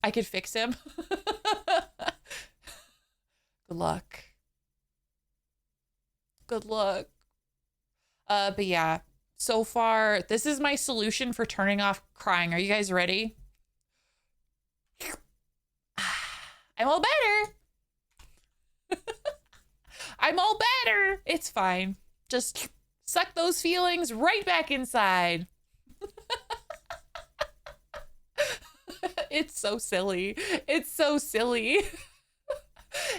I could fix him. Good luck. Good luck. But yeah, so far, this is my solution for turning off crying. Are you guys ready? I'm all better. I'm all better. It's fine. Just suck those feelings right back inside. It's so silly. It's so silly.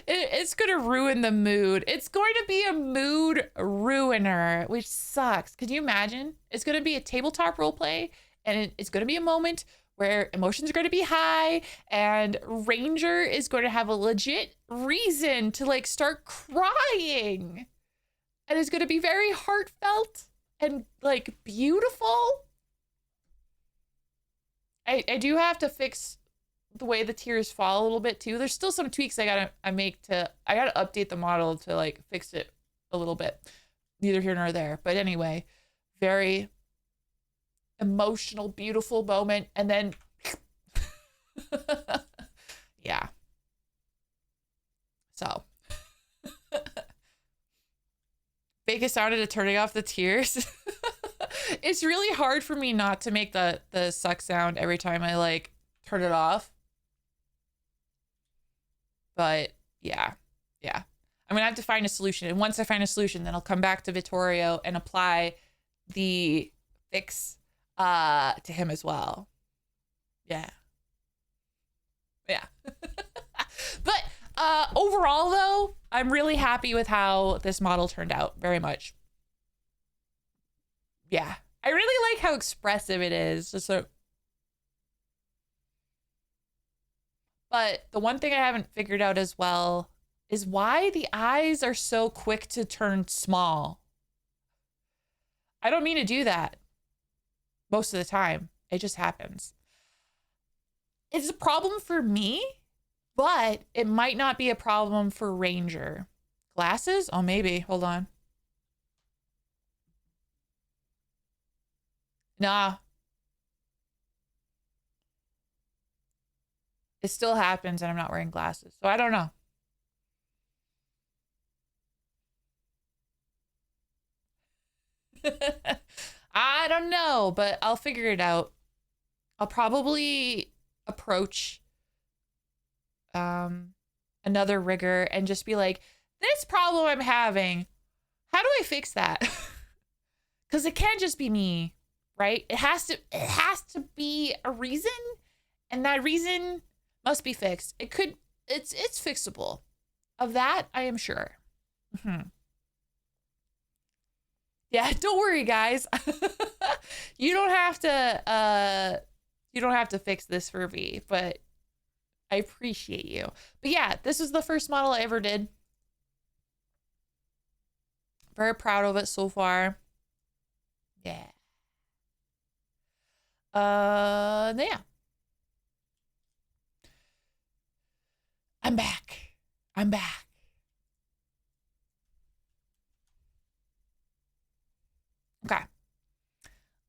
It's going to ruin the mood. It's going to be a mood ruiner, which sucks. Could you imagine? It's going to be a tabletop role play, and it's going to be a moment where emotions are going to be high, and Ranger is going to have a legit reason to like start crying. And it's going to be very heartfelt and like beautiful. I do have to fix the way the tears fall a little bit too. There's still some tweaks I gotta update the model to like fix it a little bit. Neither here nor there. But anyway, very emotional, beautiful moment. And then yeah. So Vegas sounded to turning off the tears. It's really hard for me not to make the suck sound every time I like turn it off. But yeah. I'm gonna have to find a solution. And once I find a solution, then I'll come back to Vittorio and apply the fix to him as well. Yeah. But overall though, I'm really happy with how this model turned out, very much. Yeah. I really like how expressive it is. But the one thing I haven't figured out as well is why the eyes are so quick to turn small. I don't mean to do that most of the time. It just happens. It's a problem for me, but it might not be a problem for Ranger. Glasses? Oh, maybe. Hold on. Nah. It still happens and I'm not wearing glasses. So I don't know. I don't know, but I'll figure it out. I'll probably approach another rigger and just be like, this problem I'm having, how do I fix that? Because it can't just be me, right? It has to be a reason, and that reason must be fixed. It's fixable. Of that, I am sure. Yeah, don't worry, guys. You don't have to fix this for me, but I appreciate you. But yeah, this is the first model I ever did. Very proud of it so far. Yeah. Yeah. I'm back.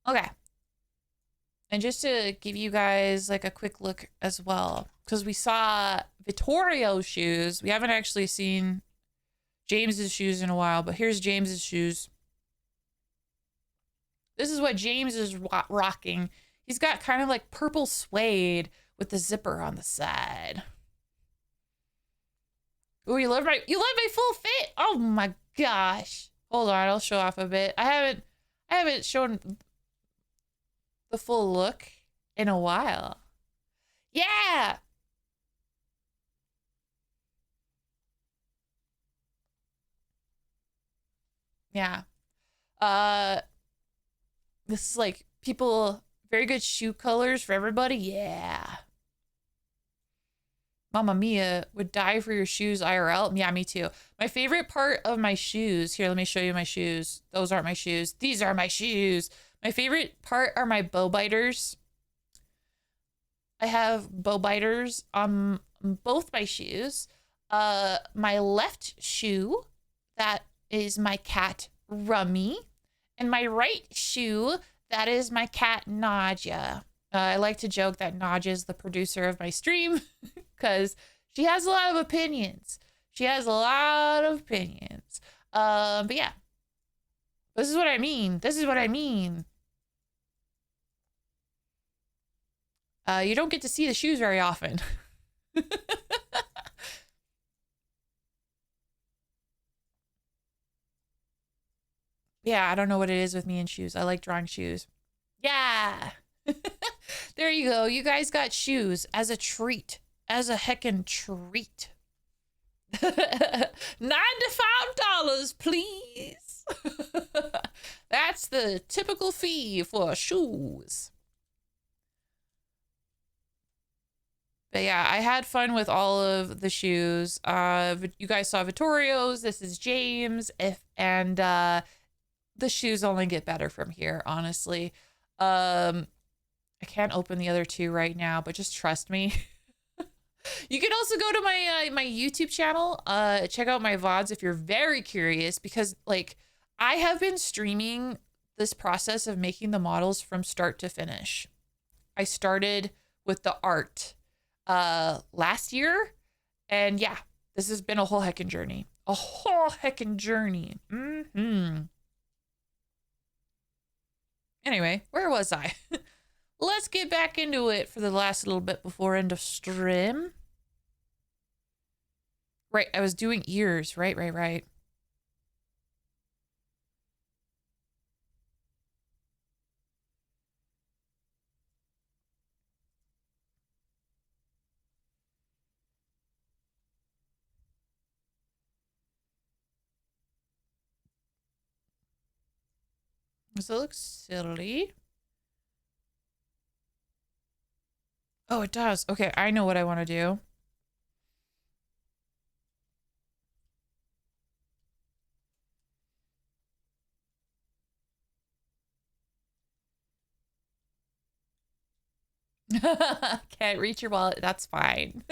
Okay. And just to give you guys like a quick look as well, because we saw Vittorio's shoes. We haven't actually seen James's shoes in a while, but here's James's shoes. This is what James is rocking. He's got kind of like purple suede with the zipper on the side. Oh, you love my full fit. Oh my gosh. Hold on, I'll show off a bit. I haven't shown the full look in a while. Yeah. Yeah. This is like very good shoe colors for everybody. Yeah. Mamma Mia, would die for your shoes IRL. Yeah, me too. My favorite part of my shoes, here, let me show you my shoes. Those aren't my shoes. These are my shoes. My favorite part are my bow biters. I have bow biters on both my shoes. My left shoe, that is my cat Rummy. And my right shoe, that is my cat Nadia. I like to joke that Nadia is the producer of my stream because she has a lot of opinions. But yeah. This is what I mean. This is what I mean. You don't get to see the shoes very often. Yeah, I don't know what it is with me and shoes. I like drawing shoes. Yeah. There you go. You guys got shoes as a treat. As a heckin' treat. $95, please. That's the typical fee for shoes. But yeah, I had fun with all of the shoes. You guys saw Vittorio's. This is James. The shoes only get better from here, honestly. I can't open the other two right now, but just trust me. You can also go to my YouTube channel, check out my VODs if you're very curious, because like I have been streaming this process of making the models from start to finish. I started with the art last year, and yeah, this has been a whole heckin' journey. A whole heckin' journey. Anyway, where was I? Let's get back into it for the last little bit before end of stream. Right, I was doing ears. Right. Does it look silly? Oh, it does. Okay, I know what I want to do. Can't reach your wallet. That's fine.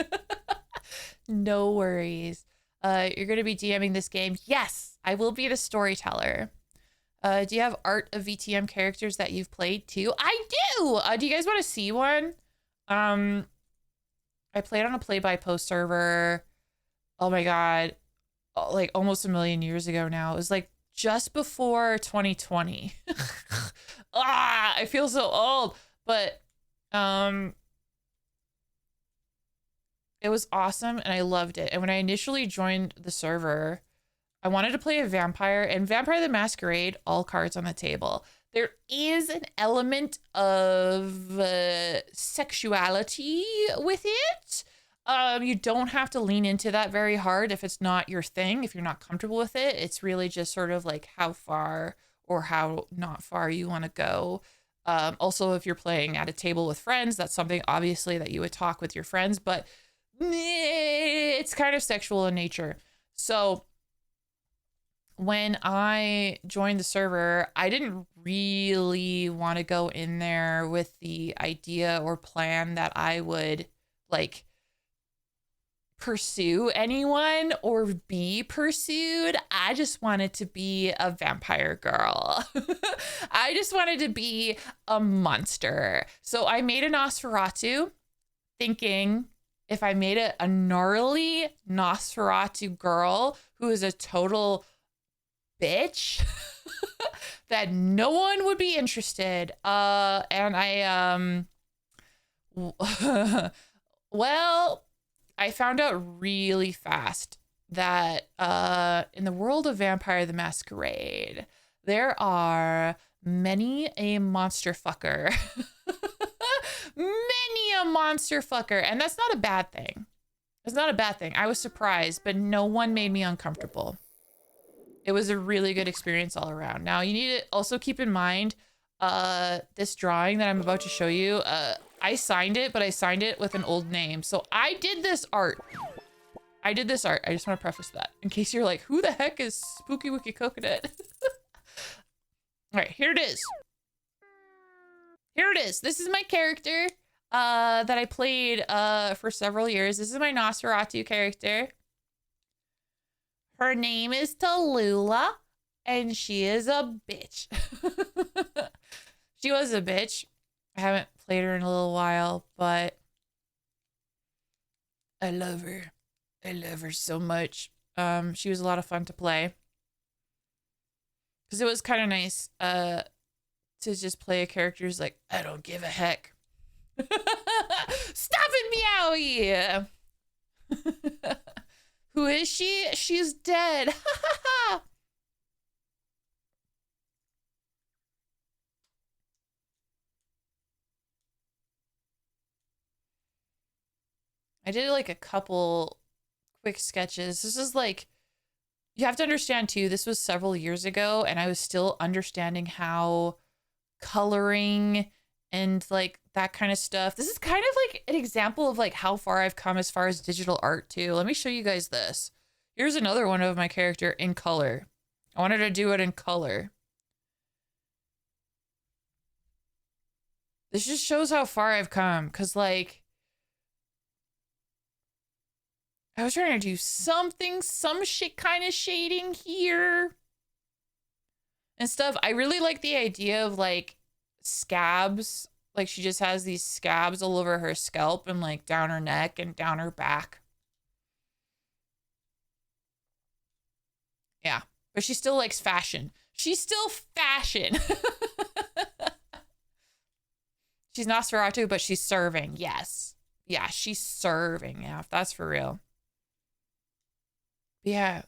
No worries. You're going to be DMing this game. Yes, I will be the storyteller. Do you have art of VTM characters that you've played too? I do. Do you guys want to see one? I played on a play-by-post server. Oh my God. Like almost a million years ago now. It was like just before 2020. I feel so old. But it was awesome and I loved it. And when I initially joined the server, I wanted to play a vampire, and Vampire the Masquerade, all cards on the table. There is an element of sexuality with it. You don't have to lean into that very hard if it's not your thing, if you're not comfortable with it. It's really just sort of like how far or how not far you want to go. Also, if you're playing at a table with friends, that's something obviously that you would talk with your friends, but it's kind of sexual in nature. So when I joined the server, I didn't really want to go in there with the idea or plan that I would like pursue anyone or be pursued. I just wanted to be a vampire girl. I just wanted to be a monster. So I made a Nosferatu thinking if I made it a gnarly Nosferatu girl who is a total bitch that no one would be interested. And I well, I found out really fast that in the world of Vampire the Masquerade, there are many a monster fucker. Many a monster fucker. And that's not a bad thing. It's not a bad thing. I was surprised, but no one made me uncomfortable. It was a really good experience all around. Now, you need to also keep in mind this drawing that I'm about to show you. I signed it, but I signed it with an old name. So I did this art. I just want to preface that in case you're like, who the heck is Spooky Wiki Coconut? All right, here it is. Here it is. This is my character that I played for several years. This is my Nosferatu character. Her name is Tallulah, and she is a bitch. She was a bitch. I haven't played her in a little while, but I love her. I love her so much. She was a lot of fun to play. Because it was kind of nice to just play a character who's like, I don't give a heck. Stop it, Meowie! Who is she? She's dead. I did like a couple quick sketches. This is like, you have to understand too, this was several years ago and I was still understanding how coloring and like that kind of stuff. This is kind of like an example of like how far I've come as far as digital art too. Let me show you guys this. Here's another one of my character in color. I wanted to do it in color. This just shows how far I've come because like I was trying to do something, some shit kind of shading here and stuff. I really like the idea of like scabs. Like she just has these scabs all over her scalp and like down her neck and down her back. Yeah. But she still likes fashion. She's still fashion. She's Nosferatu, but she's serving. Yes. Yeah, she's serving. Yeah, if that's for real. Yeah.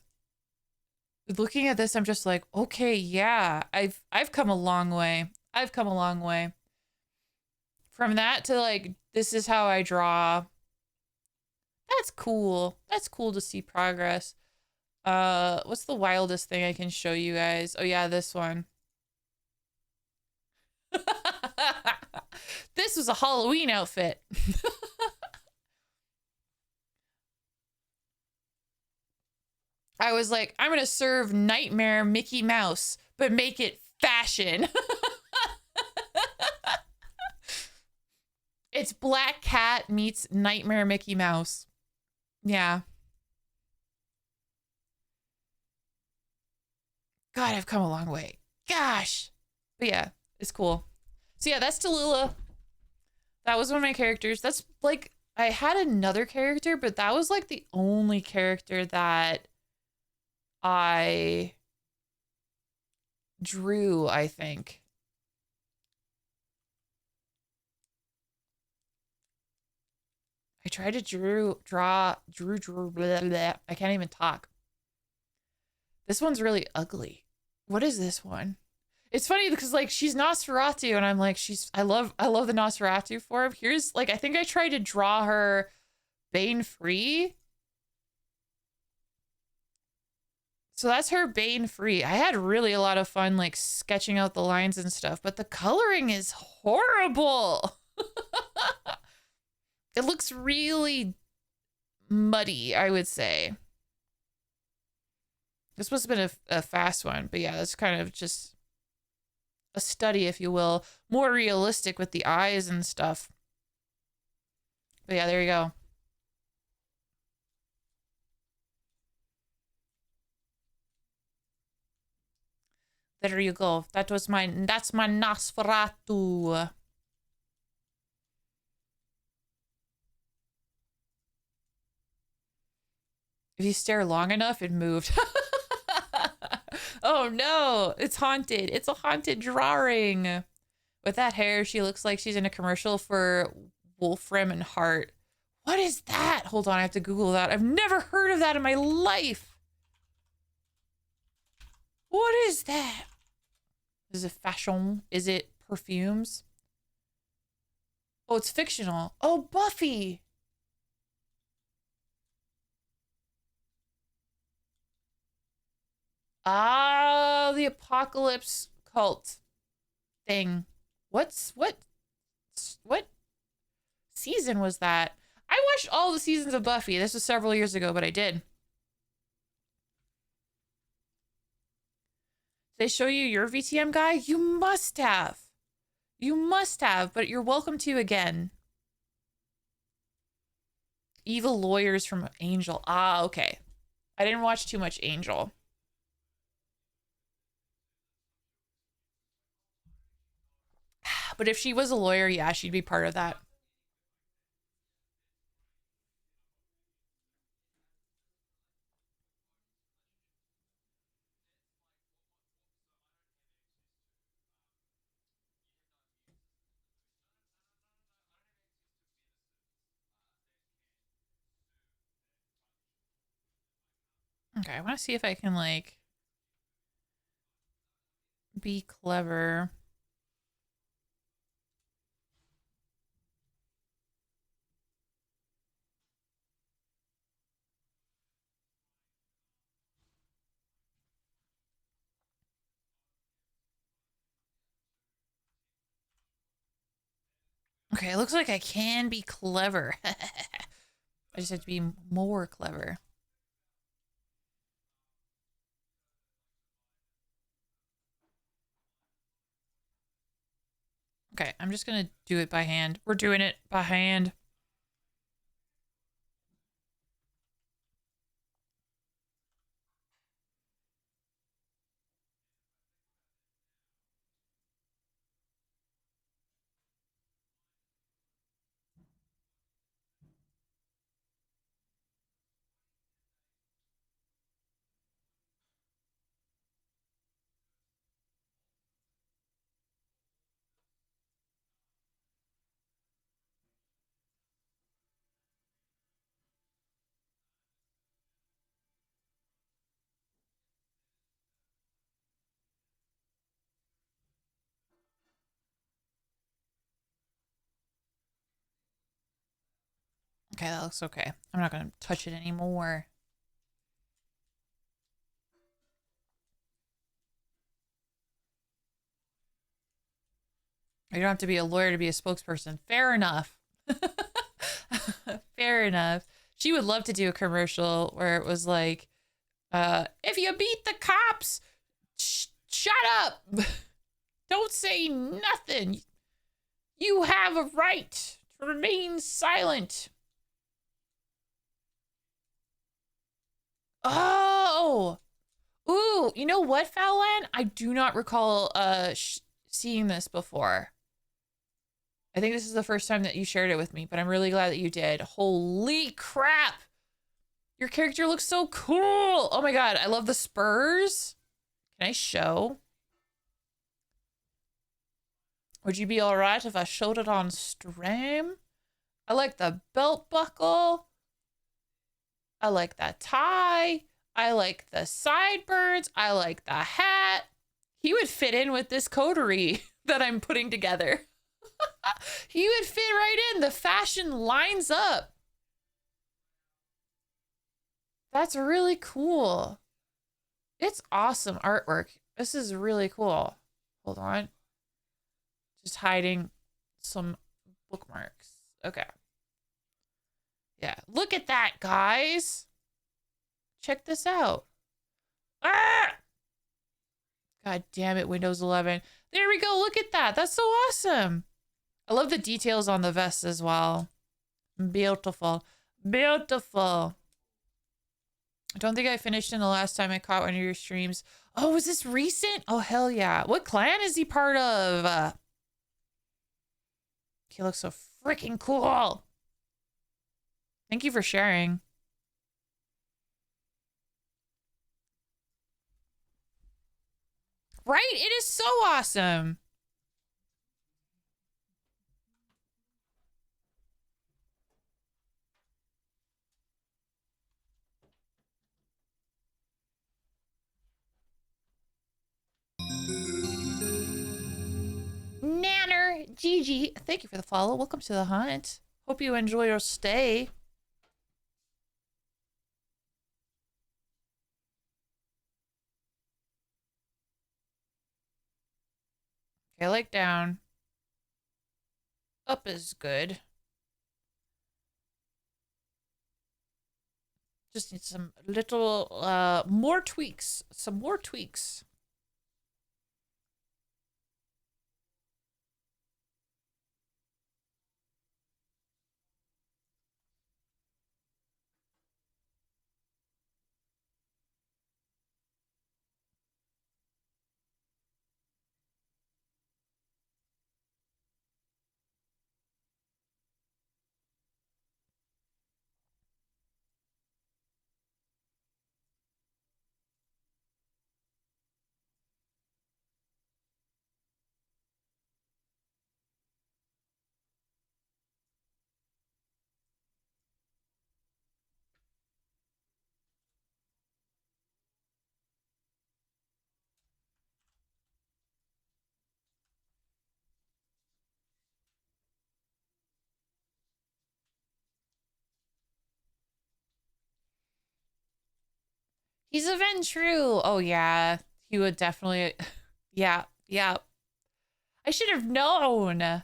Looking at this, I'm just like, okay, yeah, I've come a long way. I've come a long way. From that to like, this is how I draw. That's cool. That's cool to see progress. What's the wildest thing I can show you guys? Oh yeah, this one. This was a Halloween outfit. I was like, I'm gonna serve Nightmare Mickey Mouse, but make it fashion. It's Black Cat meets Nightmare Mickey Mouse. Yeah. God, I've come a long way. Gosh. But yeah, it's cool. So yeah, that's Tallulah. That was one of my characters. That's like, I had another character, but that was like the only character that I drew, I think. I tried to draw, blah, blah. I can't even talk. This one's really ugly. What is this one? It's funny because like she's Nosferatu and I'm like, I love the Nosferatu form. Here's like, I think I tried to draw her Bane free. So that's her Bane free. I had really a lot of fun like sketching out the lines and stuff, but the coloring is horrible. It looks really muddy, I would say. This must have been a fast one, but yeah, that's kind of just a study, if you will. More realistic with the eyes and stuff. But yeah, there you go. There you go. That's my Nosferatu. If you stare long enough, it moved. Oh no, it's haunted. It's a haunted drawing. With that hair, she looks like she's in a commercial for Wolfram and Hart. What is that? Hold on, I have to Google that. I've never heard of that in my life. What is that? Is it fashion? Is it perfumes? Oh, it's fictional. Oh, Buffy. Ah, the apocalypse cult thing. What season was that? I watched all the seasons of Buffy. This was several years ago, but I did. They show you your VTM guy? You must have. You must have, but you're welcome to again. Evil lawyers from Angel. Ah, okay. I didn't watch too much Angel. But if she was a lawyer, yeah, she'd be part of that. Okay, I want to see if I can like be clever. Okay, it looks like I can be clever. I just have to be more clever. Okay, I'm just gonna do it by hand. We're doing it by hand. Okay, that looks okay. I'm not gonna touch it anymore. You don't have to be a lawyer to be a spokesperson. Fair enough. Fair enough. She would love to do a commercial where it was like, if you beat the cops, shut up. Don't say nothing. You have a right to remain silent. Oh. Ooh, you know what, Fallon? I do not recall seeing this before. I think this is the first time that you shared it with me, but I'm really glad that you did. Holy crap. Your character looks so cool. Oh my god, I love the spurs. Can I show? Would you be all right if I showed it on stream? I like the belt buckle. I like that tie. I like the sideburns. I like the hat. He would fit in with this coterie that I'm putting together. He would fit right in. The fashion lines up. That's really cool. It's awesome artwork. This is really cool. Hold on. Just hiding some bookmarks. Okay. Yeah. Look at that, guys. Check this out. Ah! God damn it, Windows 11. There we go. Look at that. That's so awesome. I love the details on the vest as well. Beautiful. Beautiful. I don't think I finished in the last time I caught one of your streams. Oh, was this recent? Oh, hell yeah. What clan is he part of? He looks so freaking cool. Thank you for sharing. Right? It is so awesome. Nanner, Gigi, thank you for the follow. Welcome to the hunt. Hope you enjoy your stay. Okay, like down. Up is good. Just need some little more tweaks. Some more tweaks. He's a Ventru. Oh yeah, he would definitely. Yeah, yeah. I should have known.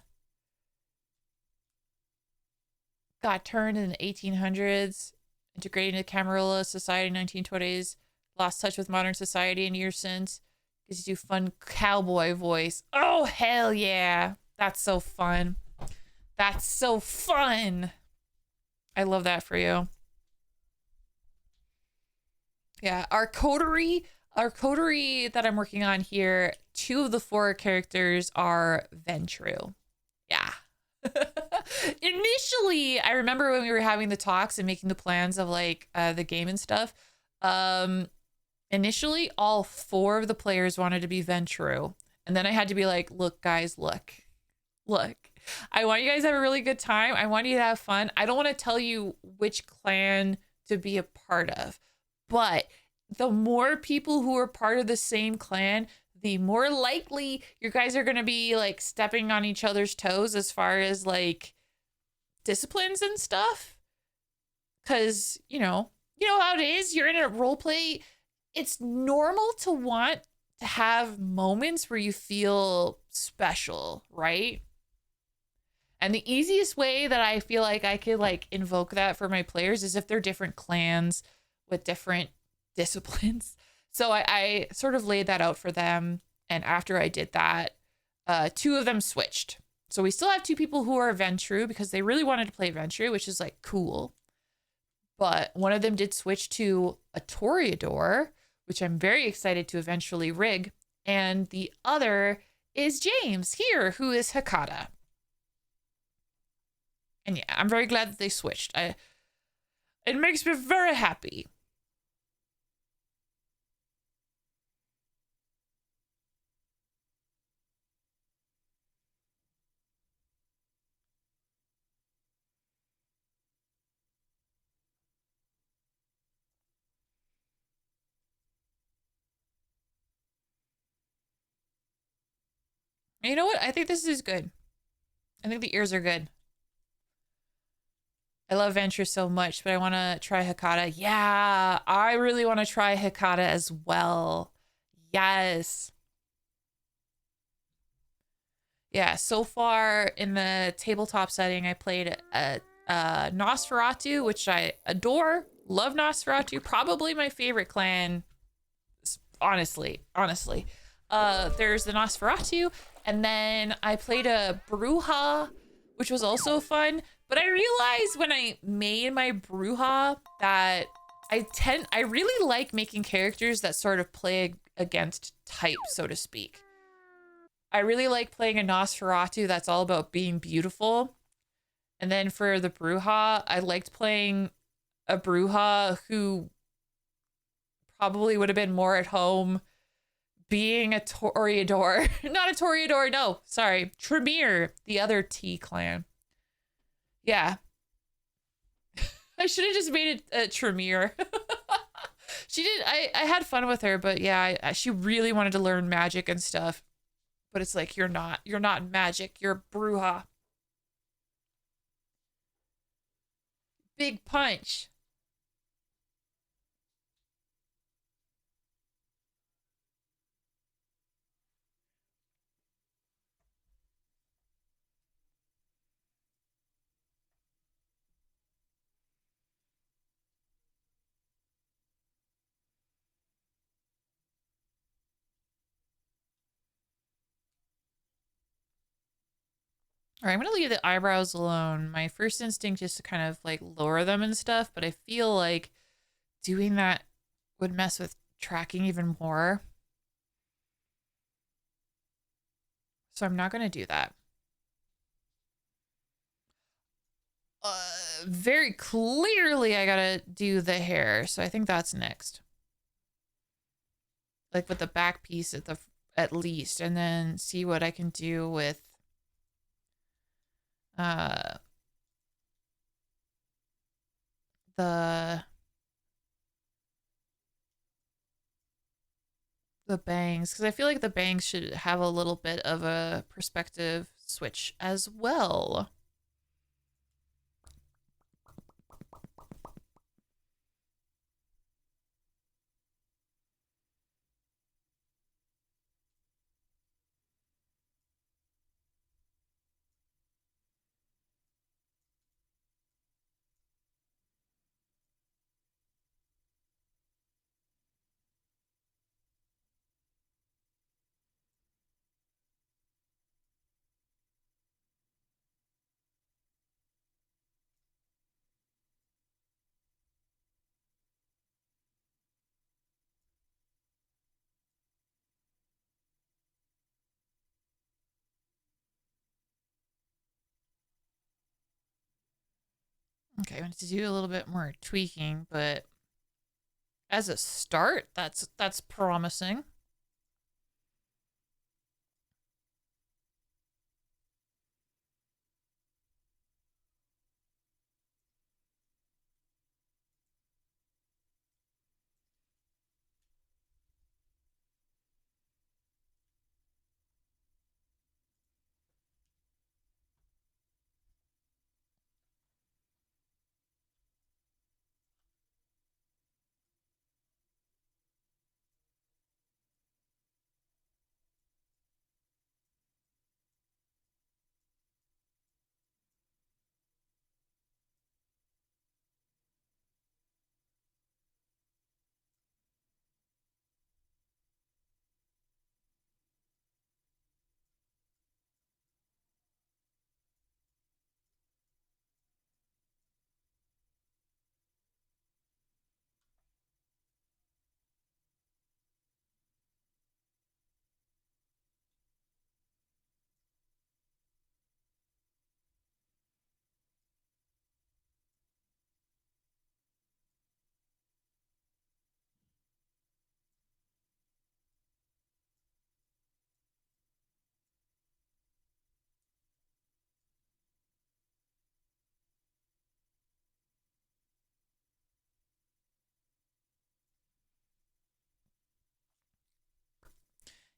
Got turned in the 1800s, integrated into Camarilla society 1920s, lost touch with modern society in years since. Because you do fun cowboy voice. Oh, hell yeah. That's so fun. That's so fun. I love that for you. Yeah, our coterie that I'm working on here, 2 of the 4 characters are Ventru. Yeah. Initially, I remember when we were having the talks and making the plans of like the game and stuff. Um, Initially, all 4 of the players wanted to be Ventru, and then I had to be like, "Look, guys, look. I want you guys to have a really good time. I want you to have fun. I don't want to tell you which clan to be a part of, but the more people who are part of the same clan, the more likely you guys are going to be like stepping on each other's toes as far as like disciplines and stuff. Cause you know how it is. You're in a role play. It's normal to want to have moments where you feel special, right? And the easiest way that I feel like I could like invoke that for my players is if they're different clans with different disciplines. So I sort of laid that out for them. And after I did that, 2 of them switched. So we still have 2 people who are Ventru because they really wanted to play Ventru, which is like cool. But one of them did switch to a Toreador, which I'm very excited to eventually rig. And the other is James here, who is Hecata. And yeah, I'm very glad that they switched. It makes me very happy. And you know what? I think this is good. I think the ears are good. I love Venture so much, but I want to try Hecata. Yeah, I really want to try Hecata as well. Yes. Yeah, so far in the tabletop setting, I played a Nosferatu, which I adore. Love Nosferatu. Probably my favorite clan. Honestly. There's the Nosferatu, and then I played a Bruja, which was also fun. But I realized when I made my Bruja that I really like making characters that sort of play against type, so to speak. I really like playing a Nosferatu that's all about being beautiful. And then for the Bruja, I liked playing a Bruja who probably would have been more at home being a Toreador. Not a Toreador, no, sorry. Tremere, the other T clan. Yeah. I should have just made it a Tremere. She did, I had fun with her, but yeah, she really wanted to learn magic and stuff. But it's like, you're not magic, you're Bruja. Big punch. All right, I'm gonna leave the eyebrows alone. My first instinct is to kind of like lower them and stuff, but I feel like doing that would mess with tracking even more. So I'm not gonna do that. Very clearly I gotta do the hair, so I think that's next. Like with the back piece at least, and then see what I can do with uh the bangs, because I feel like the bangs should have a little bit of a perspective switch as well. Okay, I want to do a little bit more tweaking, but as a start, that's promising.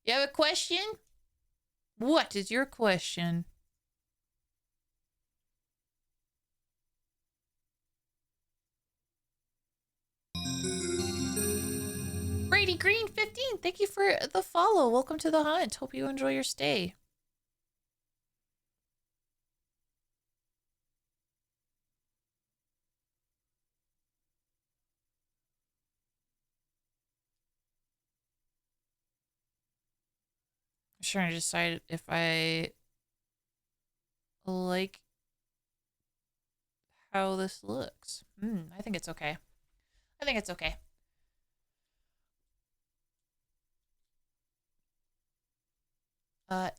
You have a question? What is your question? Brady Green 15, thank you for the follow. Welcome to the hunt. Hope you enjoy your stay. I'm trying to decide if I like how this looks. I think it's okay. I think it's okay.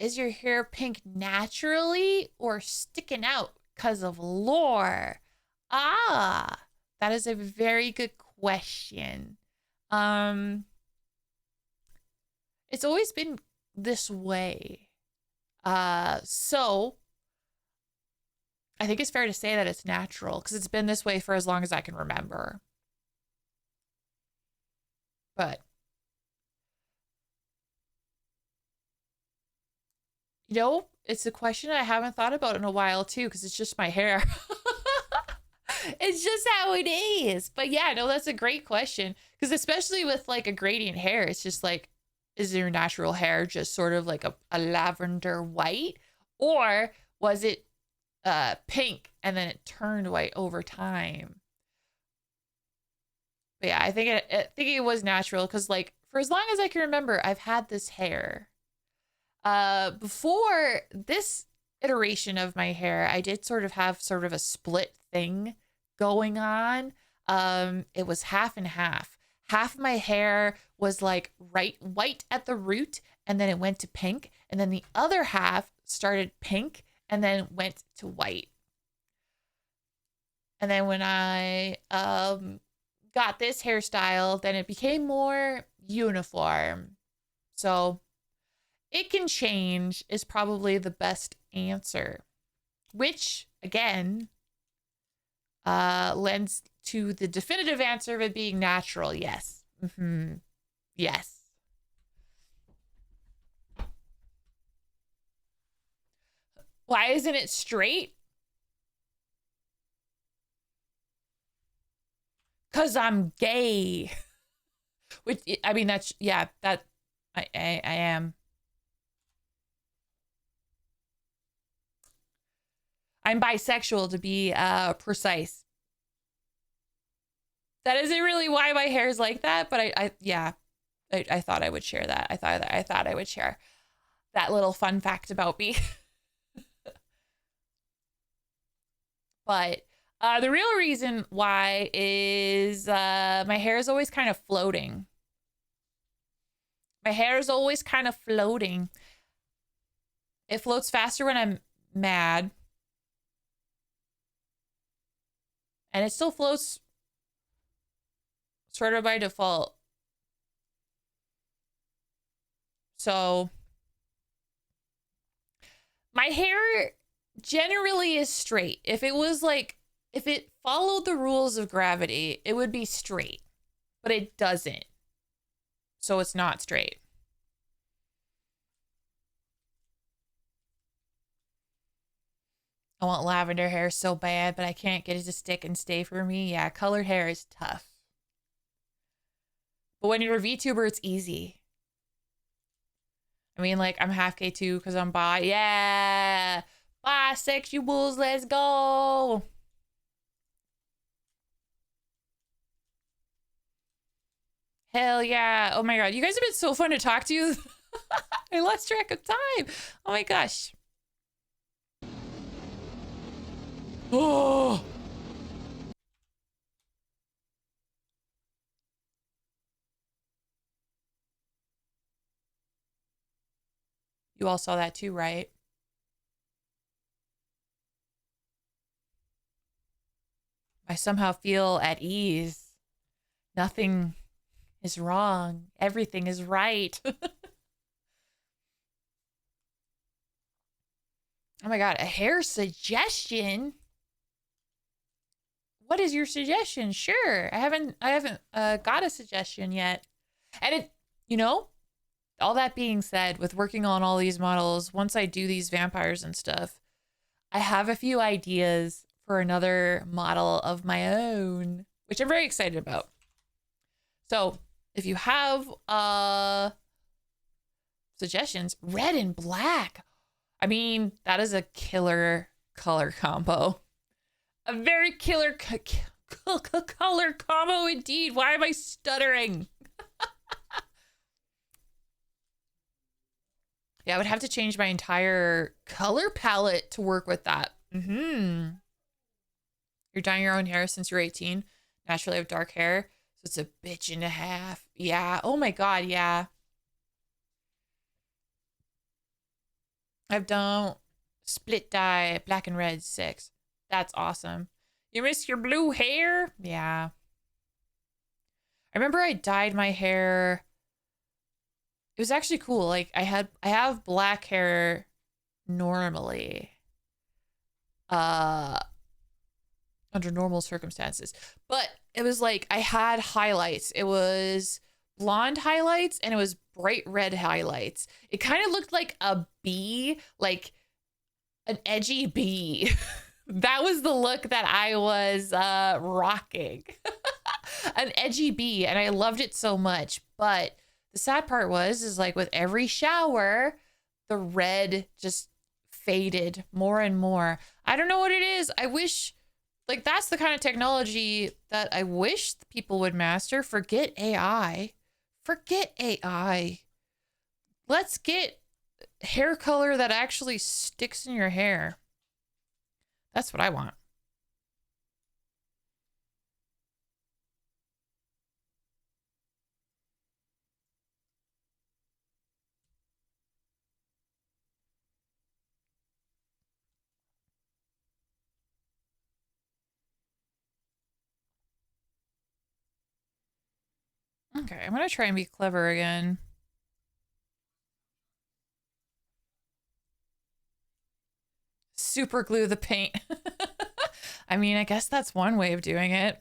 Is your hair pink naturally or sticking out because of lore? Ah, that is a very good question. Um, it's always been this way. So I think it's fair to say that it's natural because it's been this way for as long as I can remember. But it's a question I haven't thought about in a while too because it's just my hair. It's just how it is. But yeah, no, that's a great question because especially with like a gradient hair, it's just like, is your natural hair just sort of like a lavender white, or was it pink and then it turned white over time? But yeah, I think it was natural because like for as long as I can remember, I've had this hair. Before this iteration of my hair, I did sort of have sort of a split thing going on. It was half and half. Half of my hair was like right white at the root, and then it went to pink, and then the other half started pink and then went to white. And then when I got this hairstyle, then it became more uniform. So it can change is probably the best answer, which again lends to the definitive answer of it being natural. Yes. Yes. Why isn't it straight? Because I'm gay. Which, I mean, that's, yeah, that I am. I'm bisexual to be precise. That isn't really why my hair is like that, but yeah, I thought I would share that. I thought I would share that little fun fact about me. But the real reason why is my hair is always kind of floating. My hair is always kind of floating. It floats faster when I'm mad. And it still floats sort of by default. So my hair generally is straight. If it was like, if it followed the rules of gravity, it would be straight, but it doesn't. So it's not straight. I want lavender hair so bad, but I can't get it to stick and stay for me. Yeah, colored hair is tough. But when you're a VTuber, it's easy. I mean, like, I'm half K2 because I'm bi. Yeah! Bisexuals, let's go! Hell yeah. Oh my god. You guys have been so fun to talk to. I lost track of time. Oh my gosh. Oh! You all saw that too, right? I somehow feel at ease. Nothing is wrong. Everything is right. Oh my god, a hair suggestion? What is your suggestion? Sure. I haven't got a suggestion yet. And it, you know, all that being said, with working on all these models, once I do these vampires and stuff, I have a few ideas for another model of my own, which I'm very excited about. So if you have suggestions, red and black. I mean, that is a killer color combo. A very killer color combo indeed. Why am I stuttering? Yeah, I would have to change my entire color palette to work with that. Mm-hmm. You're dyeing your own hair since you're 18. Naturally have dark hair. So it's a bitch and a half. Yeah. Oh my god, yeah. I've done split dye, black and red 6. That's awesome. You miss your blue hair? Yeah. I remember I dyed my hair. It was actually cool. Like I have black hair normally. Uh under normal circumstances. But it was like I had highlights. It was blonde highlights and it was bright red highlights. It kind of looked like a bee, like an edgy bee. That was the look that I was rocking. An edgy bee, and I loved it so much. But the sad part was is like with every shower, the red just faded more and more. I don't know what it is. I wish, like, that's the kind of technology that I wish people would master. Forget AI. Forget AI. Let's get hair color that actually sticks in your hair. That's what I want. Okay, I'm gonna try and be clever again. Super glue the paint. I mean, I guess that's one way of doing it.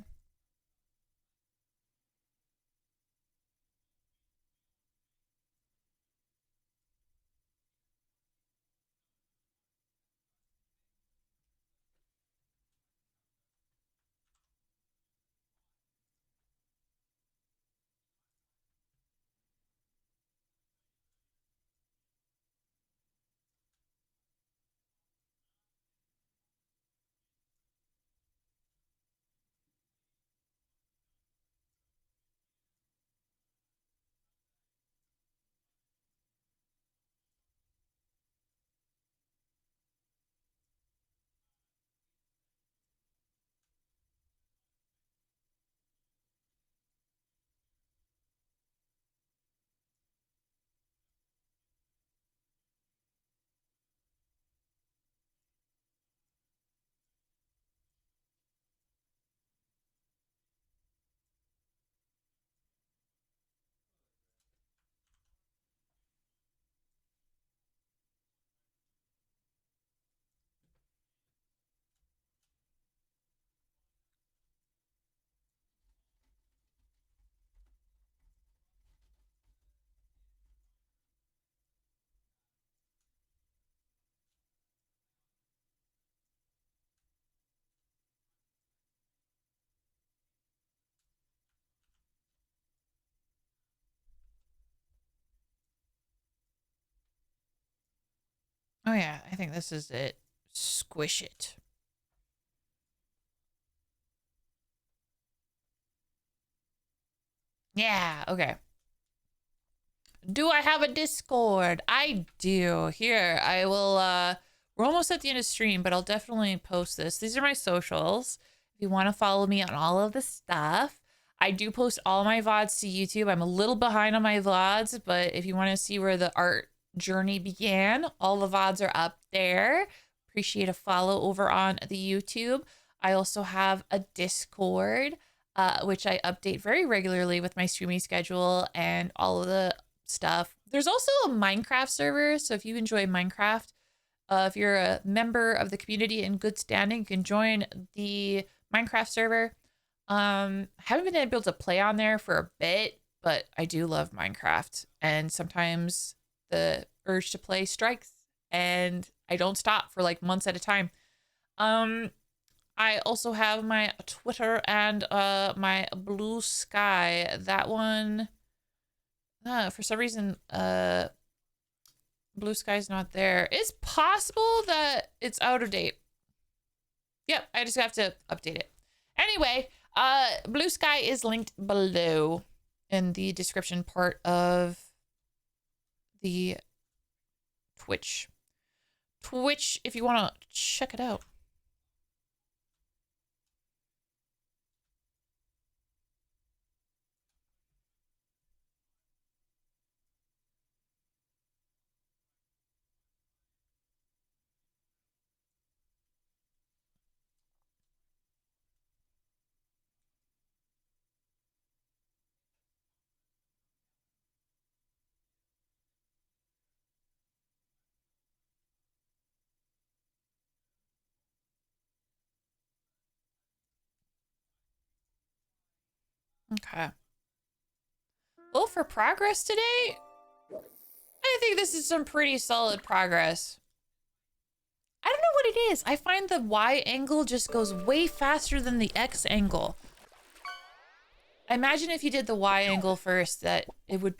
Oh yeah, I think this is it. Squish it. Yeah, okay. Do I have a Discord? I do. Here, I will we're almost at the end of stream, but I'll definitely post this. These are my socials. If you want to follow me on all of the stuff. I do post all my VODs to YouTube. I'm a little behind on my VODs, but if you want to see where the art journey began, all the VODs are up there. Appreciate a follow over on the YouTube. I also have a Discord, which I update very regularly with my streaming schedule and all of the stuff. There's also a Minecraft server, so if you enjoy Minecraft, if you're a member of the community in good standing, you can join the Minecraft server. I haven't been able to play on there for a bit, but I do love Minecraft, and sometimes the urge to play strikes, and I don't stop for like months at a time. I also have my Twitter and my Blue Sky. That one, for some reason, Blue Sky's not there. It's possible that it's out of date. Yep, I just have to update it. Anyway, Blue Sky is linked below in the description part of the Twitch. Twitch, if you want to check it out. Okay. Well, for progress today, I think this is some pretty solid progress. I don't know what it is. I find the Y angle just goes way faster than the X angle. I imagine if you did the Y angle first that it would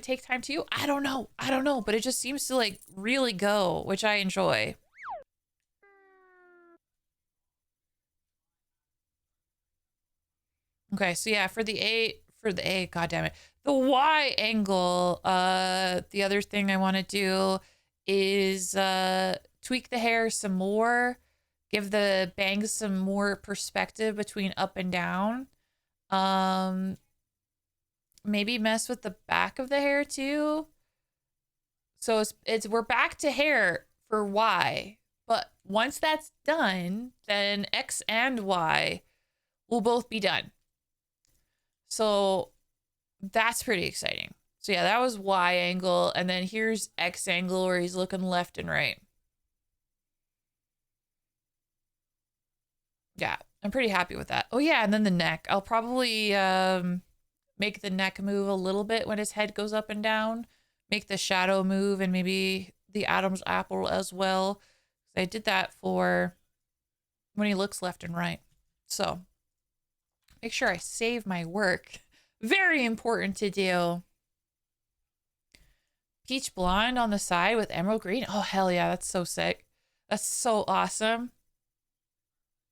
take time to you. I don't know, but it just seems to like really go, which I enjoy. Okay, so yeah, for the A, god damn it. The Y angle, the other thing I want to do is tweak the hair some more, give the bangs some more perspective between up and down. Maybe mess with the back of the hair too. So we're back to hair for Y, but once that's done, then X and Y will both be done. So that's pretty exciting. So yeah, that was Y angle, and then here's X angle where he's looking left and right. Yeah, I'm pretty happy with that. Oh yeah, and then the neck. I'll probably make the neck move a little bit when his head goes up and down. Make the shadow move and maybe the Adam's apple as well. I did that for when he looks left and right. So make sure I save my work. Very important to do. Peach blonde on the side with emerald green. Oh, hell yeah. That's so sick. That's so awesome.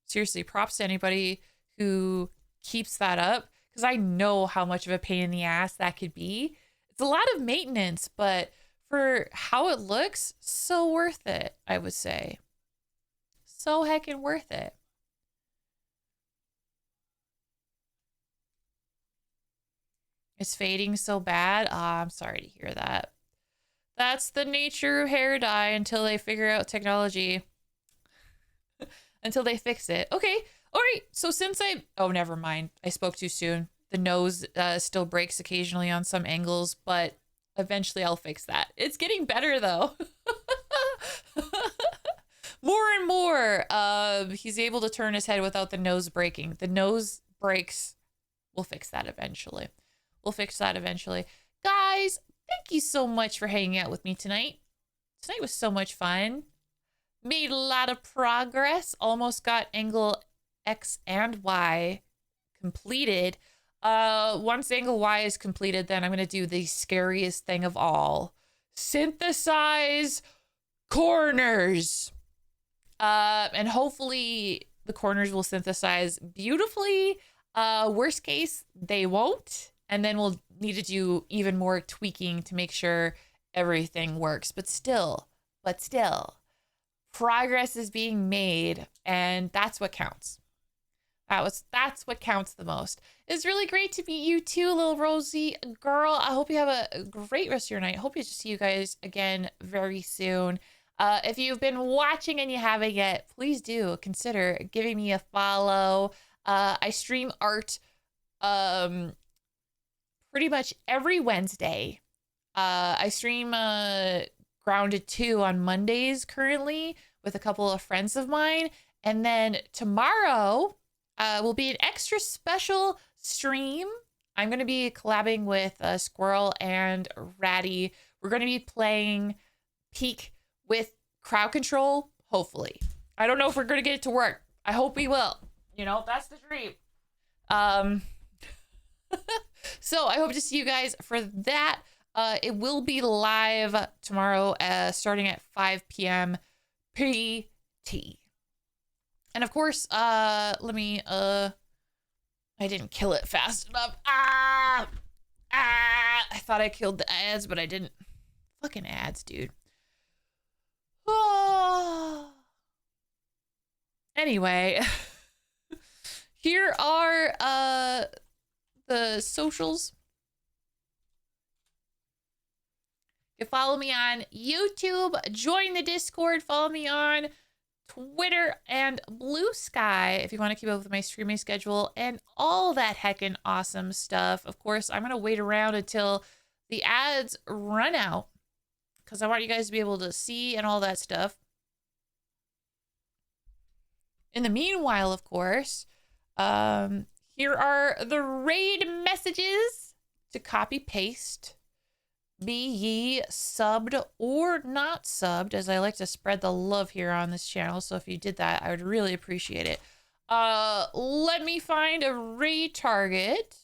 Seriously, props to anybody who keeps that up, because I know how much of a pain in the ass that could be. It's a lot of maintenance, but for how it looks, so worth it, I would say. So heckin' worth it. It's fading so bad. I'm sorry to hear that. That's the nature of hair dye until they figure out technology. Until they fix it. Okay. All right. So since oh, never mind. I spoke too soon. The nose still breaks occasionally on some angles, but eventually I'll fix that. It's getting better though. More and more, he's able to turn his head without the nose breaking. The nose breaks. We'll fix that eventually. We'll fix that eventually. Guys, thank you so much for hanging out with me tonight. Tonight was so much fun. Made a lot of progress. Almost got angle X and Y completed. Once angle Y is completed, then I'm going to do the scariest thing of all. Synthesize corners. And hopefully the corners will synthesize beautifully. Worst case, they won't. And then we'll need to do even more tweaking to make sure everything works. But still, progress is being made, and that's what counts. That's what counts the most. It's really great to meet you too, little Rosie girl. I hope you have a great rest of your night. I hope to see you guys again very soon. If you've been watching and you haven't yet, please do consider giving me a follow. I stream art pretty much every Wednesday. I stream Grounded 2 on Mondays currently with a couple of friends of mine. And then tomorrow will be an extra special stream. I'm going to be collabing with Squirrel and Ratty. We're going to be playing Peak with crowd control, hopefully. I don't know if we're going to get it to work. I hope we will. You know, that's the dream. So I hope to see you guys for that. It will be live tomorrow, starting at 5 p.m. PT. And of course, I didn't kill it fast enough. I thought I killed the ads, but I didn't. Fucking ads, dude. Oh. Anyway, here are the socials. You follow me on YouTube, join the Discord, follow me on Twitter and Blue Sky if you want to keep up with my streaming schedule and all that heckin' awesome stuff. Of course, I'm going to wait around until the ads run out because I want you guys to be able to see and all that stuff. In the meanwhile, of course, here are the raid messages to copy paste. Be ye subbed or not subbed, as I like to spread the love here on this channel. So if you did that, I would really appreciate it. Let me find a raid target.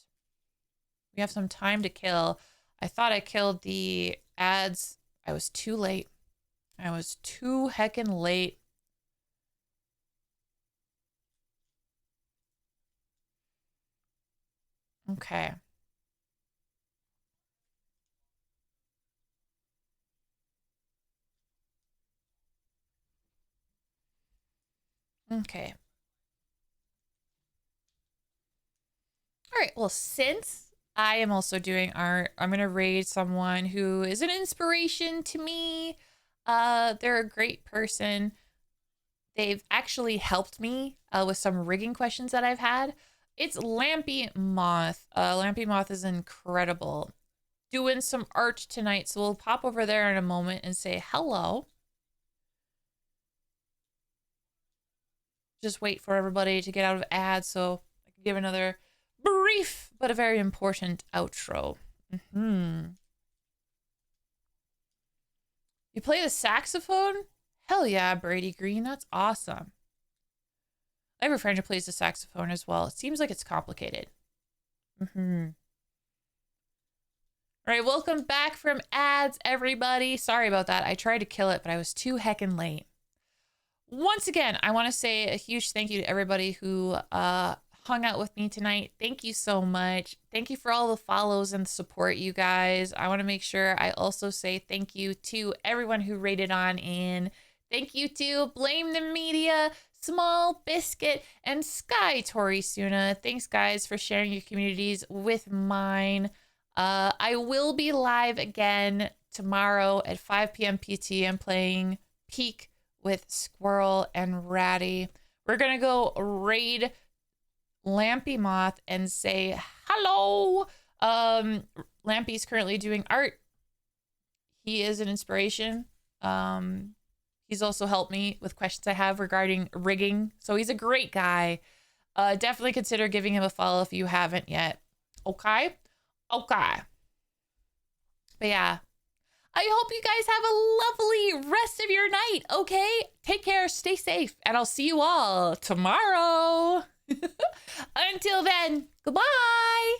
We have some time to kill. I thought I killed the ads. I was too late. I was too heckin' late. Okay. Okay. All right. Well, since I am also doing art, I'm going to raid someone who is an inspiration to me. They're a great person. They've actually helped me with some rigging questions that I've had. It's Lampy Moth. Lampy Moth is incredible. Doing some art tonight, so we'll pop over there in a moment and say hello. Just wait for everybody to get out of ads so I can give another brief but a very important outro. You play the saxophone? Hell yeah, Brady Green. That's awesome. I have a friend who plays the saxophone as well. It seems like it's complicated. All right, welcome back from ads, everybody. Sorry about that. I tried to kill it, but I was too heckin' late. Once again, I want to say a huge thank you to everybody who hung out with me tonight. Thank you so much. Thank you for all the follows and support, you guys. I want to make sure I also say thank you to everyone who rated on in. Thank you to Blame the Media, Small Biscuit, and Sky Tori Suna. Thanks, guys, for sharing your communities with mine. I will be live again tomorrow at 5 p.m. PT. I'm playing Peak with Squirrel and Ratty. We're going to go raid Lampy Moth and say hello. Lampy's currently doing art. He is an inspiration. He's also helped me with questions I have regarding rigging. So he's a great guy. Definitely consider giving him a follow if you haven't yet. Okay? Okay. But yeah. I hope you guys have a lovely rest of your night, okay? Take care, stay safe, and I'll see you all tomorrow. Until then, goodbye.